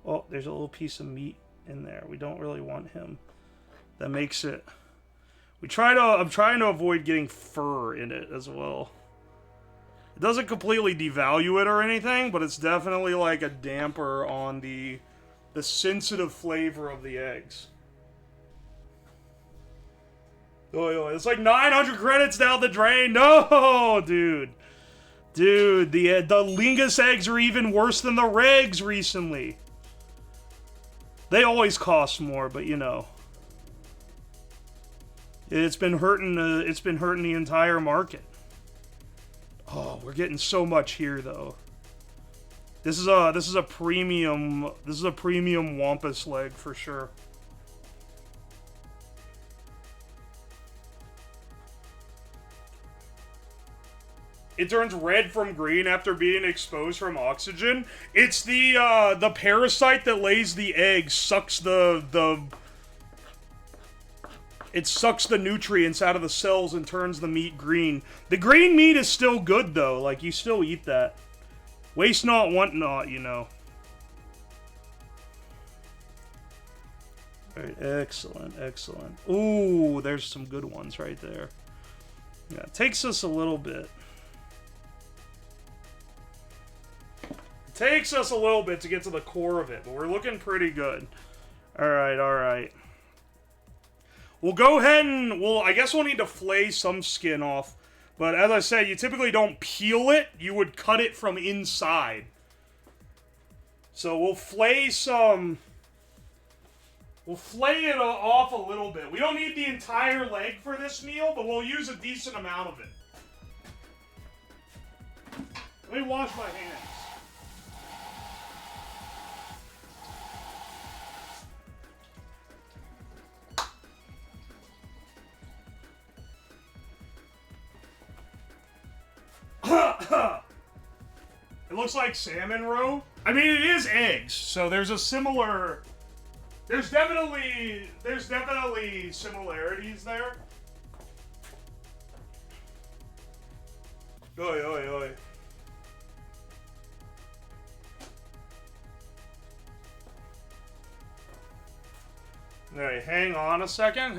Oh, there's a little piece of meat in there. We don't really want him. That makes it... I'm trying to avoid getting fur in it as well. It doesn't completely devalue it or anything, but it's definitely like a damper on the sensitive flavor of the eggs. Oh, it's like 900 credits down the drain. No, dude. Dude, the Lingus eggs are even worse than the regs recently. They always cost more, but you know. It's been hurting the entire market. Oh, we're getting so much here though. This is a premium wampus leg for sure. It turns red from green after being exposed from oxygen. It's the parasite that lays the egg sucks it sucks the nutrients out of the cells and turns the meat green. The green meat is still good, though. Like, you still eat that. Waste not, want not, you know. Alright, excellent. Ooh, there's some good ones right there. Yeah, it takes us a little bit. It takes us a little bit to get to the core of it, but we're looking pretty good. Alright. We'll go ahead and, I guess we'll need to flay some skin off. But as I said, you typically don't peel it. You would cut it from inside. So we'll flay it off a little bit. We don't need the entire leg for this meal, but we'll use a decent amount of it. Let me wash my hands. It looks like salmon roe. I mean, it is eggs, so there's a similar... There's definitely similarities there. Oi. Alright, hang on a second.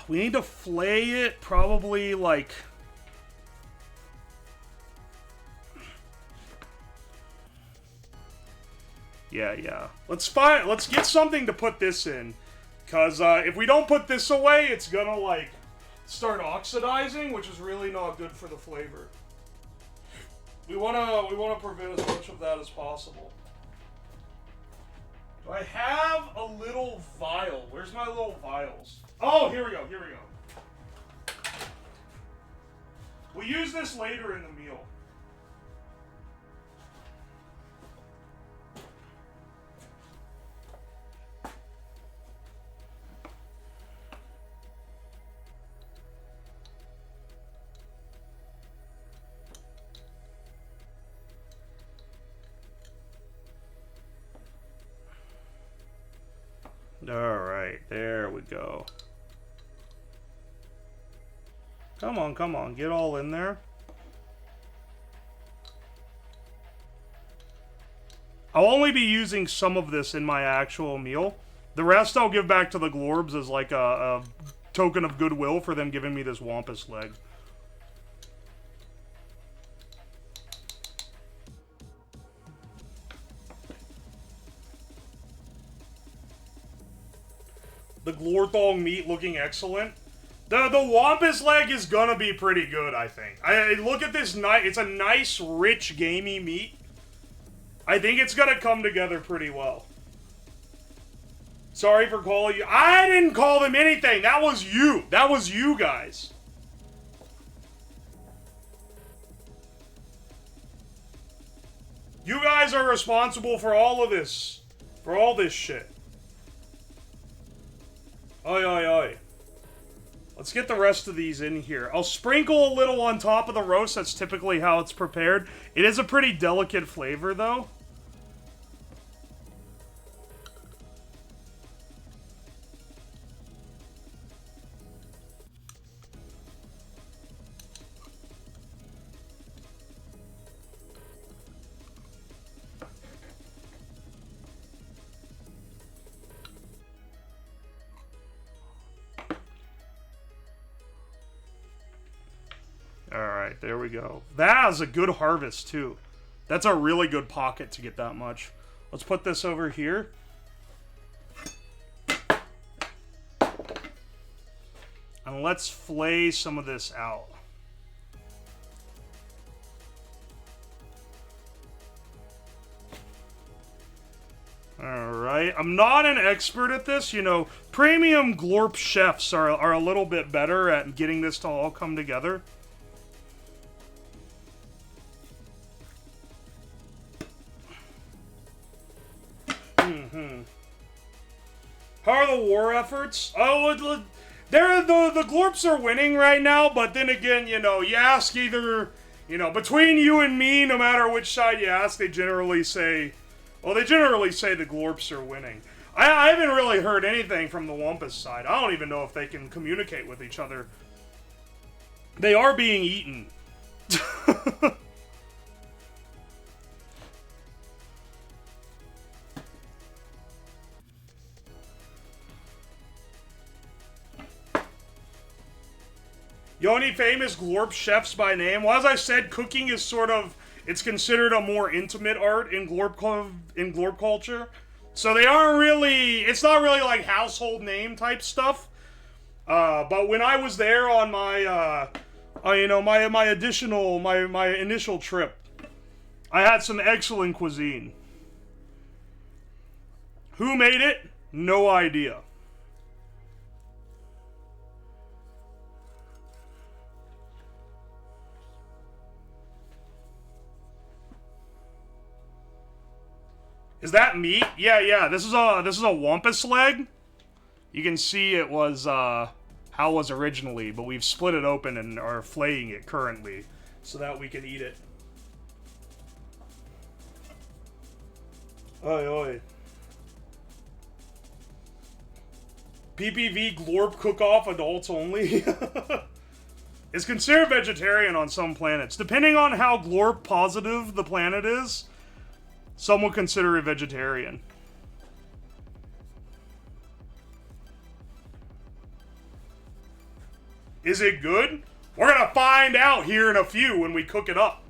We need to flay it probably like... Yeah. Let's get something to put this in. Because if we don't put this away, it's gonna like start oxidizing, which is really not good for the flavor. We wanna prevent as much of that as possible. Do I have a little vial? Where's my little vials? Oh, here we go. We'll use this later in the meal. Alright, there we go. Come on, get all in there. I'll only be using some of this in my actual meal. The rest I'll give back to the Glorbs as like a token of goodwill for them giving me this wampus leg. The Glorthong meat looking excellent. The wampus leg is gonna be pretty good, I think. I look at this, it's a nice, rich, gamey meat. I think it's gonna come together pretty well. Sorry for calling you. I didn't call them anything. That was you. That was you guys. You guys are responsible for all of this. For all this shit. Oi, oi, oi. Let's get the rest of these in here. I'll sprinkle a little on top of the roast. That's typically how it's prepared. It is a pretty delicate flavor, though. Alright, there we go. That is a good harvest, too. That's a really good pocket to get that much. Let's put this over here. And let's flay some of this out. Alright, I'm not an expert at this, you know. Premium Glorp chefs are a little bit better at getting this to all come together. How are the war efforts? Oh, the Glorps are winning right now, but then again, you know, you ask either, you know, between you and me, no matter which side you ask, they generally say, well, they generally say the Glorps are winning. I haven't really heard anything from the Wampus side. I don't even know if they can communicate with each other. They are being eaten. You know any famous Glorp chefs by name? Well, as I said, cooking is sort of, it's considered a more intimate art in Glorp culture. So they aren't really, it's not really like household name type stuff. But when I was there on my, you know, my initial trip, I had some excellent cuisine. Who made it? No idea. Is that meat? Yeah. This is a Wampus leg. You can see it was how it was originally, but we've split it open and are flaying it currently so that we can eat it. Oi, oi. PPV Glorp cook-off adults only. It's considered vegetarian on some planets. Depending on how Glorp positive the planet is, some would consider it vegetarian. Is it good? We're gonna find out here in a few when we cook it up.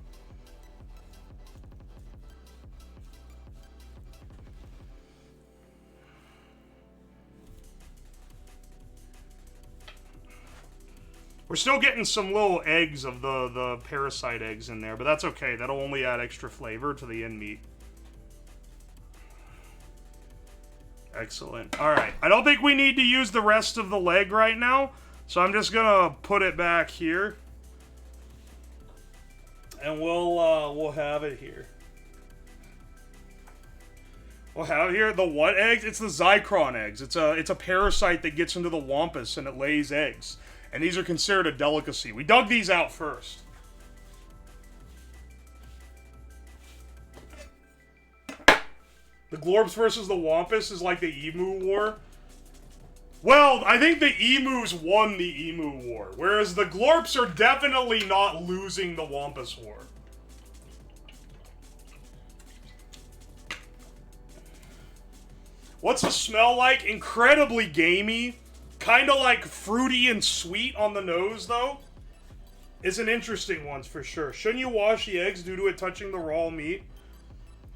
We're still getting some little eggs of the parasite eggs in there, but that's okay. That'll only add extra flavor to the end meat. Excellent. Alright, I don't think we need to use the rest of the leg right now, so I'm just gonna put it back here. And we'll have it here. We'll have here the what eggs? It's the Zycron eggs. It's a parasite that gets into the Wampus and it lays eggs. And these are considered a delicacy. We dug these out first. The Glorps versus the Wampus is like the Emu War. Well, I think the Emus won the Emu War, whereas the Glorps are definitely not losing the Wampus War. What's the smell like? Incredibly gamey. Kind of like fruity and sweet on the nose, though. It's an interesting one for sure. Shouldn't you wash the eggs due to it touching the raw meat?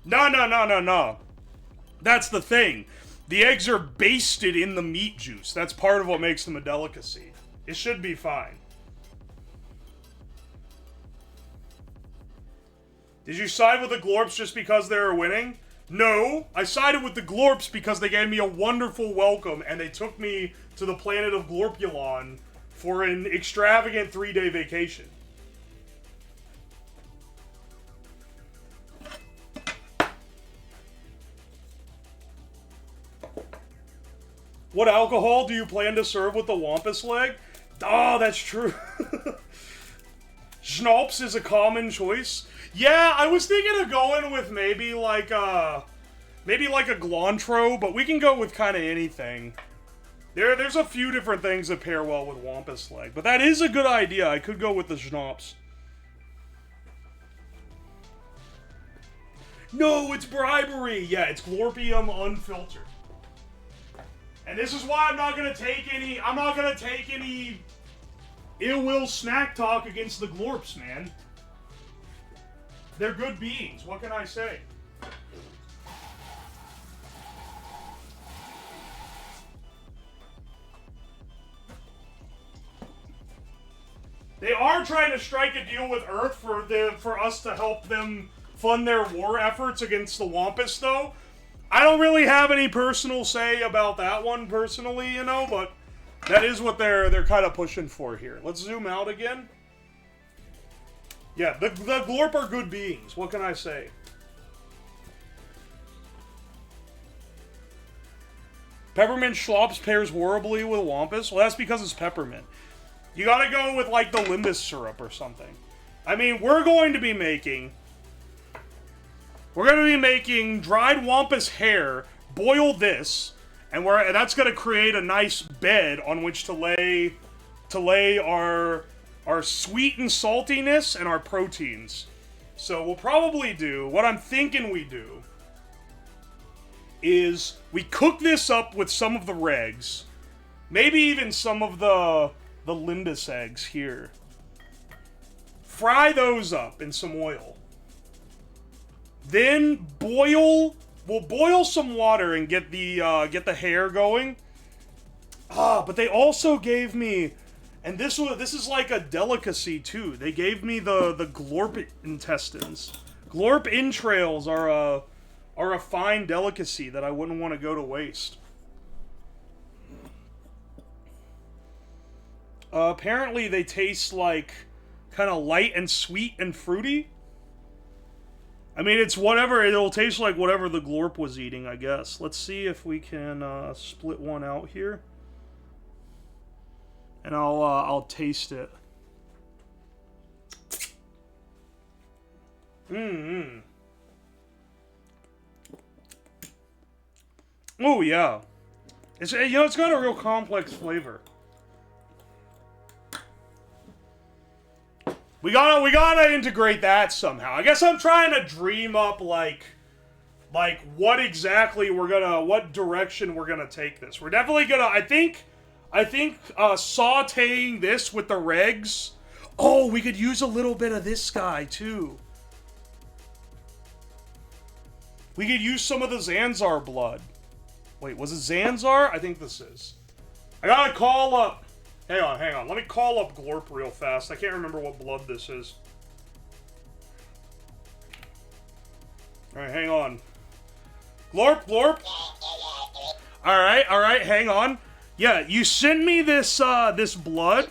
No. That's the thing. The eggs are basted in the meat juice. That's part of what makes them a delicacy. It should be fine. Did you side with the Glorps just because they were winning? No, I sided with the Glorps because they gave me a wonderful welcome and they took me to the planet of Glorpulon for an extravagant 3-day vacation. What alcohol do you plan to serve with the wampus leg? Oh, that's true. Schnapps is a common choice. Yeah, I was thinking of going with maybe like a Glantro, but we can go with kind of anything. There's a few different things that pair well with wampus leg, but that is a good idea. I could go with the Schnapps. No, it's bribery. Yeah, it's Glorpium unfiltered. And this is why I'm not gonna take any ill will snack talk against the Glorps, man. They're good beings. What can I say? They are trying to strike a deal with Earth for us to help them fund their war efforts against the Wampus, though. I don't really have any personal say about that one personally, you know, but that is what they're kind of pushing for here. Let's zoom out again. Yeah, the Glorp are good beings. What can I say? Peppermint Schlopps pairs horribly with Wampus. Well, that's because it's peppermint. You gotta go with, like, the Limbus syrup or something. I mean, we're going to be making dried Wampus hair, boil this, and that's gonna create a nice bed on which to lay our sweet and saltiness and our proteins. So we'll probably do, what I'm thinking we do, is we cook this up with some of the regs, maybe even some of the Limbus eggs here. Fry those up in some oil. Then we'll boil some water and get the hair going. But they also gave me, and this is like a delicacy too. They gave me the Glorp intestines. Glorp entrails are a fine delicacy that I wouldn't want to go to waste. Apparently they taste like kind of light and sweet and fruity. I mean, it's whatever, it'll taste like whatever the Glorp was eating, I guess. Let's see if we can split one out here. And I'll taste it. Oh yeah. It's, you know, it's got a real complex flavor. We gotta integrate that somehow. I guess I'm trying to dream up like what exactly what direction we're gonna take this. We're definitely gonna, I think sauteing this with the regs. Oh, we could use a little bit of this guy too. We could use some of the Zanzar blood. Wait, was it Zanzar? I think this is. I gotta call up. Hang on. Let me call up Glorp real fast. I can't remember what blood this is. Alright, hang on. Glorp! Alright, hang on. Yeah, you sent me this, this blood.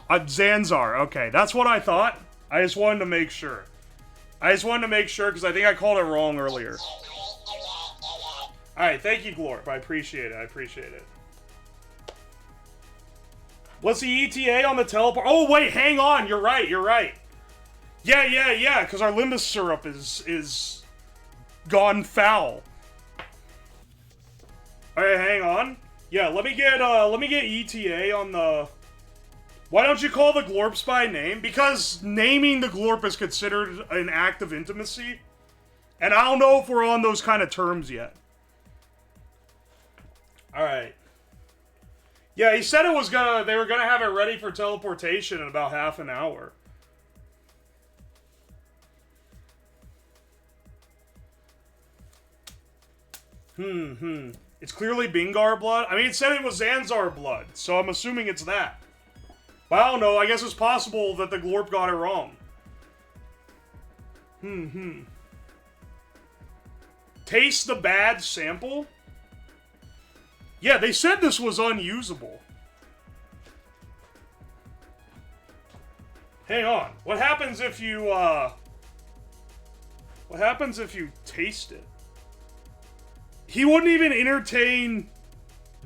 Zanzar, okay, that's what I thought. I just wanted to make sure. Because I think I called it wrong earlier. Alright, thank you, Glorp. I appreciate it. What's the ETA on the teleport? Oh, wait, hang on. You're right. Yeah, because our Limbus syrup is gone foul. Alright, hang on. Yeah, let me get ETA on the... Why don't you call the Glorps by name? Because naming the Glorp is considered an act of intimacy. And I don't know if we're on those kind of terms yet. Alright. Yeah, he said they were gonna have it ready for teleportation in about half an hour. It's clearly Bingar blood. I mean, it said it was Zanzar blood, so I'm assuming it's that. But I don't know, I guess it's possible that the Glorp got it wrong. Taste the bad sample? Yeah, they said this was unusable. Hang on. What happens if you taste it? He wouldn't even entertain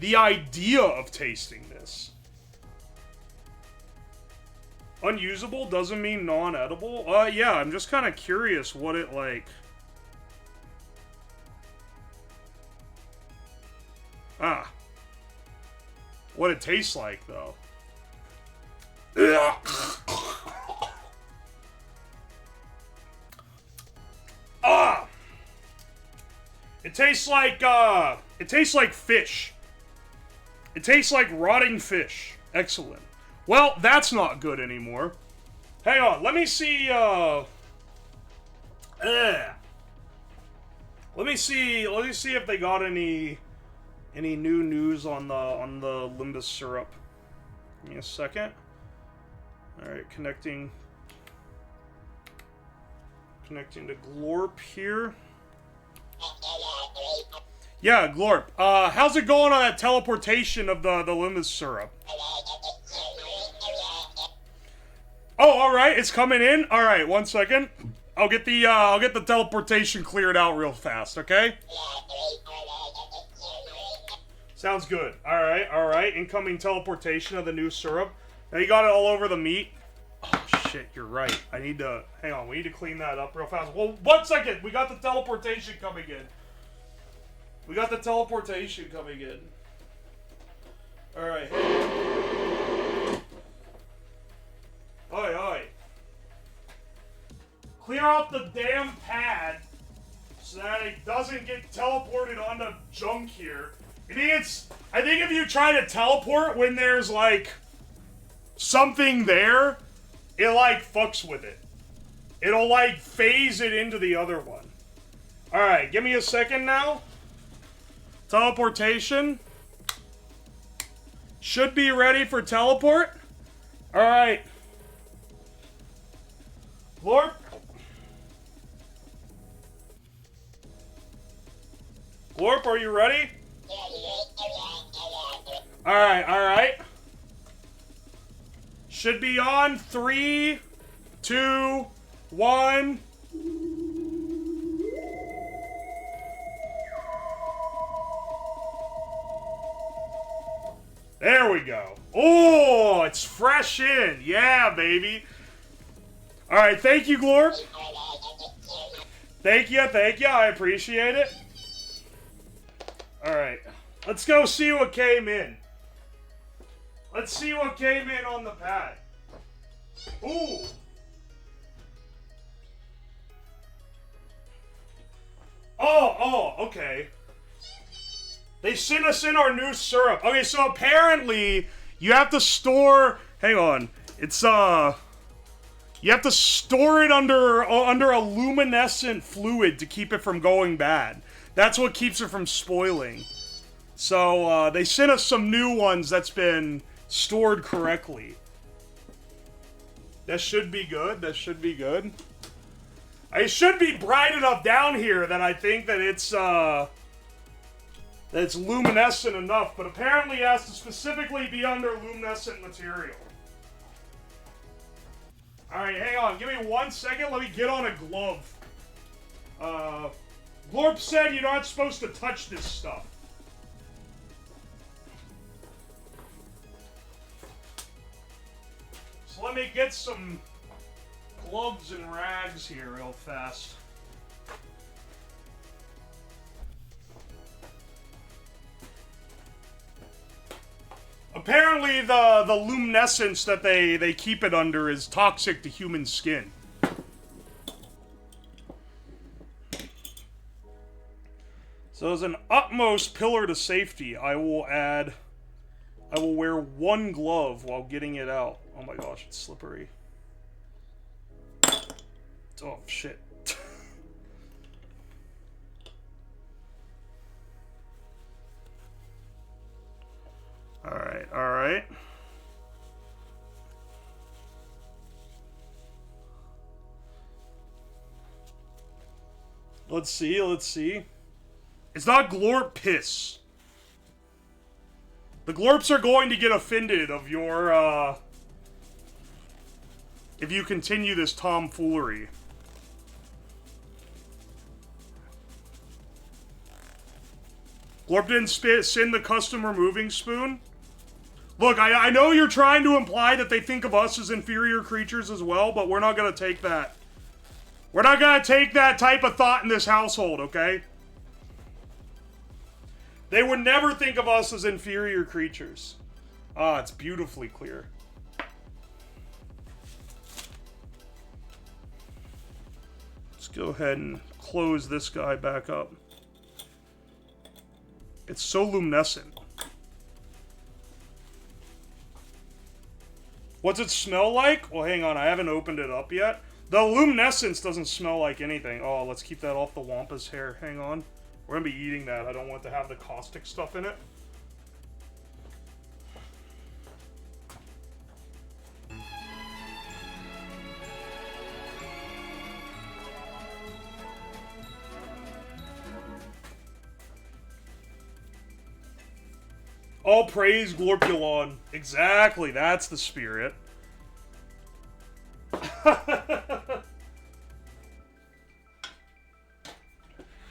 the idea of tasting this. Unusable doesn't mean non-edible? Yeah, I'm just kind of curious what it, like... What it tastes like, though. It tastes like fish. It tastes like rotting fish. Excellent. Well, that's not good anymore. Hang on, let me see, Let me see if they got any new news on the Limbus syrup. Give me a second. Alright, connecting to Glorp here. Yeah, Glorp. How's it going on that teleportation of the Limbus syrup? Oh, alright, it's coming in? Alright, 1 second. I'll get the teleportation cleared out real fast, okay? Sounds good. Alright. Incoming teleportation of the new syrup. Now you got it all over the meat. Oh, shit, you're right. Hang on, we need to clean that up real fast. Well, 1 second! We got the teleportation coming in. Alright, hey. Oi. Clear out the damn pad so that it doesn't get teleported onto junk here. I think if you try to teleport when there's, like, something there, it, like, fucks with it. It'll, like, phase it into the other one. Alright, give me a second now. Teleportation. Should be ready for teleport. Alright. Glorp. Glorp, are you ready? Alright. Should be on 3, 2, 1. There we go. Oh, it's fresh in. Yeah, baby. Alright, thank you, Glorp. Thank you. I appreciate it. Alright. Let's go see what came in. Let's see what came in on the pad. Ooh. Oh, okay. They sent us in our new syrup. Okay, so apparently you have to store... Hang on. It's, you have to store it under a luminescent fluid to keep it from going bad. That's what keeps it from spoiling. So, they sent us some new ones that's been stored correctly. That should be good. It should be bright enough down here that I think that it's luminescent enough, but apparently it has to specifically be under luminescent material. Alright, hang on. Give me 1 second. Let me get on a glove. Glorp said you're not supposed to touch this stuff. So let me get some gloves and rags here real fast. Apparently the luminescence that they keep it under is toxic to human skin. So as an utmost pillar to safety, I will wear one glove while getting it out. Oh my gosh, it's slippery. Oh shit. Alright. Let's see. It's not Glorp piss. The Glorps are going to get offended of your, if you continue this tomfoolery. Glorp didn't send the custom removing spoon. Look, I know you're trying to imply that they think of us as inferior creatures as well, but we're not going to take that. We're not going to take that type of thought in this household, okay? They would never think of us as inferior creatures. Ah, it's beautifully clear. Let's go ahead and close this guy back up. It's so luminescent. What's it smell like? Well, hang on, I haven't opened it up yet. The luminescence doesn't smell like anything. Oh, let's keep that off the Wampa's hair. Hang on. We're gonna be eating that. I don't want to have the caustic stuff in it. All praise Glorpulon. Exactly, that's the spirit.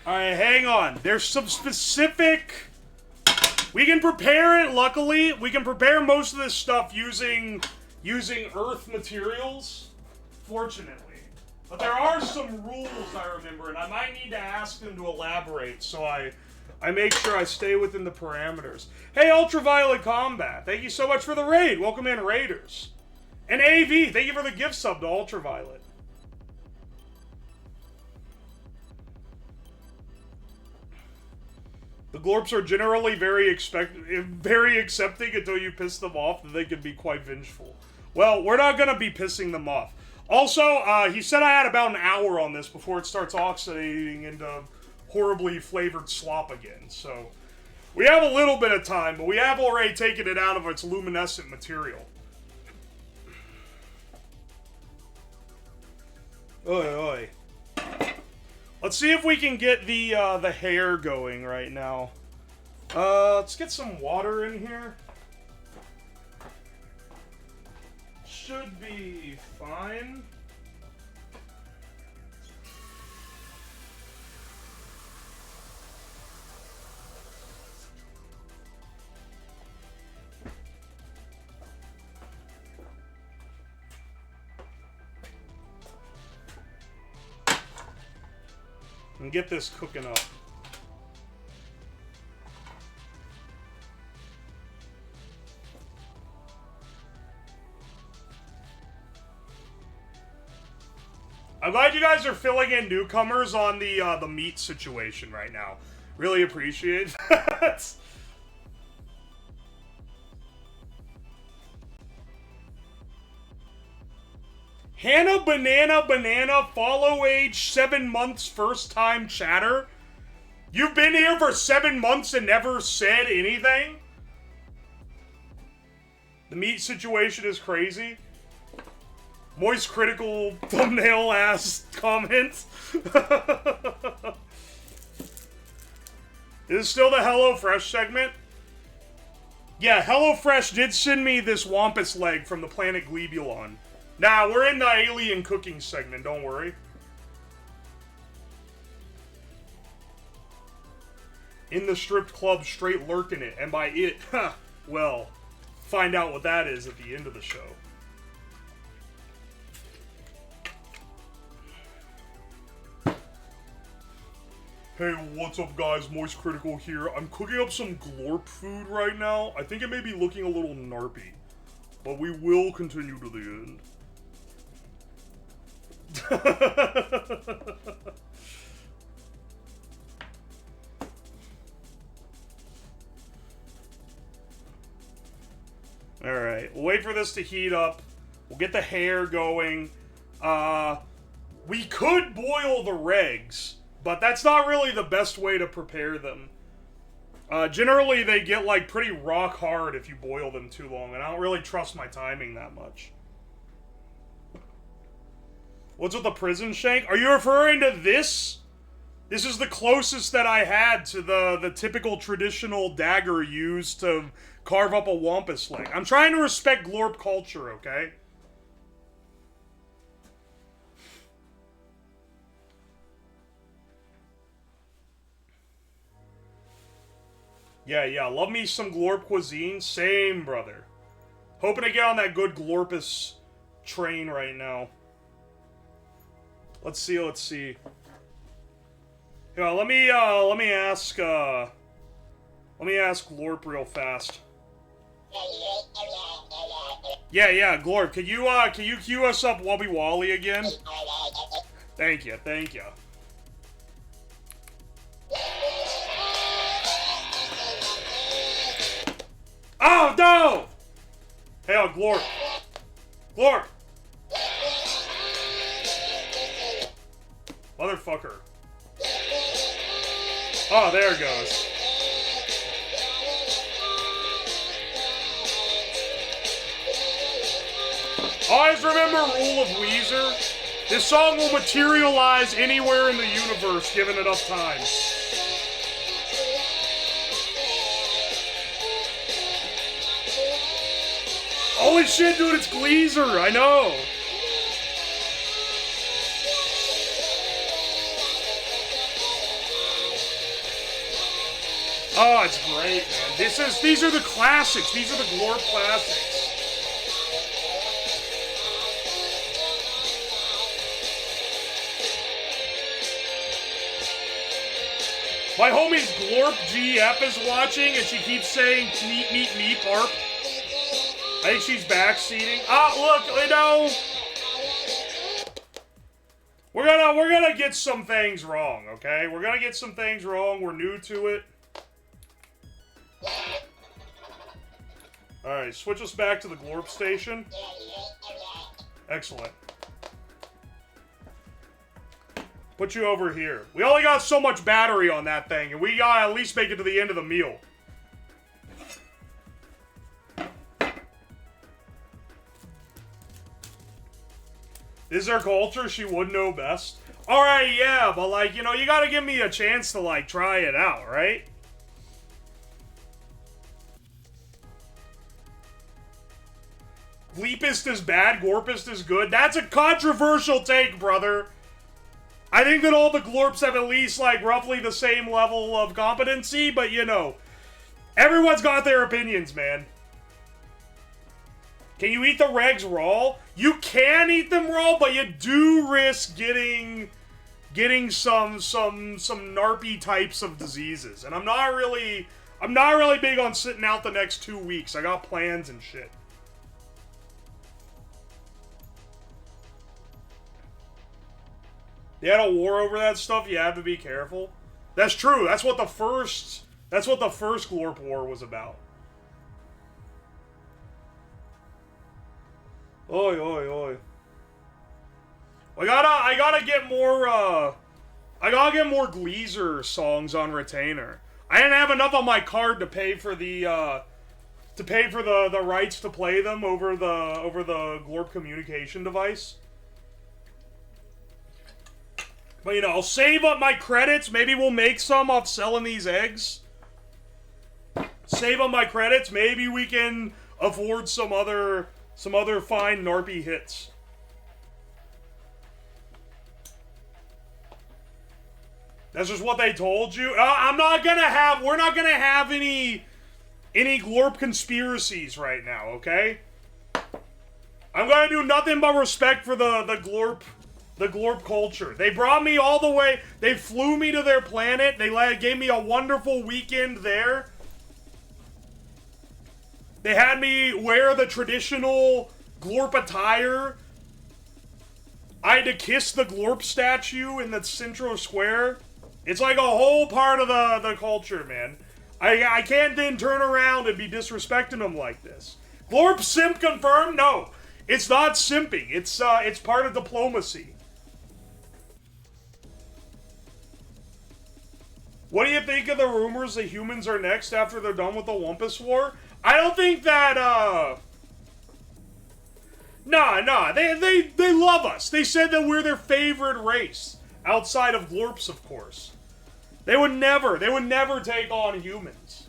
Alright, hang on. There's some specific... We can prepare it, luckily. We can prepare most of this stuff using earth materials, fortunately. But there are some rules I remember, and I might need to ask them to elaborate, so I make sure I stay within the parameters. Hey, Ultraviolet Combat, thank you so much for the raid. Welcome in, Raiders. And AV, thank you for the gift sub to Ultraviolet. The Glorps are generally very accepting until you piss them off, and they can be quite vengeful. Well, we're not going to be pissing them off. Also, he said I had about an hour on this before it starts oxidating into horribly flavored slop again, so we have a little bit of time, but we have already taken it out of its luminescent material. Oi, oi. Let's see if we can get the hair going right now. Let's get some water in here. Should be fine. And get this cooking up. I'm glad you guys are filling in newcomers on the meat situation right now. Really appreciate that. Hannah Banana, follow age 7 months, first time chatter. You've been here for 7 months and never said anything? The meat situation is crazy. Moist critical thumbnail ass comment. Is it still the HelloFresh segment? Yeah, HelloFresh did send me this wampus leg from the planet Glebulon. Nah, we're in the alien cooking segment, don't worry. In the stripped club, straight lurking it, and by it, well, find out what that is at the end of the show. Hey, what's up guys, Moist Critical here. I'm cooking up some Glorp food right now. I think it may be looking a little narpy, but we will continue to the end. Alright, we'll wait for this to heat up. We'll get the hair going. We could boil the regs, but that's not really the best way to prepare them. Generally, they get, like, pretty rock hard if you boil them too long, and I don't really trust my timing that much. What's with the prison shank? Are you referring to this? This is the closest that I had to the typical traditional dagger used to carve up a wampus leg. I'm trying to respect Glorp culture, okay? Yeah, love me some Glorp cuisine. Same, brother. Hoping to get on that good Glorpus train right now. Let's see. Yeah, let me ask Glorp real fast. Yeah, Glorp, can you queue us up Wubby Wally again? Thank you. Oh, no! Hey, Glorp. Glorp! Motherfucker. Oh, there it goes. Always remember rule of Weezer. This song will materialize anywhere in the universe given enough time. Holy shit, dude, it's Gleezer, I know. Oh, it's great, man. These are the classics. These are the Glorp classics. My homie Glorp GF is watching, and she keeps saying meep, harp. I think she's backseating. Ah, look, you know, we're gonna get some things wrong, okay? We're gonna get some things wrong. We're new to it. All right, switch us back to the Glorp station. Excellent. Put you over here. We only got so much battery on that thing, and we gotta at least make it to the end of the meal. Is there culture? She would know best. Alright, yeah, but like, you know, you gotta give me a chance to like try it out, right? Gleepist is bad, Glorpist is good. That's a controversial take, brother. I think that all the Glorps have at least, like, roughly the same level of competency, but, you know, everyone's got their opinions, man. Can you eat the regs raw? You can eat them raw, but you do risk getting some narpy types of diseases. And I'm not really big on sitting out the next 2 weeks. I got plans and shit. They had a war over that stuff. You have to be careful. That's true. That's what the first Glorp war was about. Oi, oi, oi. I gotta get more Gleezer songs on retainer. I didn't have enough on my card to pay for the rights to play them over the Glorp communication device. But, you know, I'll save up my credits. Maybe we'll make some off selling these eggs. Save up my credits. Maybe we can afford some other fine narpy hits. That's just what they told you. We're not gonna have any Glorp conspiracies right now, okay? I'm gonna do nothing but respect for the Glorp culture. They brought me all the way. They flew me to their planet. They gave me a wonderful weekend there. They had me wear the traditional Glorp attire. I had to kiss the Glorp statue in the Central Square. It's like a whole part of the culture, man. I can't then turn around and be disrespecting them like this. Glorp simp confirmed? No. It's not simping. It's part of diplomacy. What do you think of the rumors that humans are next after they're done with the Wumpus War? I don't think that, Nah, they love us. They said that we're their favorite race. Outside of Glorps, of course. They would never take on humans.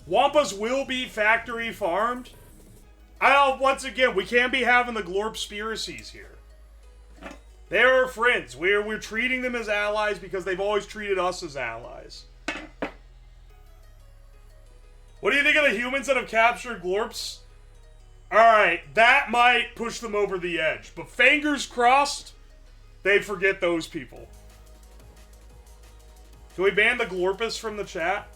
Wampas will be factory farmed. Once again, we can't be having the Glorpspiracies here. They're our friends. We're treating them as allies because they've always treated us as allies. What do you think of the humans that have captured Glorps? Alright, that might push them over the edge. But fingers crossed, they forget those people. Can we ban the Glorpists from the chat?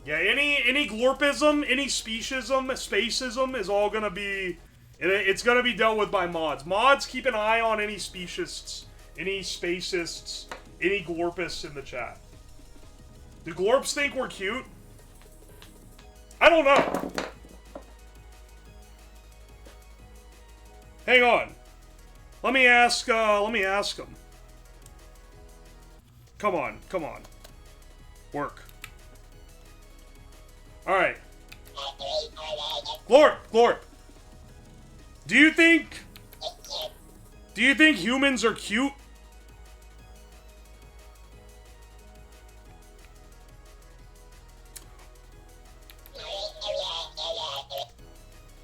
Yeah, any Glorpism, any speciesism, spacism is all gonna be... It's gonna be dealt with by mods. Mods, keep an eye on any speciesists, any spacists, any Glorpists in the chat. Do Glorps think we're cute? I don't know. Hang on. Let me ask him. Come on. Work. Alright. Glorp. Do you think humans are cute?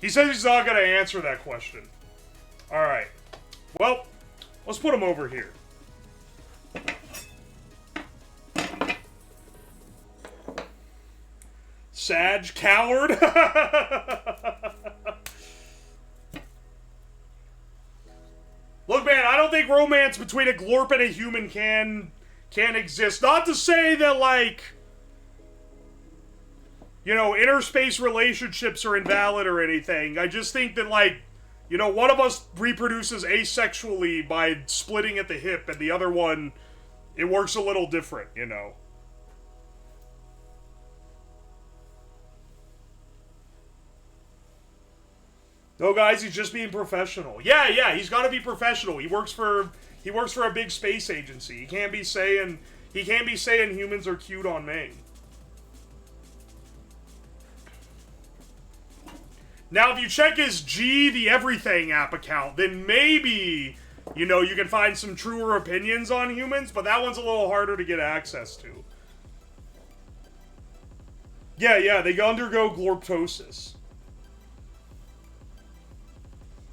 He says he's not gonna answer that question. Alright. Well, let's put him over here. Sag, coward. Look, man, I don't think romance between a Glorp and a human can exist. Not to say that, like, you know, interspace relationships are invalid or anything. I just think that, like, you know, one of us reproduces asexually by splitting at the hip, and the other one, it works a little different, you know. No, guys, he's just being professional. Yeah, he's got to be professional. He works for a big space agency. He can't be saying humans are cute on Maine. Now, if you check his G the Everything app account, then maybe, you know, you can find some truer opinions on humans, but that one's a little harder to get access to. Yeah, they undergo glorptosis.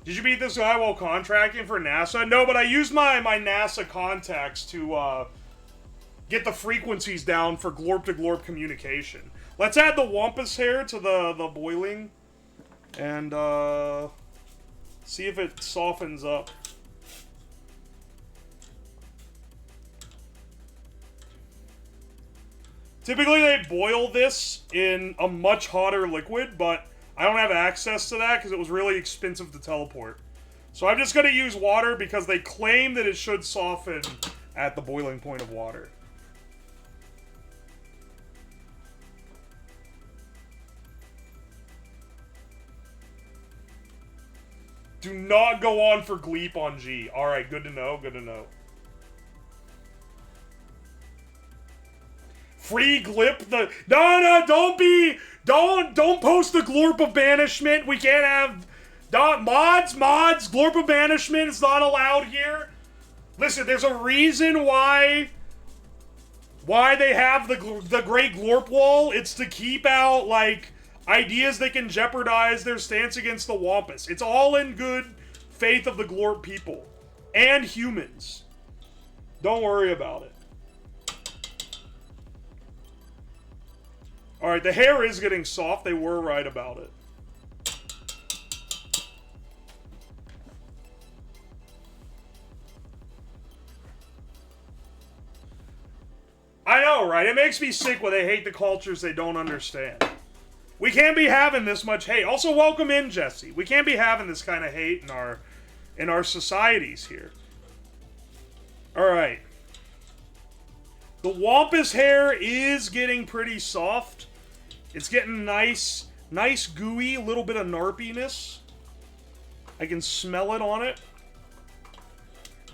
Did you beat this guy while contracting for NASA? No, but I used my NASA contacts to get the frequencies down for glorp to glorp communication. Let's add the wampus hair to the boiling and see if it softens up. Typically they boil this in a much hotter liquid, but I don't have access to that because it was really expensive to teleport. So I'm just going to use water because they claim that it should soften at the boiling point of water. Do not go on for Gleep on G. Alright, good to know, good to know. Free Glip the... No, don't post the Glorp of Banishment. We can't have... Mods, Glorp of Banishment is not allowed here. Listen, there's a reason why they have the Great Glorp Wall. It's to keep out, like, ideas that can jeopardize their stance against the Wampus. It's all in good faith of the Glorp people. And humans. Don't worry about it. Alright, the hair is getting soft. They were right about it. I know, right? It makes me sick when they hate the cultures they don't understand. We can't be having this much hate. Also, welcome in, Jesse. We can't be having this kind of hate in our societies here. Alright. The Wampus hair is getting pretty soft. It's getting nice gooey, a little bit of narpiness. I can smell it on it.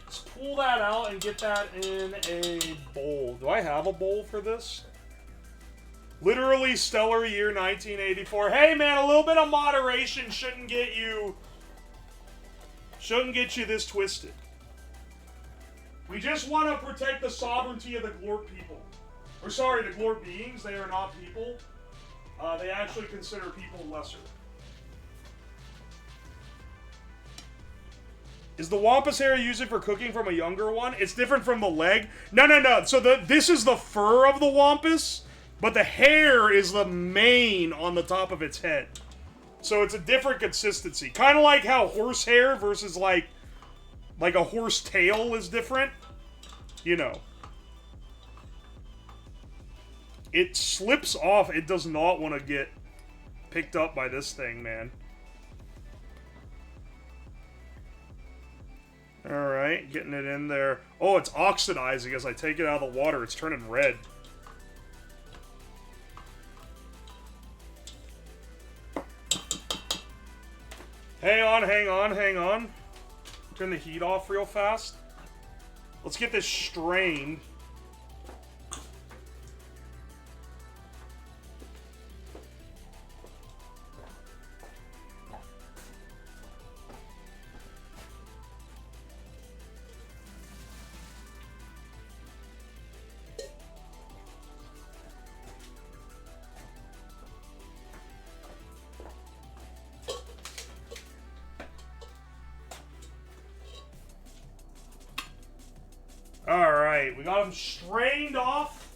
Let's pull that out and get that in a bowl. Do I have a bowl for this? Literally stellar year 1984. Hey man, a little bit of moderation shouldn't get you this twisted. We just want to protect the sovereignty of the Glorp people. Or sorry, the Glorp beings. They are not people. They actually consider people lesser. Is the wampus hair usually for cooking from a younger one? It's different from the leg. No, no, no. So this is the fur of the wampus, but the hair is the mane on the top of its head. So it's a different consistency. Kind of like how horse hair versus like a horse tail is different. You know. It slips off. It does not want to get picked up by this thing, man. Alright, getting it in there. Oh, it's oxidizing as I take it out of the water. It's turning red. Hang on, hang on, hang on. Turn the heat off real fast. Let's get this strained. Alright, we got them strained off.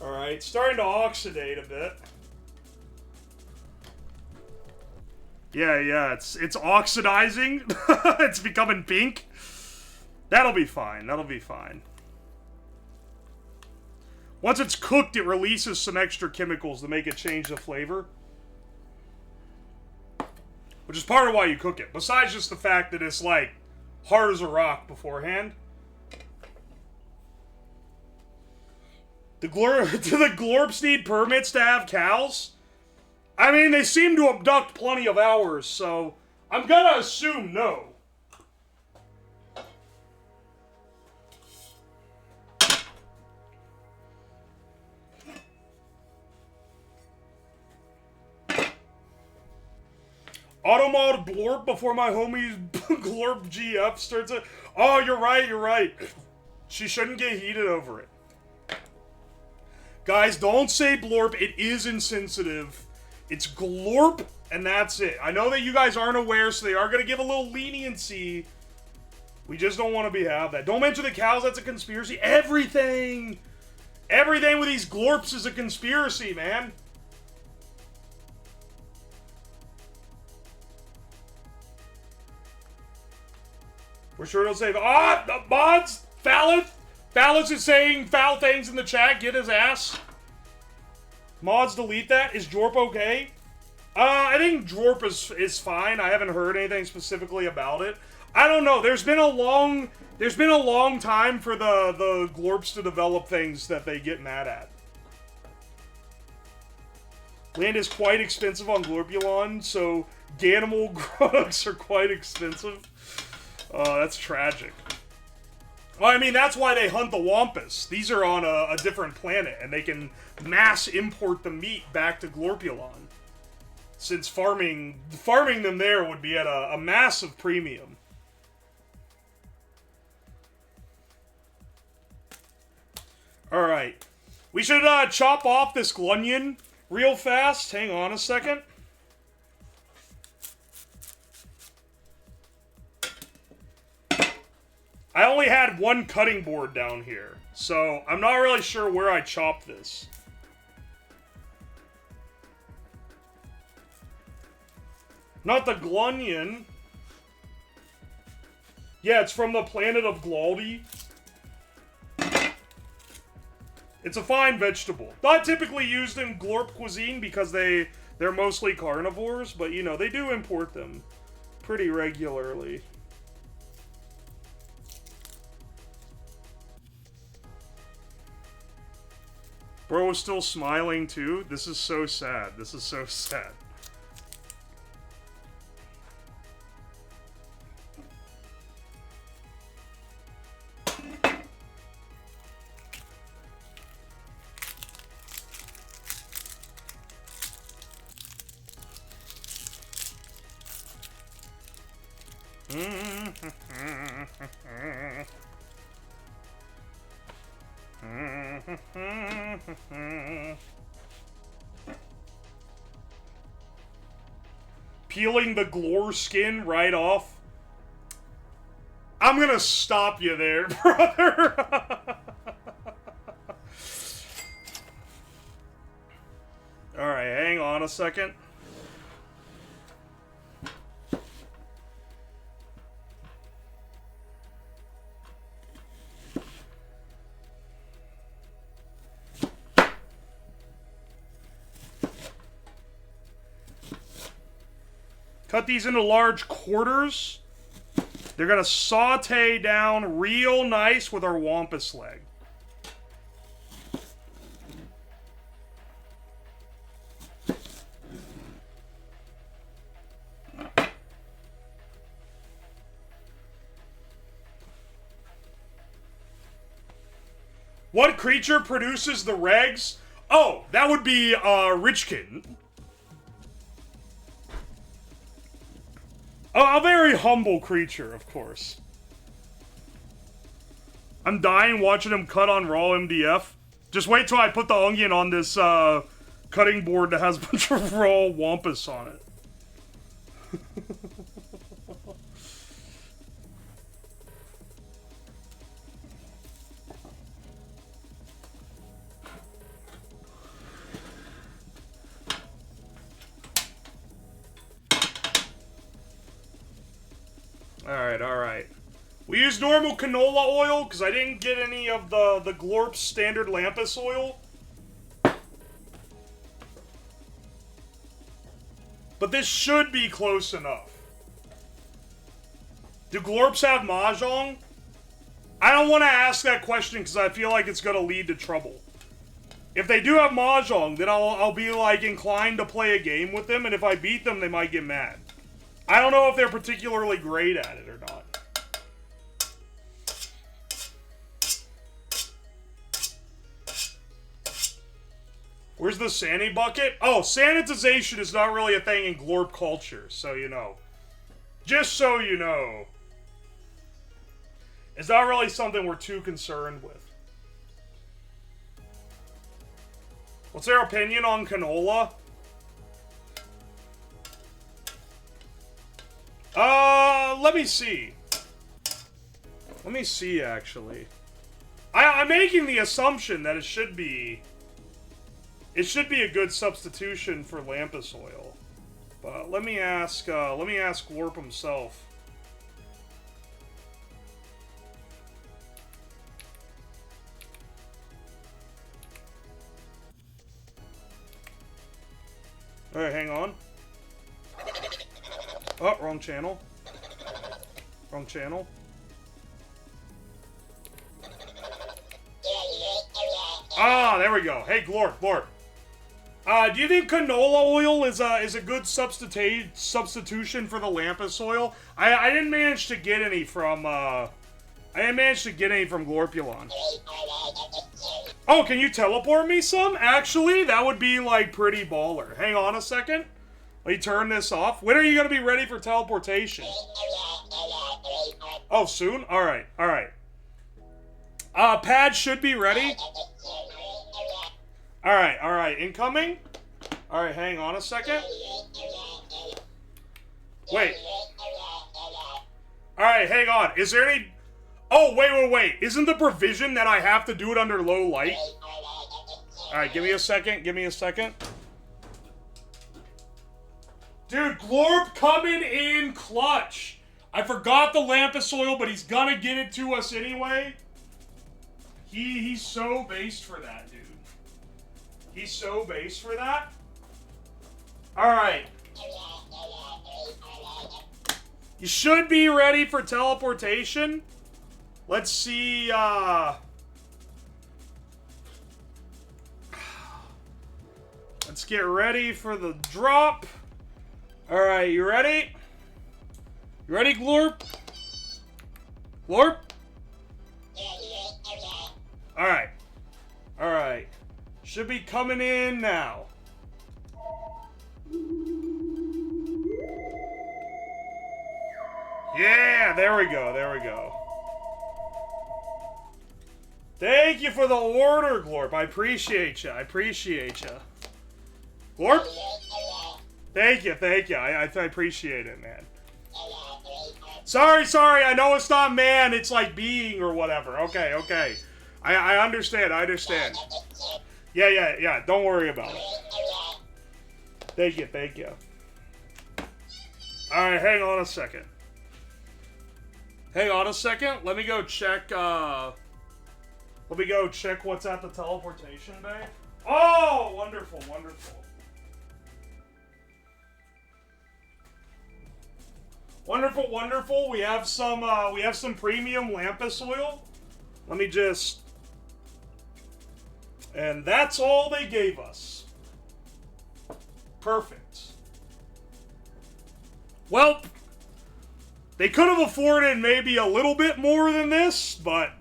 Alright, starting to oxidate a bit. Yeah, it's oxidizing. It's becoming pink. That'll be fine, that'll be fine. Once it's cooked, it releases some extra chemicals to make it change the flavor. Which is part of why you cook it. Besides just the fact that it's, like, hard as a rock beforehand. Do the Glorps need permits to have cows? I mean, they seem to abduct plenty of ours, so I'm gonna assume no. Automod Glorp before my homie Glorp GF starts it. Oh, you're right, you're right. She shouldn't get heated over it. Guys, don't say Glorp. It is insensitive. It's Glorp, and that's it. I know that you guys aren't aware, so they are going to give a little leniency. We just don't want to have that. Don't mention the cows, that's a conspiracy. Everything with these Glorps is a conspiracy, man. We're sure it'll save. Ah, the mods! Phallus is saying foul things in the chat. Get his ass. Mods, delete that. Is Jorp okay? I think Jorp is fine. I haven't heard anything specifically about it. I don't know. There's been a long time for the Glorps to develop things that they get mad at. Land is quite expensive on Glorpulon, so Ganimal products are quite expensive. That's tragic. Well, I mean, that's why they hunt the Wampus. These are on a different planet, and they can mass import the meat back to Glorpulon. Since farming them there would be at a massive premium. Alright. We should chop off this glunion real fast. Hang on a second. I only had one cutting board down here, so I'm not really sure where I chopped this. Not the glunion. Yeah, it's from the planet of Glorp. It's a fine vegetable. Not typically used in Glorp cuisine because they're mostly carnivores, but you know, they do import them pretty regularly. Bro is still smiling too? This is so sad. This is so sad. Peeling the Glorp skin right off. I'm gonna stop you there, brother. Alright, hang on a second. Cut these into large quarters. They're gonna saute down real nice with our wampus leg. What creature produces the regs? Oh, that would be Richkin. A very humble creature, of course. I'm dying watching him cut on raw MDF. Just wait till I put the onion on this cutting board that has a bunch of raw wampus on it. Alright. We use normal canola oil, because I didn't get any of the Glorp standard Lampus oil. But this should be close enough. Do Glorps have Mahjong? I don't want to ask that question, because I feel like it's going to lead to trouble. If they do have Mahjong, then I'll be, like, inclined to play a game with them, and if I beat them, they might get mad. I don't know if they're particularly great at it or not. Where's the Sani bucket? Oh, sanitization is not really a thing in Glorp culture, so you know. Just so you know. It's not really something we're too concerned with. What's their opinion on canola? Let me see. Let me see, actually. I'm making the assumption that it should be a good substitution for Lampus oil. But let me ask Glorp himself. Alright, hang on. Oh, wrong channel. Wrong channel. Ah, there we go. Hey, Glorp. Do you think canola oil is a good substitution for the Lampus oil? I didn't manage to get any from Glorpulon. Oh, can you teleport me some? Actually, that would be like pretty baller. Hang on a second. Let me turn this off. When are you gonna be ready for teleportation? Oh, soon? Alright. Pad should be ready. Alright. Incoming? Alright, hang on a second. Wait. Alright, hang on. Is there any... Oh, wait. Isn't the provision that I have to do it under low light? Alright, give me a second. Dude, Glorp coming in clutch. I forgot the Lampus oil, but he's gonna get it to us anyway. He's so based for that, dude. He's so based for that. Alright. You should be ready for teleportation. Let's see, let's get ready for the drop. Alright, you ready? You ready, Glorp? Glorp? Alright. Should be coming in now. Yeah, there we go. Thank you for the order, Glorp. I appreciate you. I appreciate you. Glorp? Thank you, thank you. I appreciate it, man. Sorry, I know it's not man, it's like being or whatever. Okay, okay. I understand, I understand. Yeah, don't worry about it. Thank you, thank you. Alright, hang on a second. Hang on a second. Let me go check, what's at the teleportation bay. Oh, wonderful, wonderful. Wonderful, wonderful. We have some premium Lampus oil. Let me just... And that's all they gave us. Perfect. Well, they could have afforded maybe a little bit more than this, but...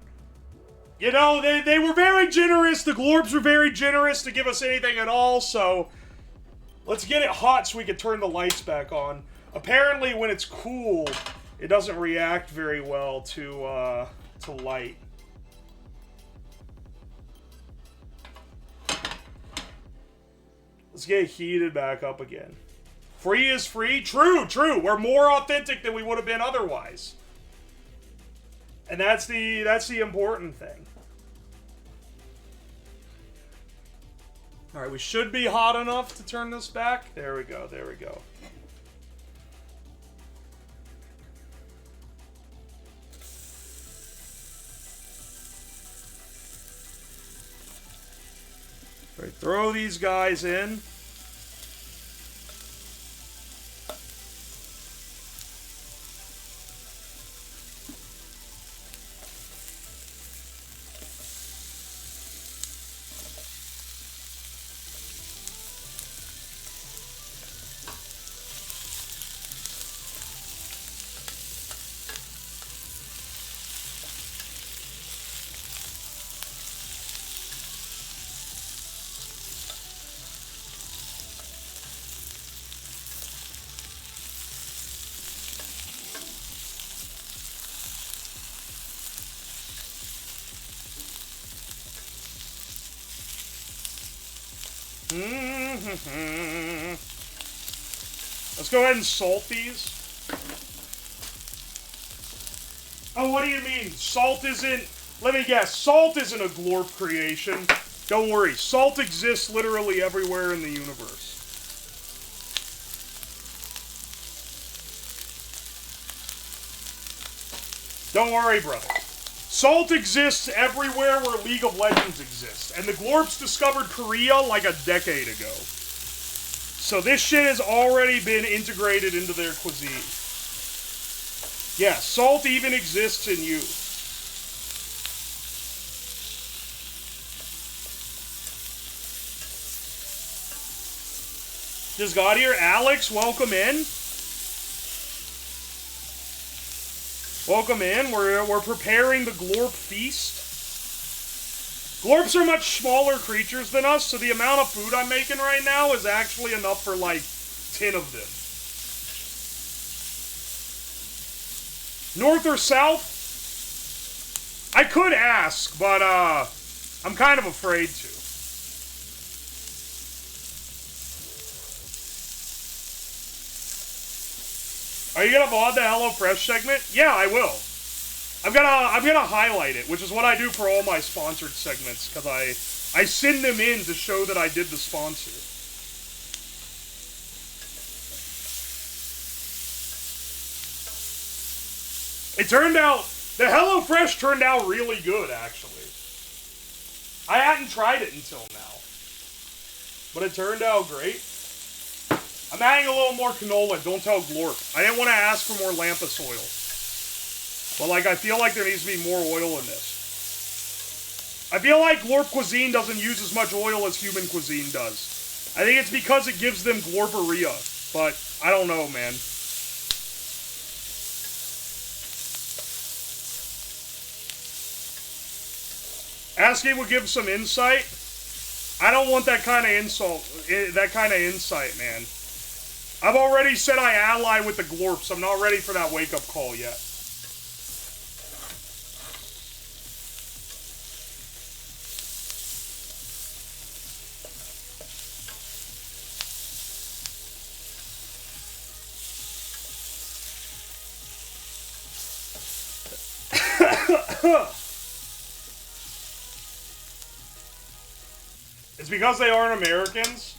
You know, they were very generous. The Glorps were very generous to give us anything at all, so... Let's get it hot so we can turn the lights back on. Apparently, when it's cool, it doesn't react very well to light. Let's get it heated back up again. Free is free? True, true. We're more authentic than we would have been otherwise. And that's the important thing. Alright, we should be hot enough to turn this back. There we go, there we go. Alright, throw these guys in. Let's go ahead and salt these. Oh, what do you mean? Salt isn't... Let me guess. Salt isn't a Glorp creation. Don't worry. Salt exists literally everywhere in the universe. Don't worry, brother. Salt exists everywhere where League of Legends exists. And the Glorps discovered Korea like a decade ago. So this shit has already been integrated into their cuisine. Yeah, salt even exists in you. Just got here. Alex, welcome in. Welcome in. We're preparing the Glorp feast. Glorps are much smaller creatures than us, so the amount of food I'm making right now is actually enough for like 10 of them. North or south? I could ask, but I'm kind of afraid to. Are you gonna VOD the HelloFresh segment? Yeah, I will. I'm gonna highlight it, which is what I do for all my sponsored segments, because I send them in to show that I did the sponsor. It turned out, the HelloFresh turned out really good, actually. I hadn't tried it until now, but it turned out great. I'm adding a little more canola, don't tell Glorp. I didn't want to ask for more Lampus oil. But, like, I feel like there needs to be more oil in this. I feel like Glorp cuisine doesn't use as much oil as human cuisine does. I think it's because it gives them Glorperia. But, I don't know, man. Asking would give some insight. I don't want that kind of insight, man. I've already said I ally with the Glorps. I'm not ready for that wake-up call yet. It's because they aren't Americans.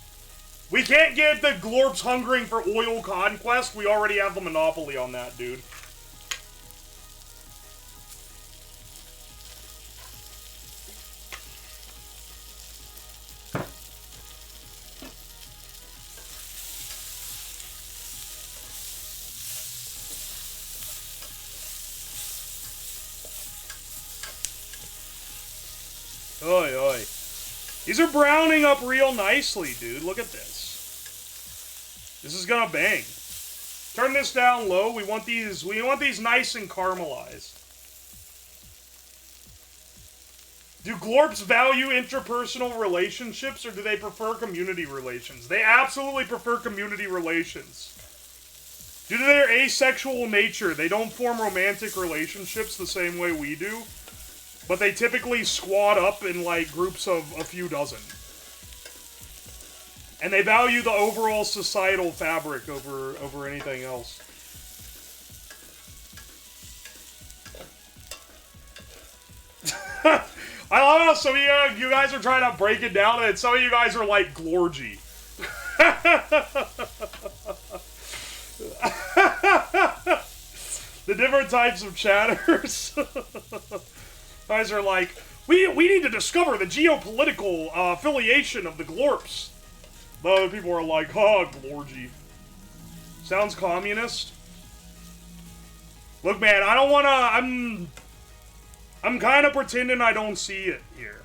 We can't get the Glorps hungering for oil conquest. We already have the monopoly on that, dude. Oi, oi. These are browning up real nicely, dude. Look at this. This is gonna bang. Turn this down low. We want these nice and caramelized. Do Glorps value interpersonal relationships, or do they prefer community relations? They absolutely prefer community relations. Due to their asexual nature, they don't form romantic relationships the same way we do. But they typically squad up in, like, groups of a few dozen. And they value the overall societal fabric over anything else. I love how some of you guys are trying to break it down, and some of you guys are like, Glorgy. The different types of chatters. Guys are like, we need to discover the geopolitical affiliation of the Glorps. The other people are like, oh, Glorgy. Sounds communist. Look, man, I don't wanna, I'm kind of pretending I don't see it here.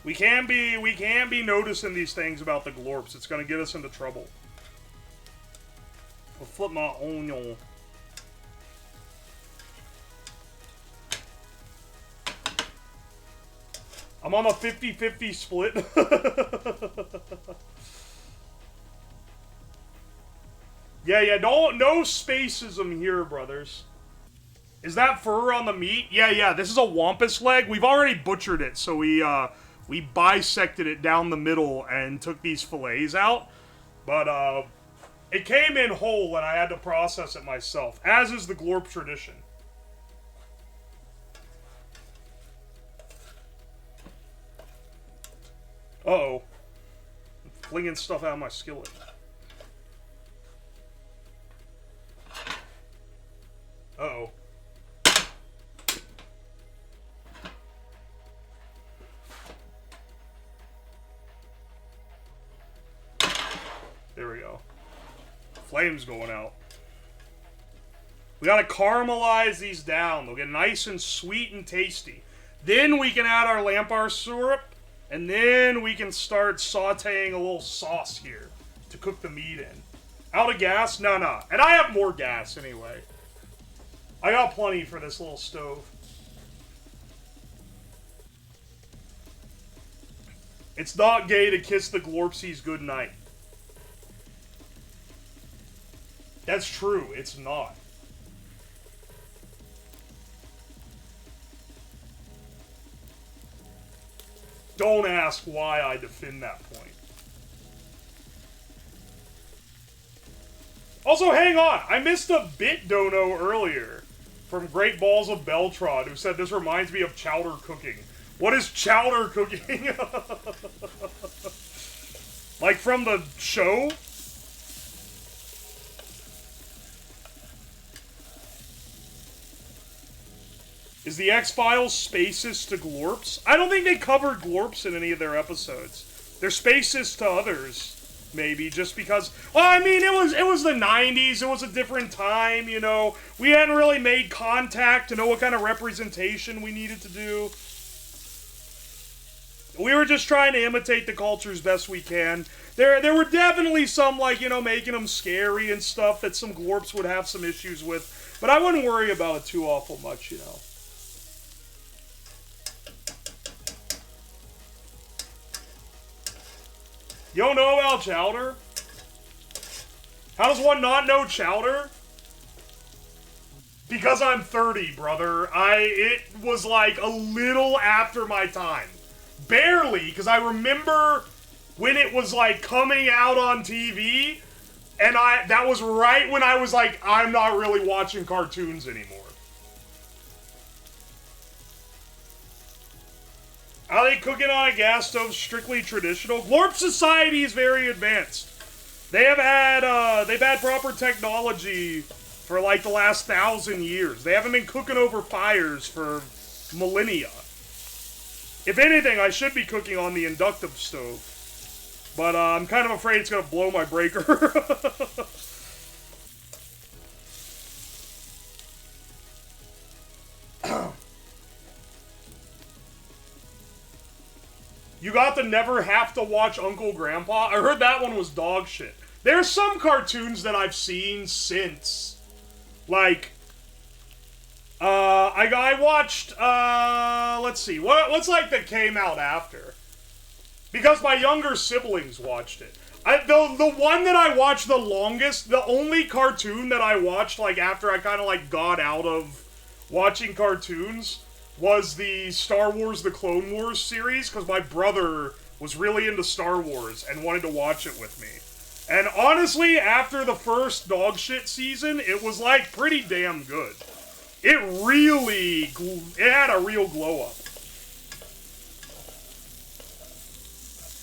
We can't be noticing these things about the Glorps. It's gonna get us into trouble. I'll flip my onion. I'm on a 50-50 split. Yeah, no spacism here, brothers. Is that fur on the meat? Yeah, this is a wampus leg. We've already butchered it, so we bisected it down the middle and took these fillets out. But, it came in whole and I had to process it myself, as is the Glorp tradition. Uh-oh. I'm flinging stuff out of my skillet. Uh-oh. There we go. Flames going out. We gotta caramelize these down. They'll get nice and sweet and tasty. Then we can add our lampar syrup. And then we can start sauteing a little sauce here to cook the meat in. Out of gas? No. And I have more gas anyway. I got plenty for this little stove. It's not gay to kiss the Glorpsies goodnight. That's true, it's not. Don't ask why I defend that point. Also, hang on. I missed a bit dono earlier from Great Balls of Beltron, who said this reminds me of chowder cooking. What is chowder cooking? Like from the show? Is the X-Files spacist to Glorps? I don't think they covered Glorps in any of their episodes. They're spacist to others, maybe, just because... Well, I mean, it was the 90s, it was a different time, you know. We hadn't really made contact to know what kind of representation we needed to do. We were just trying to imitate the culture as best we can. There were definitely some, like, you know, making them scary and stuff that some Glorps would have some issues with. But I wouldn't worry about it too awful much, you know. You don't know about chowder? How does one not know chowder? Because I'm 30, brother. It was like a little after my time. Barely, because I remember when it was like coming out on TV, and that was right when I was like, I'm not really watching cartoons anymore. Are they cooking on a gas stove strictly traditional? Glorp society is very advanced. They've had proper technology for like the last 1,000 years. They haven't been cooking over fires for millennia. If anything, I should be cooking on the inductive stove. But I'm kind of afraid it's going to blow my breaker. You got to never have to watch Uncle Grandpa? I heard that one was dog shit. There's some cartoons that I've seen since. Like, I watched, let's see, what's like that came out after? Because my younger siblings watched it. The one that I watched the longest, the only cartoon that I watched, like, after I kind of, like, got out of watching cartoons, was the Star Wars The Clone Wars series, because my brother was really into Star Wars and wanted to watch it with me. And honestly, after the first dog shit season, it was, like, pretty damn good. It had a real glow up.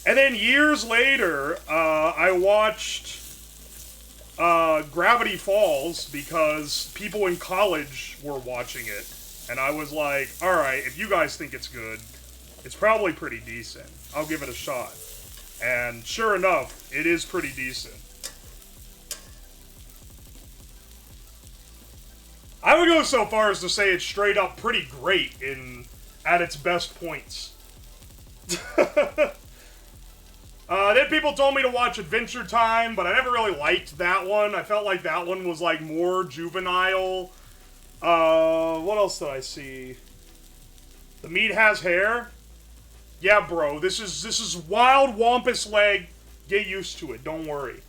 And then years later, I watched Gravity Falls because people in college were watching it. And I was like, alright, if you guys think it's good, it's probably pretty decent. I'll give it a shot. And sure enough, it is pretty decent. I would go so far as to say it's straight up pretty great at its best points. Then people told me to watch Adventure Time, but I never really liked that one. I felt like that one was like more juvenile. What else did I see? The Meat Has Hair? Yeah, bro, this is wild wampus leg. Get used to it, don't worry.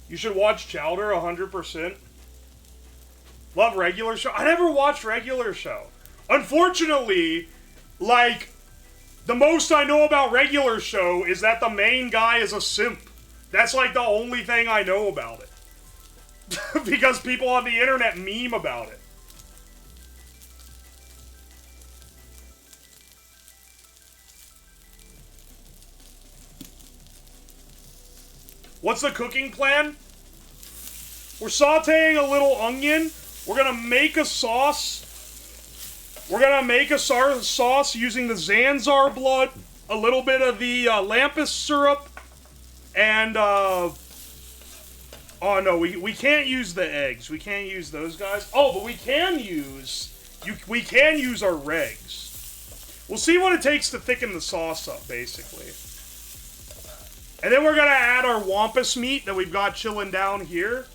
You should watch Chowder 100%. Love Regular Show. I never watched Regular Show. Unfortunately, like, the most I know about Regular Show is that the main guy is a simp. That's like the only thing I know about it. Because people on the internet meme about it. What's the cooking plan? We're sauteing a little onion. We're gonna make a sauce. We're gonna make a sauce using the Zanzar blood, a little bit of the Lampus syrup, and oh no, we can't use the eggs. We can't use those guys. Oh, but we can use our regs. We'll see what it takes to thicken the sauce up, basically. And then we're gonna add our wampus meat that we've got chilling down here.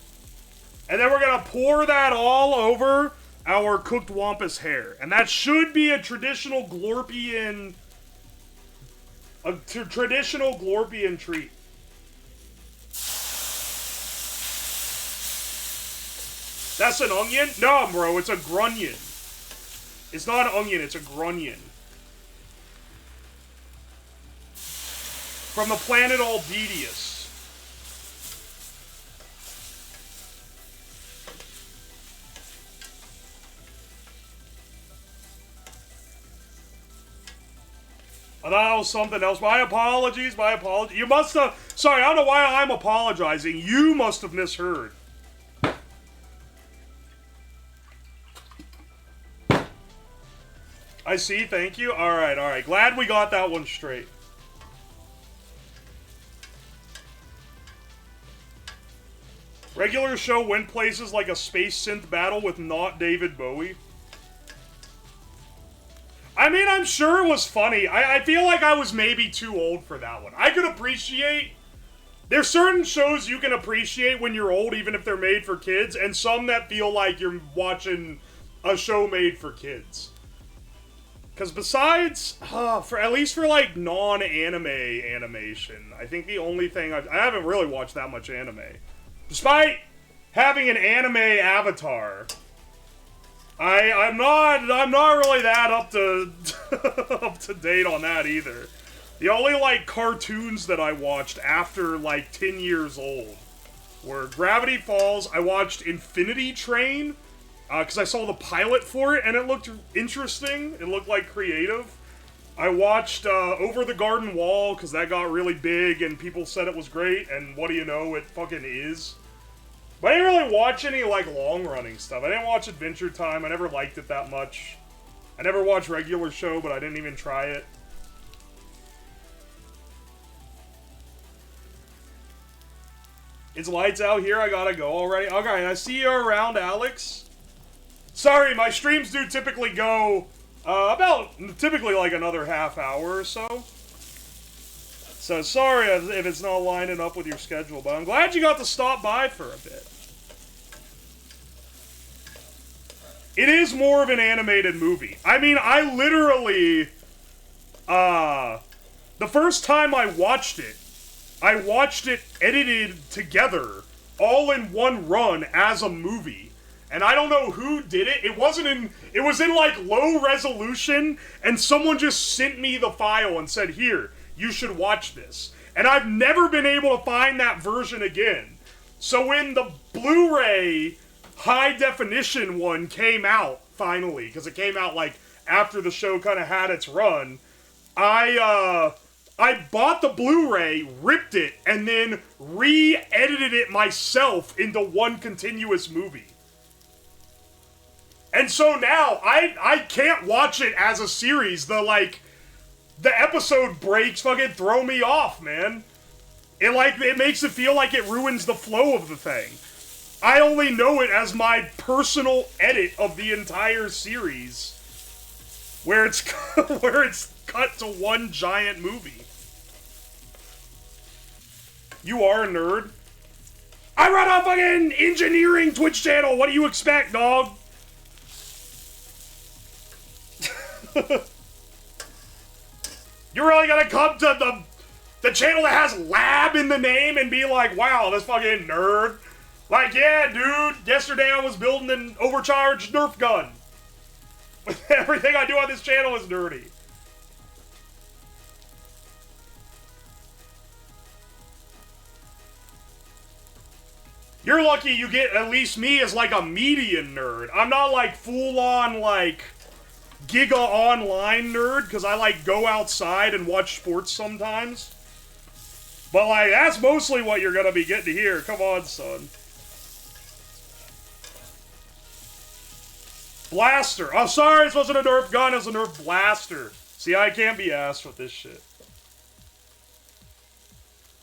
And then we're gonna pour that all over our cooked wampus hair. And that should be a traditional Glorpian treat. That's an onion? No, bro, it's a grunion. It's not an onion, it's a grunion. From the planet Aldedius. I thought that was something else. My apologies, my apologies. You must have... Sorry, I don't know why I'm apologizing. You must have misheard. I see, thank you. Alright, alright. Glad we got that one straight. Regular Show went places like a space synth battle with not David Bowie. I mean, I'm sure it was funny. I feel like I was maybe too old for that one. I could appreciate... There's certain shows you can appreciate when you're old, even if they're made for kids, and some that feel like you're watching a show made for kids. Because besides, at least for like non-anime animation, I think the only thing I haven't really watched that much anime. Despite having an anime avatar, I'm not really that up to date on that either. The only like cartoons that I watched after like 10 years old were Gravity Falls. I watched Infinity Train. because I saw the pilot for it, and it looked interesting. It looked, like, creative. I watched Over the Garden Wall, because that got really big, and people said it was great, and what do you know, it fucking is. But I didn't really watch any, like, long-running stuff. I didn't watch Adventure Time. I never liked it that much. I never watched Regular Show, but I didn't even try it. It's lights out here. I gotta go already. Okay, I see you around, Alex. Sorry, my streams do typically go typically like another half hour or so. So sorry if it's not lining up with your schedule, but I'm glad you got to stop by for a bit. It is more of an animated movie. I mean, I literally, the first time I watched it edited together, all in one run as a movie. And I don't know who did it. It was in like low resolution, and someone just sent me the file and said, here, you should watch this. And I've never been able to find that version again. So when the Blu-ray high definition one came out, finally, because it came out like after the show kind of had its run, I bought the Blu-ray, ripped it, and then re-edited it myself into one continuous movie. And so now, I can't watch it as a series. The episode breaks fucking throw me off, man. It makes it feel like it ruins the flow of the thing. I only know it as my personal edit of the entire series, where it's cut to one giant movie. You are a nerd. I run a fucking engineering Twitch channel. What do you expect, dog? You're really gonna come to the channel that has lab in the name and be like, wow, this fucking nerd. Like, yeah, dude, yesterday I was building an overcharged Nerf gun. Everything I do on this channel is nerdy. You're lucky you get at least me as like a median nerd. I'm not like full-on like Giga Online nerd, because I like go outside and watch sports sometimes. But like, that's mostly what you're gonna be getting to hear. Come on, son. Blaster. Oh, sorry, this wasn't a Nerf gun, it was a Nerf blaster. See, I can't be asked with this shit.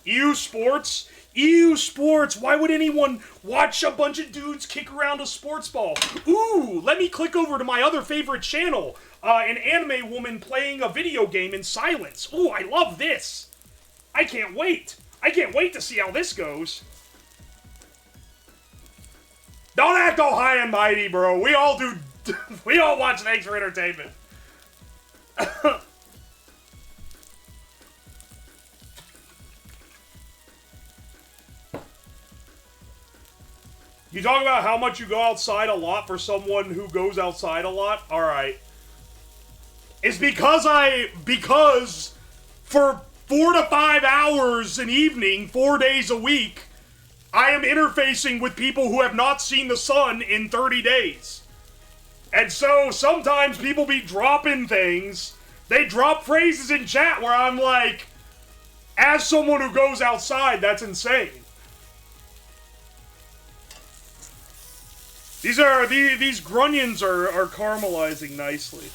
EU Sports? EU Sports! Why would anyone watch a bunch of dudes kick around a sports ball? Ooh, let me click over to my other favorite channel. An anime woman playing a video game in silence. Ooh, I love this. I can't wait. I can't wait to see how this goes. Don't act all high and mighty, bro. We all do... we all watch things for entertainment. You talk about how much you go outside a lot for someone who goes outside a lot? Alright. It's because for 4 to 5 hours an evening, 4 days a week, I am interfacing with people who have not seen the sun in 30 days. And so sometimes people be dropping things. They drop phrases in chat where I'm like, as someone who goes outside, that's insane. These grunions are caramelizing nicely.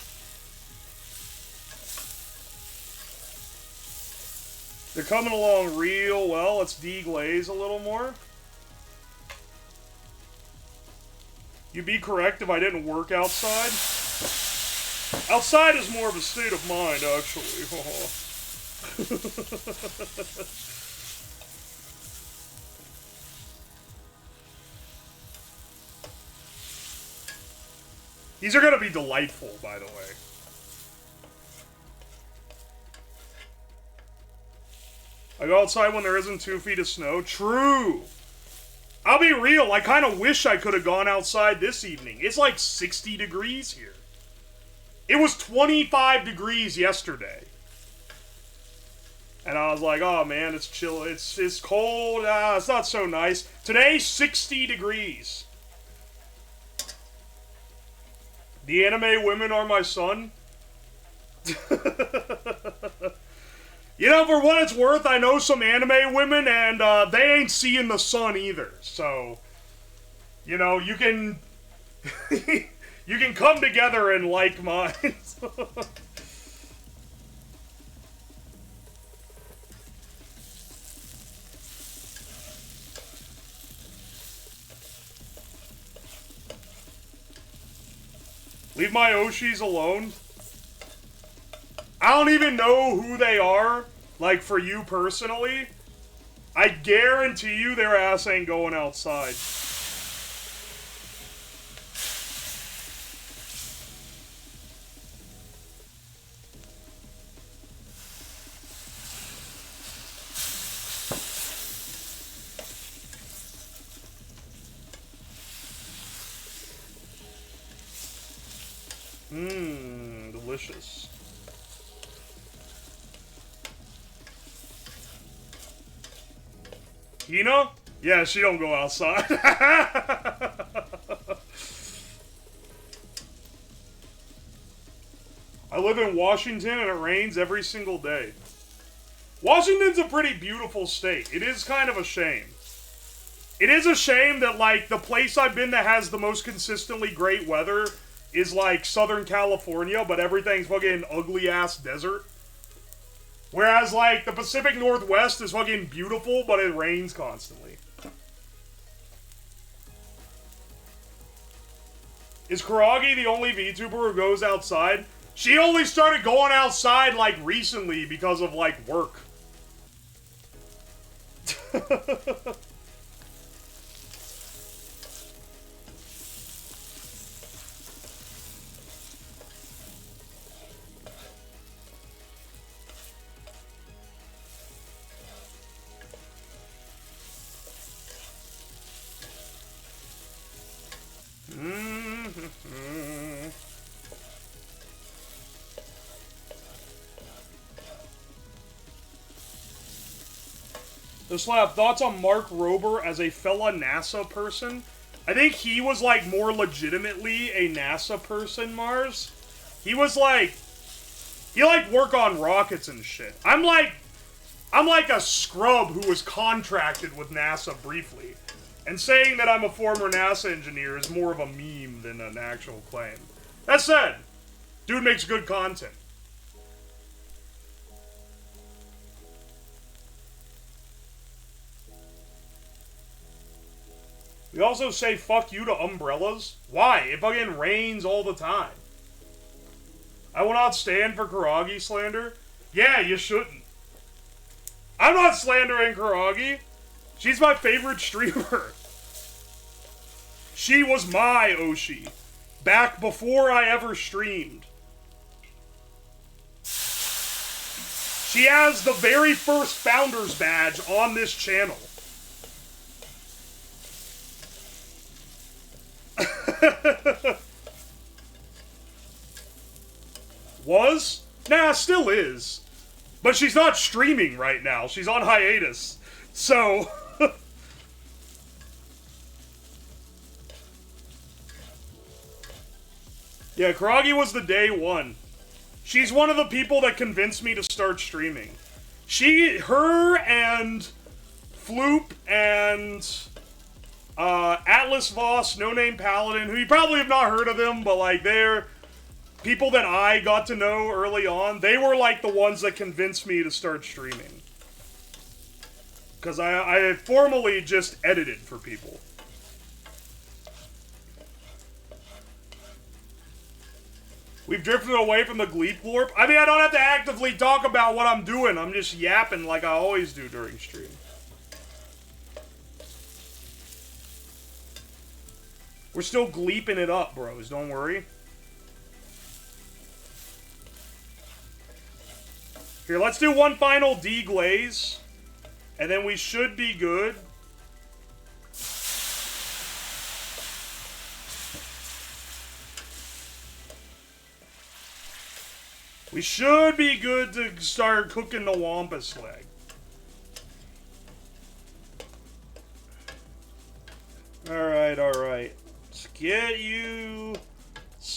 They're coming along real well. Let's deglaze a little more. You'd be correct if I didn't work outside. Outside is more of a state of mind, actually. These are gonna be delightful, by the way. I go outside when there isn't 2 feet of snow. True! I'll be real, I kind of wish I could have gone outside this evening. It's like 60 degrees here. It was 25 degrees yesterday. And I was like, oh man, it's chill, it's cold, it's not so nice. Today, 60 degrees. The anime women are my son. You know, for what it's worth, I know some anime women, and they ain't seeing the sun either. So, you know, you can you can come together in like minds. Leave my Oshis alone. I don't even know who they are, like, for you personally. I guarantee you their ass ain't going outside. Mmm, delicious. Hina? Yeah, she don't go outside. I live in Washington and it rains every single day. Washington's a pretty beautiful state. It is kind of a shame. It is a shame that, like, the place I've been that has the most consistently great weather is, like, Southern California, but everything's fucking ugly-ass desert. Whereas, like, the Pacific Northwest is fucking beautiful, but it rains constantly. Is Kuragi the only VTuber who goes outside? She only started going outside, like, recently because of, like, work. Uwoslab, thoughts on Mark Rober as a fella NASA person? I think he was, like, more legitimately a NASA person, Mars. He was, like... He, like, work on rockets and shit. I'm like a scrub who was contracted with NASA briefly. And saying that I'm a former NASA engineer is more of a meme than an actual claim. That said, dude makes good content. We also say fuck you to umbrellas. Why? It fucking rains all the time. I will not stand for Kuragi slander. Yeah, you shouldn't. I'm not slandering Kuragi. She's my favorite streamer. She was my Oshi. Back before I ever streamed. She has the very first Founders Badge on this channel. Was? Nah, still is. But she's not streaming right now. She's on hiatus. So... yeah, Kuragi was the day one. She's one of the people that convinced me to start streaming. Her and Floop and Atlas Voss, No Name Paladin, who you probably have not heard of them, but like they're people that I got to know early on. They were like the ones that convinced me to start streaming. Because I formally just edited for people. We've drifted away from the Glorp. I mean, I don't have to actively talk about what I'm doing. I'm just yapping like I always do during stream. We're still gleeping it up, bros. Don't worry. Here, let's do one final deglaze. And then we should be good. We should be good to start cooking the wampus leg. Alright, alright. Let's get you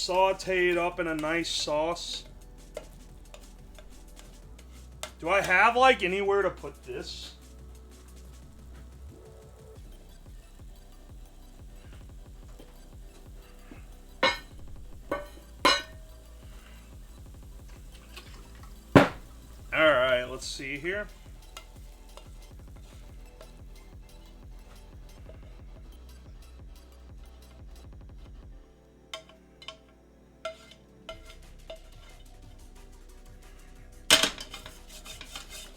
sauteed up in a nice sauce. Do I have, like, anywhere to put this? Alright, let's see here.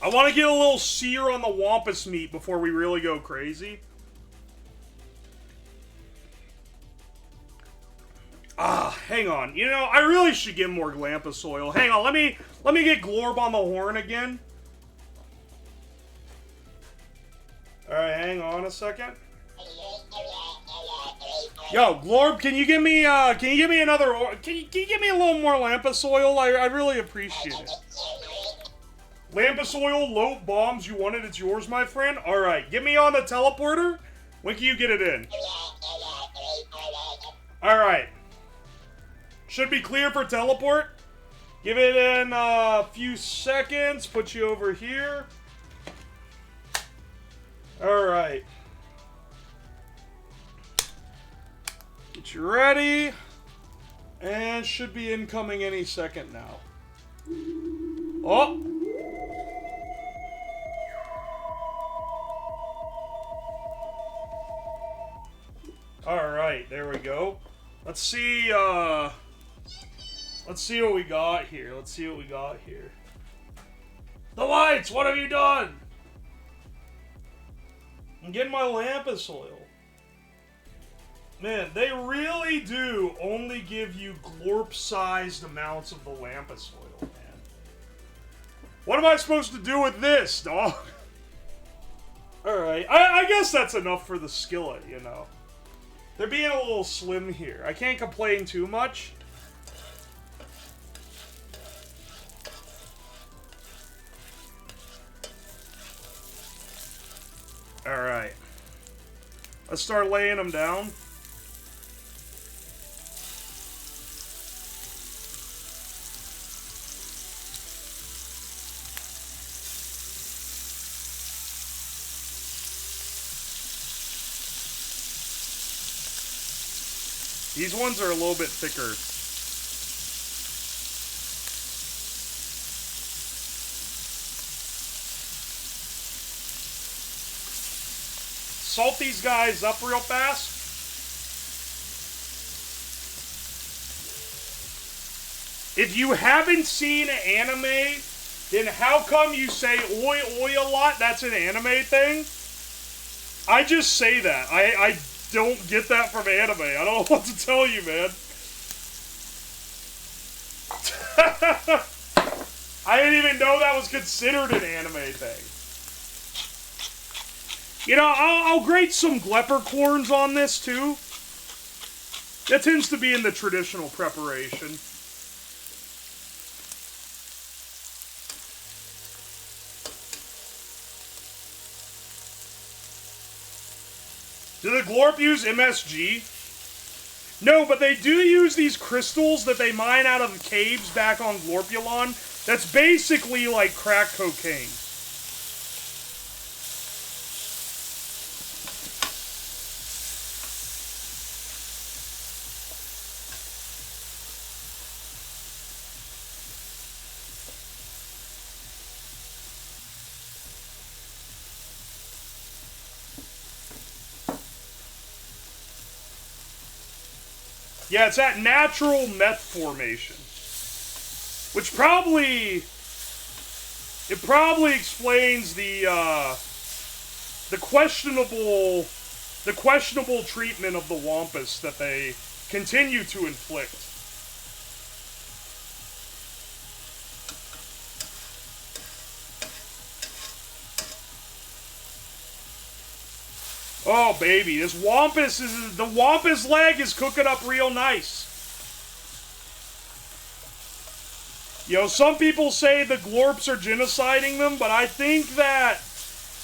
I want to get a little sear on the wampus meat before we really go crazy. Ah, hang on. You know, I really should get more glampus oil. Hang on, let me get Glorp on the horn again. Alright, hang on a second. Yo, Glorp, can you give me another, can you give me a little more lampus oil? I really appreciate it. Lampus oil, load bombs, you want it, it's yours, my friend. Alright, get me on the teleporter. When can you get it in? Alright. Should be clear for teleport. Give it in a few seconds. Put you over here. Alright. Get you ready. And should be incoming any second now. Oh! Alright, there we go. Let's see what we got here. The lights, what have you done? I'm getting my lampus oil. Man, they really do only give you Glorp-sized amounts of the lampus oil, man. What am I supposed to do with this, dog? Alright, I guess that's enough for the skillet, you know. They're being a little slim here. I can't complain too much. Alright. Let's start laying them down. These ones are a little bit thicker. Salt these guys up real fast. If you haven't seen anime, then how come you say oi oi a lot? That's an anime thing. I just say that. I don't get that from anime. I don't know what to tell you, man. I didn't even know that was considered an anime thing. You know, I'll grate some gleppercorns on this, too. That tends to be in the traditional preparation. Do the Glorp use MSG? No, but they do use these crystals that they mine out of the caves back on Glorpulon. That's basically like crack cocaine. Yeah, it's that natural meth formation. Which probably... It probably explains the questionable treatment of the wampus that they continue to inflict. Oh, baby, the wampus leg is cooking up real nice. You know, some people say the Glorps are genociding them, but I think that,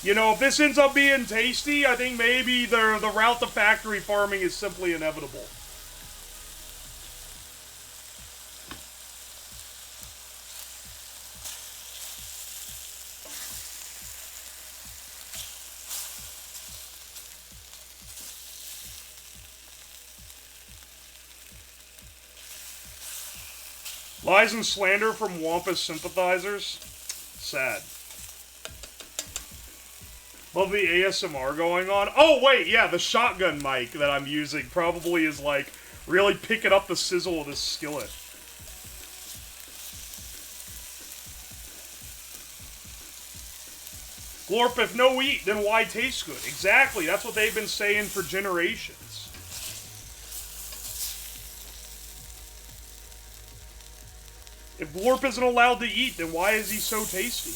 you know, if this ends up being tasty, I think maybe the route to factory farming is simply inevitable. Lies and slander from Wampus sympathizers. Sad. Love the ASMR going on. Oh, wait, yeah, the shotgun mic that I'm using probably is, like, really picking up the sizzle of this skillet. Glorp, if no eat, then why taste good? Exactly, that's what they've been saying for generations. If Glorp isn't allowed to eat, then why is he so tasty?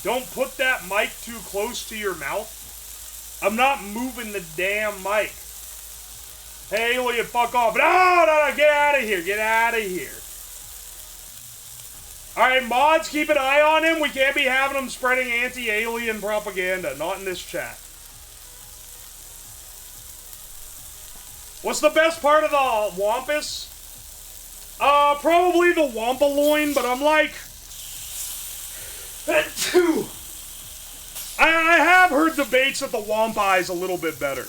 Don't put that mic too close to your mouth. I'm not moving the damn mic. Hey, Alien, fuck off. No, get out of here. Get out of here. Alright, mods, keep an eye on him. We can't be having him spreading anti-alien propaganda. Not in this chat. What's the best part of the Wampus? Probably the Wampaloin, but I'm like... I have heard debates that the Wampi is a little bit better.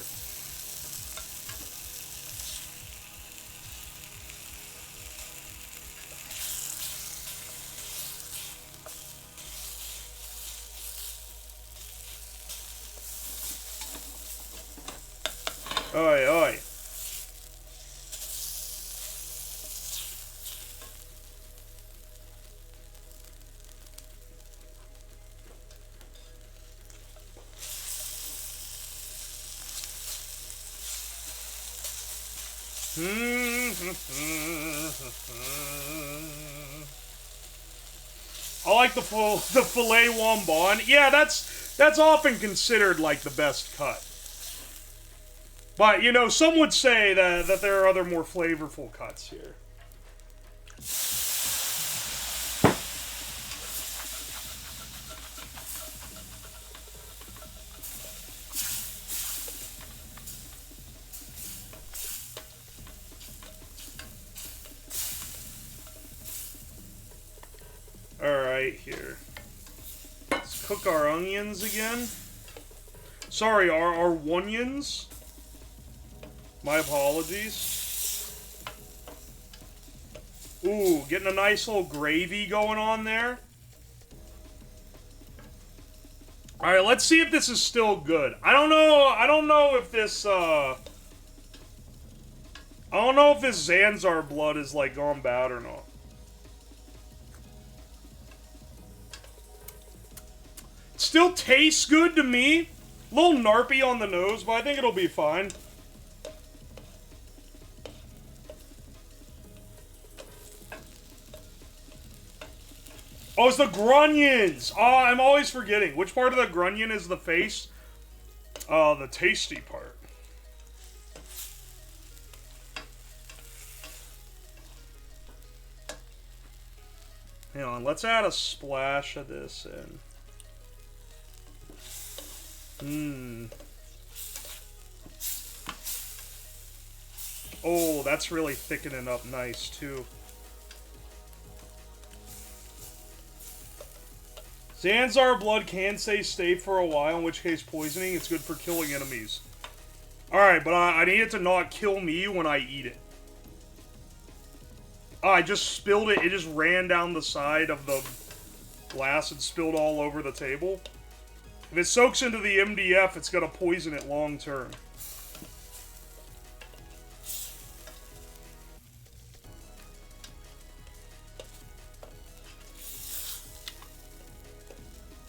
Oi, oi. I like the filet wambon. Yeah, that's often considered like the best cut. But you know, some would say that there are other more flavorful cuts here. Alright, here. Let's cook our onions again. Sorry, our onions. My apologies. Ooh, getting a nice little gravy going on there. Alright, let's see if this is still good. I don't know if this, I don't know if this Zanzar blood is, like, gone bad or not. Still tastes good to me. A little narpy on the nose, but I think it'll be fine. Oh, it's the grunions! Oh, I'm always forgetting. Which part of the grunion is the face? The tasty part. Hang on, let's add a splash of this in. Oh, that's really thickening up nice, too. Zanzar blood can stay for a while, in which case poisoning, it's good for killing enemies. Alright, but I need it to not kill me when I eat it. Oh, I just spilled it. It just ran down the side of the glass and spilled all over the table. If it soaks into the MDF, it's going to poison it long term.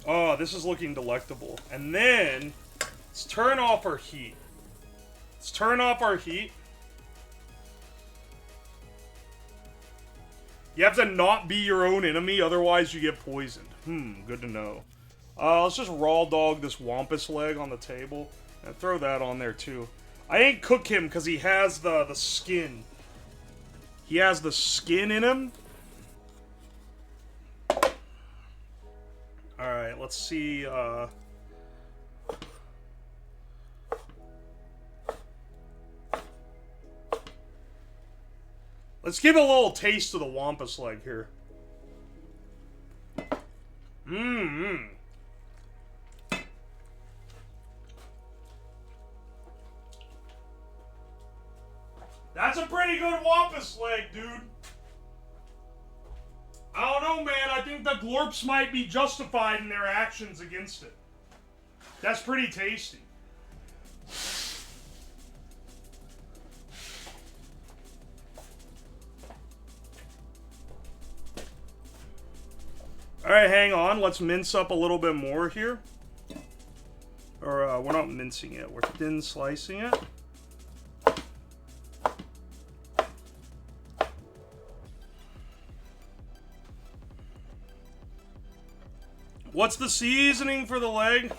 Oh, this is looking delectable. And then, let's turn off our heat. Let's turn off our heat. You have to not be your own enemy, otherwise you get poisoned. Good to know. Let's just raw dog this Wampus leg on the table. And throw that on there, too. I ain't cook him, because he has the skin. He has the skin in him. Alright, let's see, let's give a little taste of the Wampus leg here. Mmm. That's a pretty good wampus leg, dude. I don't know, man. I think the Glorps might be justified in their actions against it. That's pretty tasty. Alright, hang on. Let's mince up a little bit more here. Or, we're not mincing it. We're thin slicing it. What's the seasoning for the leg?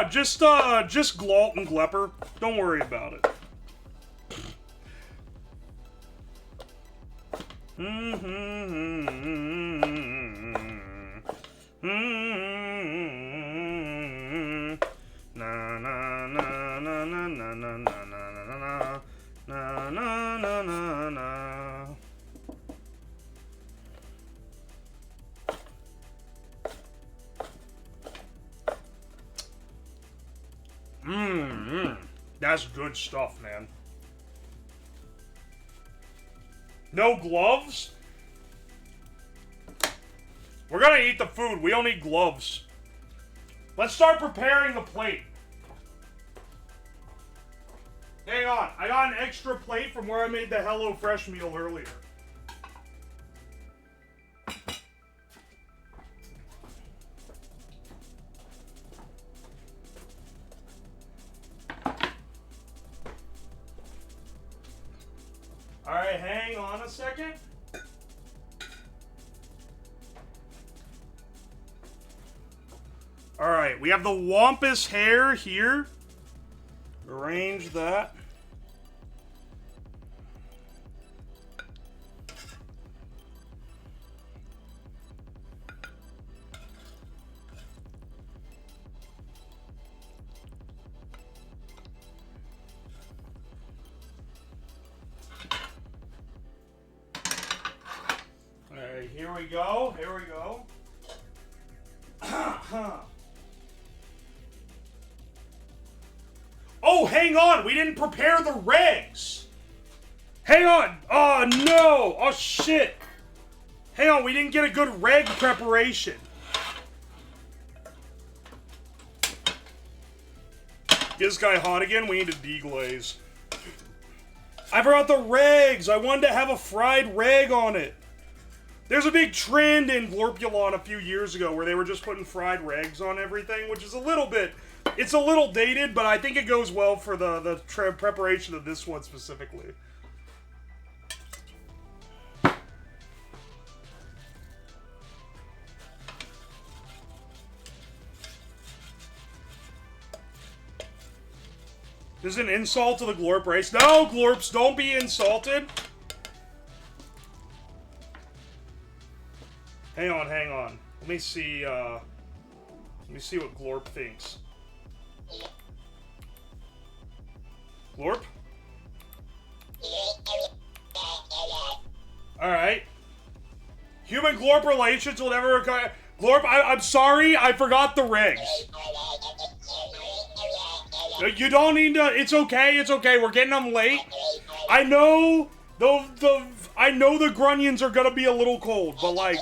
Just Glorp and Glepper. Don't worry about it. Na na na na na na na na na na na na na. That's good stuff, man. No gloves? We're gonna eat the food. We don't need gloves. Let's start preparing the plate. Hang on. I got an extra plate from where I made the HelloFresh meal earlier. Alright, hang on a second. Alright, we have the wampus hair here. Arrange that. Alright, here we go. Here we go. Oh, hang on. We didn't prepare the regs. Hang on. Oh, no. Oh, shit. Hang on. We didn't get a good reg preparation. Get this guy hot again. We need to deglaze. I forgot the regs. I wanted to have a fried reg on it. There's a big trend in Glorpulon a few years ago where they were just putting fried regs on everything, which is a little bit... It's a little dated, but I think it goes well for the preparation of this one specifically. This is an insult to the Glorp race. No, Glorps, don't be insulted. Hang on, hang on. Let me see what Glorp thinks. Glorp? Alright. Human Glorp relations will never occur. Glorp, I'm sorry, I forgot the regs. You don't need to, it's okay, we're getting them late. I know I know the grunions are gonna be a little cold, but like,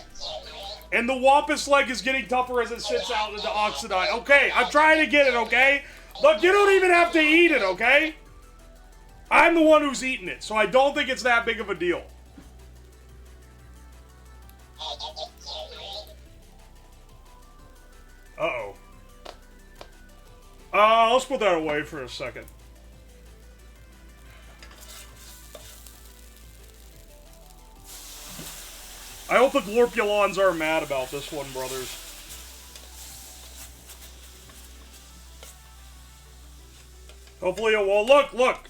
and the wampus leg is getting tougher as it sits out into oxidize. Okay, I'm trying to get it, okay? Look, you don't even have to eat it, okay? I'm the one who's eating it, so I don't think it's that big of a deal. Uh-oh. Let's put that away for a second. I hope the Glorpulons aren't mad about this one, brothers. Hopefully it will. Look, look!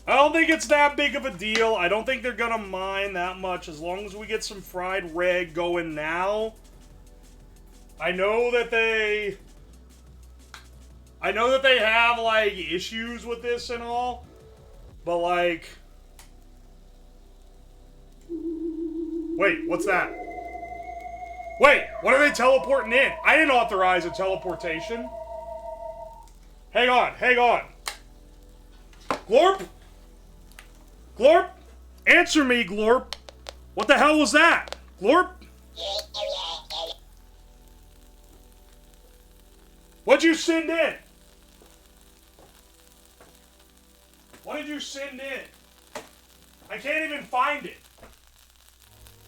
I don't think it's that big of a deal. I don't think they're gonna mind that much as long as we get some fried reg going now. I know that they have, like, issues with this and all. But, like, Wait, what's that? Wait, what are they teleporting in? I didn't authorize a teleportation. Hang on, hang on. Glorp? Glorp? Answer me, Glorp. What the hell was that? Glorp? What'd you send in? What did you send in? I can't even find it.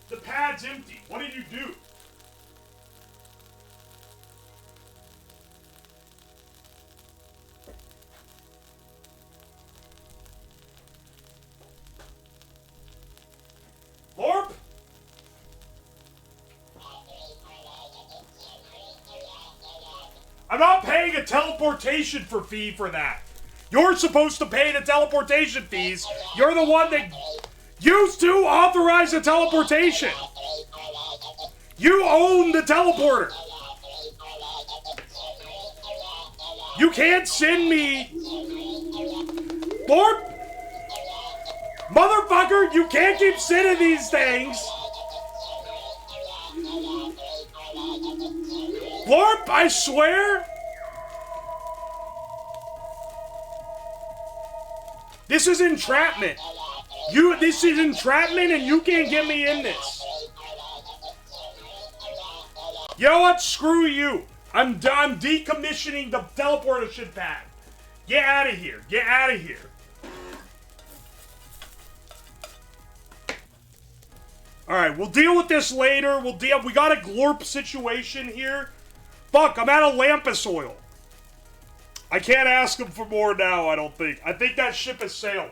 The pad's empty. What did you do? Glorp? I'm not paying a teleportation fee for that. You're supposed to pay the teleportation fees. You're the one that used to authorize the teleportation. You own the teleporter. You can't send me... Glorp? Motherfucker, you can't keep sending these things. Glorp, I swear. This is entrapment. This is entrapment and you can't get me in this. You know what? Screw you. I'm decommissioning the teleporter shit pad. Get out of here. Get out of here. Alright, we'll deal with this later. We got a Glorp situation here. Fuck, I'm out of Lampus oil. I can't ask him for more now, I don't think. I think that ship has sailed.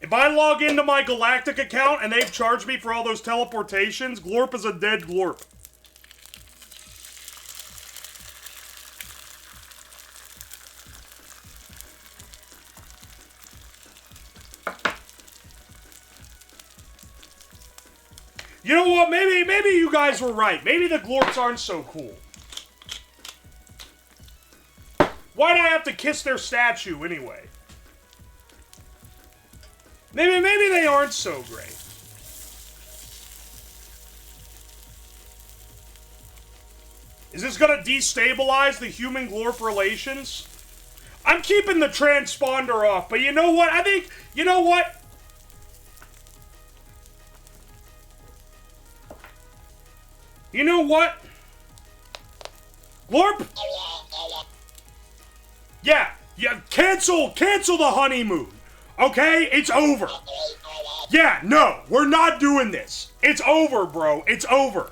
If I log into my Galactic account and they've charged me for all those teleportations, Glorp is a dead Glorp. You know what? Maybe you guys were right. Maybe the Glorps aren't so cool. Why'd I have to kiss their statue anyway? Maybe they aren't so great. Is this gonna destabilize the human-Glorp relations? I'm keeping the transponder off, but you know what? I think, you know what? You know what? Glorp? Yeah, cancel the honeymoon. Okay? It's over. Yeah, no, we're not doing this. It's over, bro. It's over.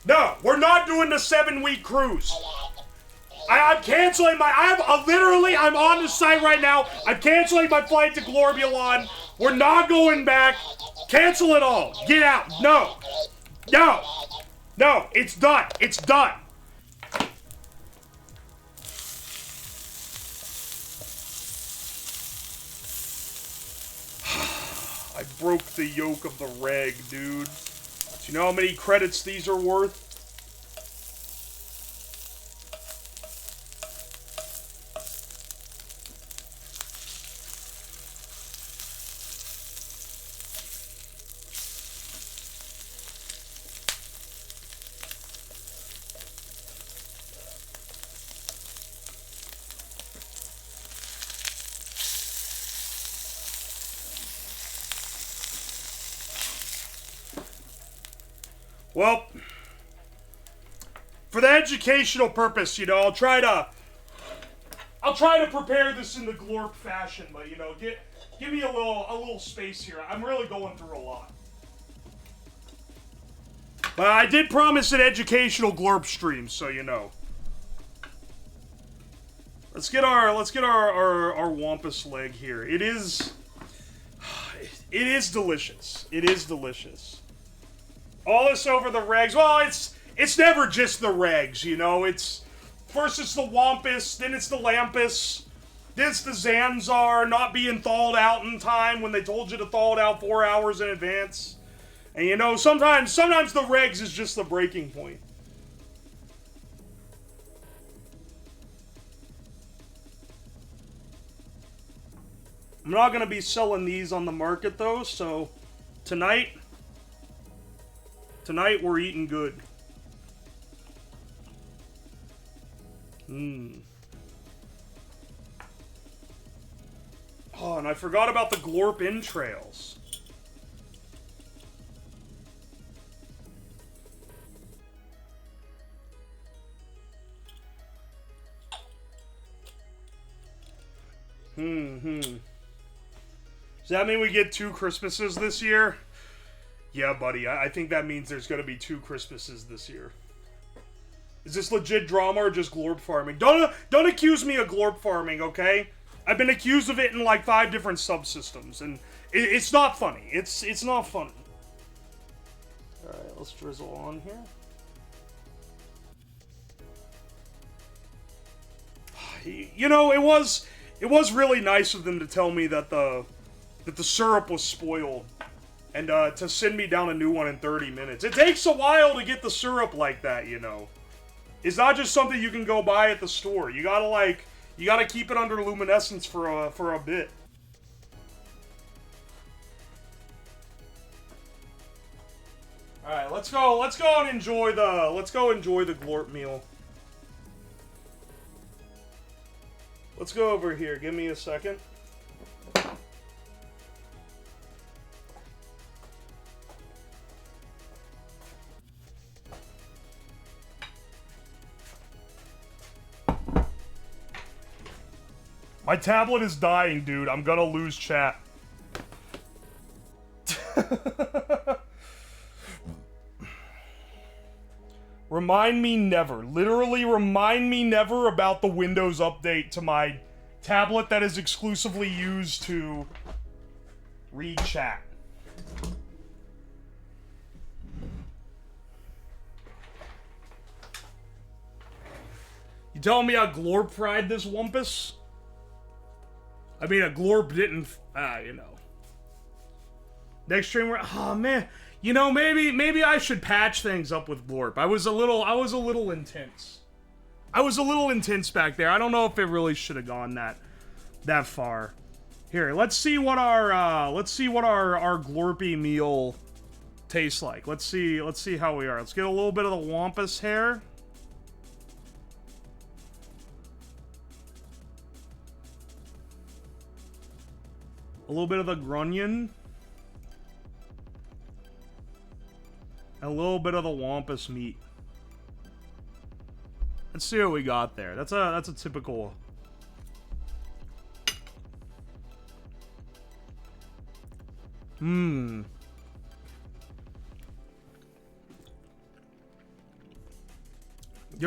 No, we're not doing the 7-week cruise. I'm canceling my... I'm on the site right now. I'm canceling my flight to Glorbulon. We're not going back. Cancel it all. Get out. No. No. No. It's done. It's done. I broke the yoke of the reg, dude. Do you know how many credits these are worth? Well, for the educational purpose, you know, I'll try to prepare this in the Glorp fashion, but you know, give me a little space here. I'm really going through a lot. But I did promise an educational Glorp stream, so you know. Let's get our wampus leg here. It is delicious. It is delicious. All this over the regs. Well, it's never just the regs, you know. First it's the wampus, then it's the lampus, then it's the Zanzar not being thawed out in time when they told you to thaw it out 4 hours in advance. And you know, sometimes the regs is just the breaking point. I'm not going to be selling these on the market, though, so tonight we're eating good. Oh, and I forgot about the Glorp entrails. Does that mean we get 2 Christmases this year? Yeah, buddy. I think that means there's going to be 2 Christmases this year. Is this legit drama or just Glorp farming? Don't accuse me of Glorp farming, okay? I've been accused of it in like 5 different subsystems, and it's not funny. It's not funny. All right, let's drizzle on here. You know, it was really nice of them to tell me that the syrup was spoiled, and to send me down a new one in 30 minutes. It takes a while to get the syrup like that, you know. It's not just something you can go buy at the store. You gotta keep it under luminescence for a bit. All right, let's go and enjoy the Glorp meal. Let's go over here. Give me a second. My tablet is dying, dude. I'm gonna lose chat. Remind me never. Literally remind me never about the Windows update to my tablet that is exclusively used to read chat. You telling me how Glorp fried this wumpus? I mean, a Glorp didn't, you know. Next stream, oh man, you know, maybe I should patch things up with Glorp. I was a little intense. I was a little intense back there. I don't know if it really should have gone that far. Here, let's see what our Glorpy meal tastes like. Let's see how we are. Let's get a little bit of the wampus hair. A little bit of the grunion. And a little bit of the wampus meat. Let's see what we got there. That's a typical. You're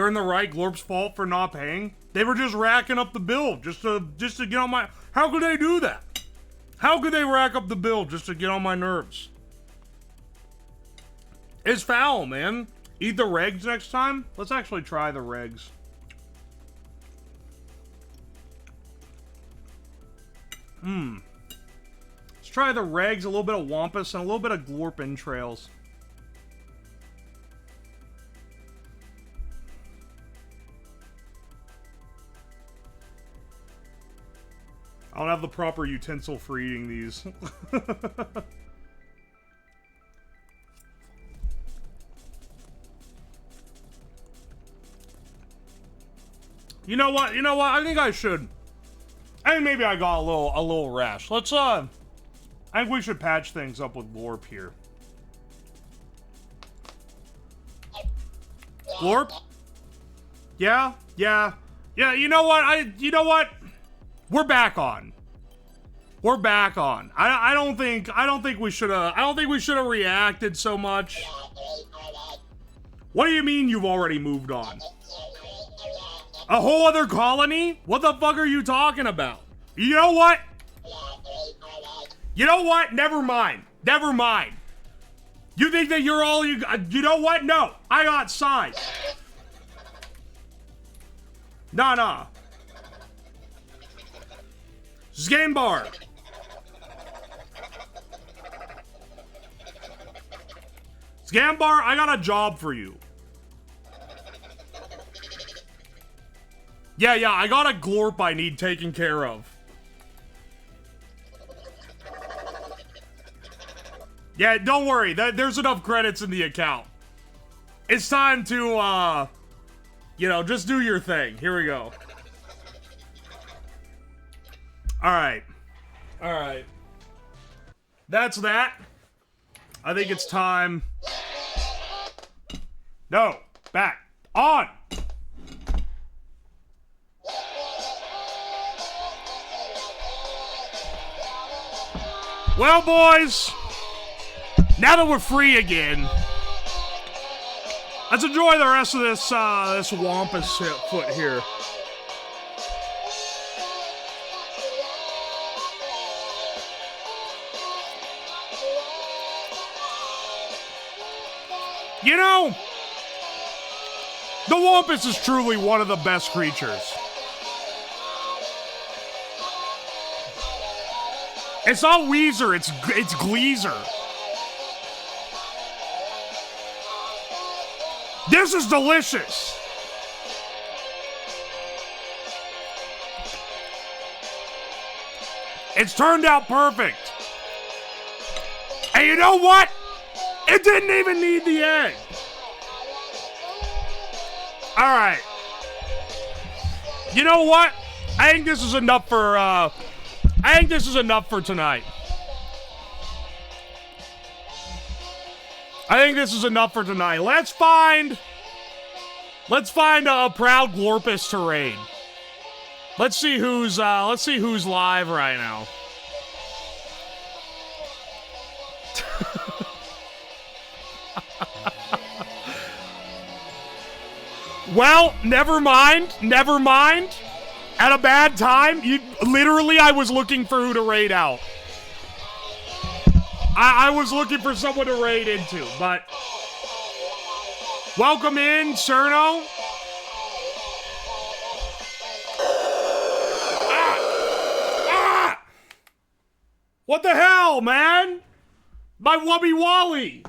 in the right. Glorp's fault for not paying. They were just racking up the bill just to get on my. How could they do that? How could they rack up the bill just to get on my nerves? It's foul, man. Eat the regs next time? Let's actually try the regs. Let's try the regs, a little bit of wampus, and a little bit of Glorp entrails. I don't have the proper utensil for eating these. You know what? I think I should. I think maybe I got a little rash. Let's I think we should patch things up with Glorp here. Glorp? Yeah. You know what? We're back on. I don't think we should have reacted so much. What do you mean you've already moved on? A whole other colony? What the fuck are you talking about? You know what? Never mind. You think that you're all you know what? No. I got size. Nah. Scambar. Scambar, I got a job for you. Yeah, I got a Glorp I need taken care of. Yeah, don't worry. There's enough credits in the account. It's time to, you know, just do your thing. Here we go. Alright. Alright. That's that. I think it's time. No. Back. On! Well, boys, now that we're free again, let's enjoy the rest of this, this wampus foot here. You know, the wampus is truly one of the best creatures. It's not Weezer, it's Gleezer. This is delicious. It's turned out perfect. And you know what? It didn't even need the egg. All right. You know what? I think this is enough for, I think this is enough for tonight. I think this is enough for tonight. Let's find a proud Glorpus to raid. Let's see who's live right now. Well, never mind. At a bad time, I was looking for who to raid out. I was looking for someone to raid into, but... Welcome in, Cerno. What the hell, man? My Wubby Wally.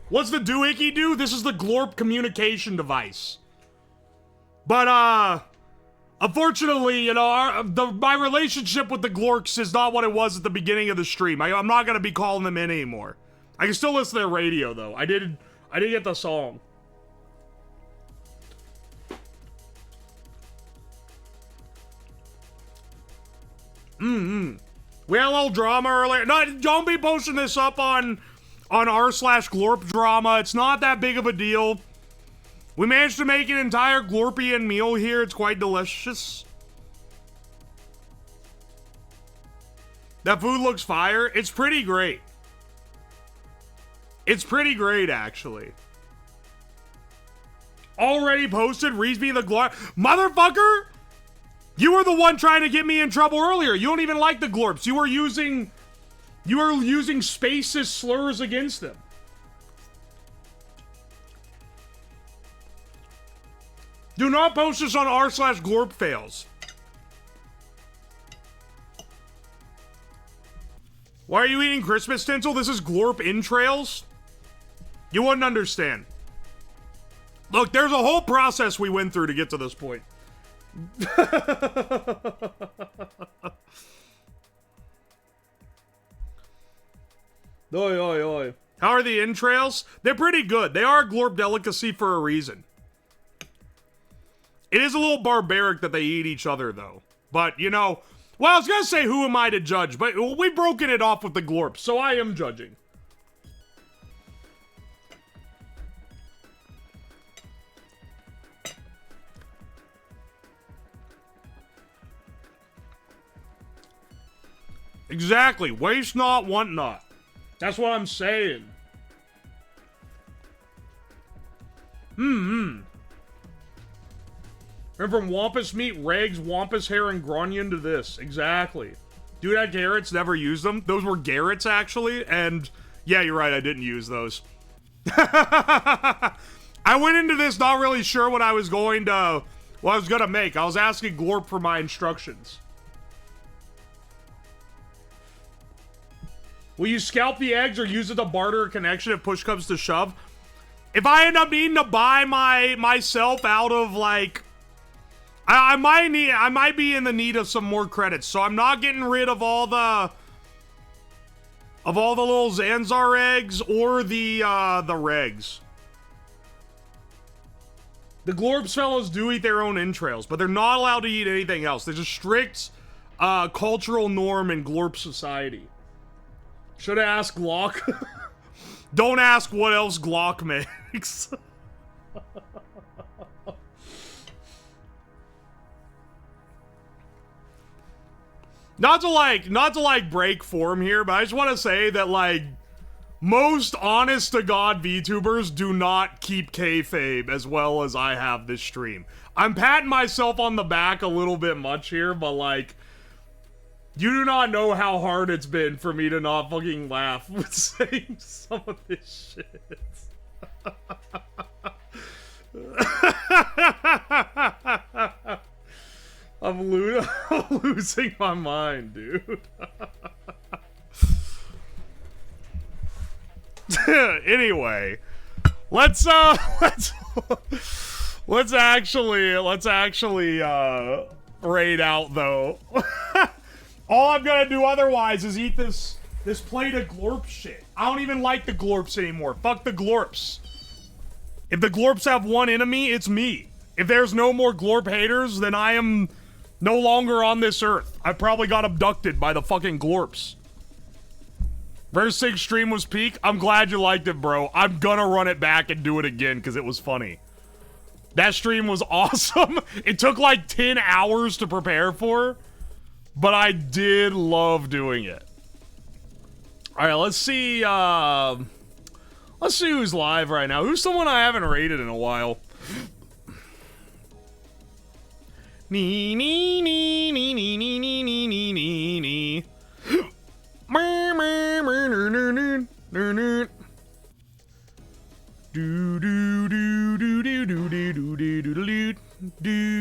What's the doohickey do? This is the Glorp communication device. But, unfortunately, you know, my relationship with the Glorks is not what it was at the beginning of the stream. I'm not gonna be calling them in anymore. I can still listen to their radio, though. I did get the song. We had a little drama earlier. No, don't be posting this up on r/Glorp drama. It's not that big of a deal. We managed to make an entire Glorpian meal here. It's quite delicious. That food looks fire. It's pretty great. It's pretty great, actually. Already posted Reesby the Glorp. Motherfucker! You were the one trying to get me in trouble earlier. You don't even like the Glorps. You were using spacist slurs against them. Do not post this on r/Glorp fails. Why are you eating Christmas tinsel? This is Glorp entrails? You wouldn't understand. Look, there's a whole process we went through to get to this point. Oi, oi, oi. How are the entrails? They're pretty good. They are a Glorp delicacy for a reason. It is a little barbaric that they eat each other, though. But, you know, well, I was gonna say, who am I to judge? But we've broken it off with the Glorp, so I am judging. Exactly. Waste not, want not. That's what I'm saying. And from Wampus meat, Regs, Wampus hair, and Grunion to this. Exactly. Dude had Garrett's, never used them. Those were Garrett's, actually. And, yeah, you're right, I didn't use those. I went into this not really sure what I was gonna make. I was asking Glorp for my instructions. Will you scalp the eggs or use it to barter a connection if push comes to shove? If I end up needing to buy myself out of, like, I might be in the need of some more credits, so I'm not getting rid of all the little Zanzar eggs or the regs. The Glorps fellows do eat their own entrails, but they're not allowed to eat anything else. There's a strict cultural norm in Glorp society. Should have asked Glock. Don't ask what else Glock makes. Not to like break form here, but I just want to say that like most honest to God VTubers do not keep kayfabe as well as I have this stream. I'm patting myself on the back a little bit much here, but like you do not know how hard it's been for me to not fucking laugh with saying some of this shit. I'm losing my mind, dude. Anyway, let's actually raid out though. All I'm gonna do otherwise is eat this plate of Glorp shit. I don't even like the Glorps anymore. Fuck the Glorps. If the Glorps have one enemy, it's me. If there's no more Glorp haters, then I am no longer on this earth. I probably got abducted by the fucking Glorps. Verse 6 stream was peak. I'm glad you liked it, bro. I'm gonna run it back and do it again because it was funny. That stream was awesome. It took like 10 hours to prepare for, but I did love doing it. All right, let's see who's live right now. Who's someone I haven't rated in a while? Nee nee nee nee nee nee nee nee nee nee nee. Do do do do do do do do do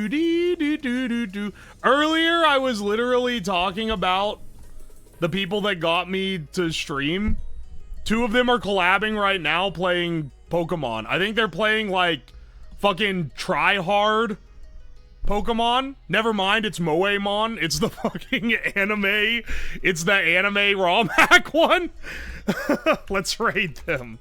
do do do do. Earlier, I was literally talking about the people that got me to stream. 2 of them are collabing right now playing Pokemon. I think they're playing like fucking try hard Pokemon. Never mind, it's Moemon. It's the fucking anime. It's the anime ROM hack one. Let's raid them.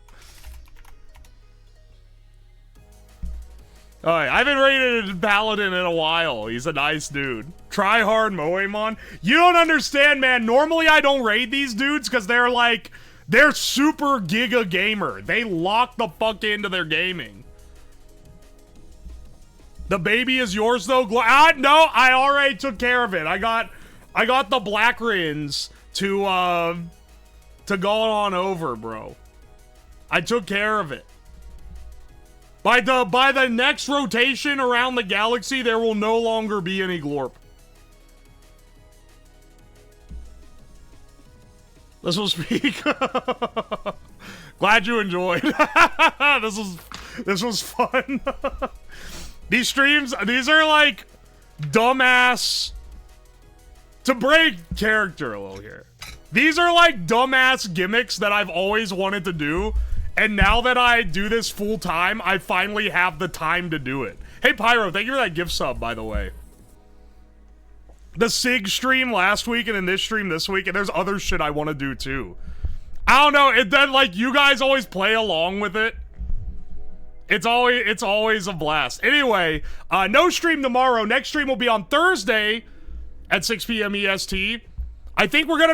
Alright, I haven't raided Paladin in a while. He's a nice dude. Try hard Moemon. You don't understand, man. Normally I don't raid these dudes because they're like, they're super giga gamer. They lock the fuck into their gaming. The baby is yours though. No, I already took care of it. I got the Black Rins to go on over, bro. I took care of it. By the next rotation around the galaxy, there will no longer be any Glorp. This will speak. Glad you enjoyed. This was fun. These streams, these are like dumbass, to break character a little here. These are like dumbass gimmicks that I've always wanted to do. And now that I do this full time, I finally have the time to do it. Hey Pyro, thank you for that gift sub, by the way. The SIG stream last week and then this stream this week, and there's other shit I want to do too. I don't know, it then like you guys always play along with it. It's always a blast. Anyway, no stream tomorrow. Next stream will be on Thursday at 6 p.m. EST. I think we're gonna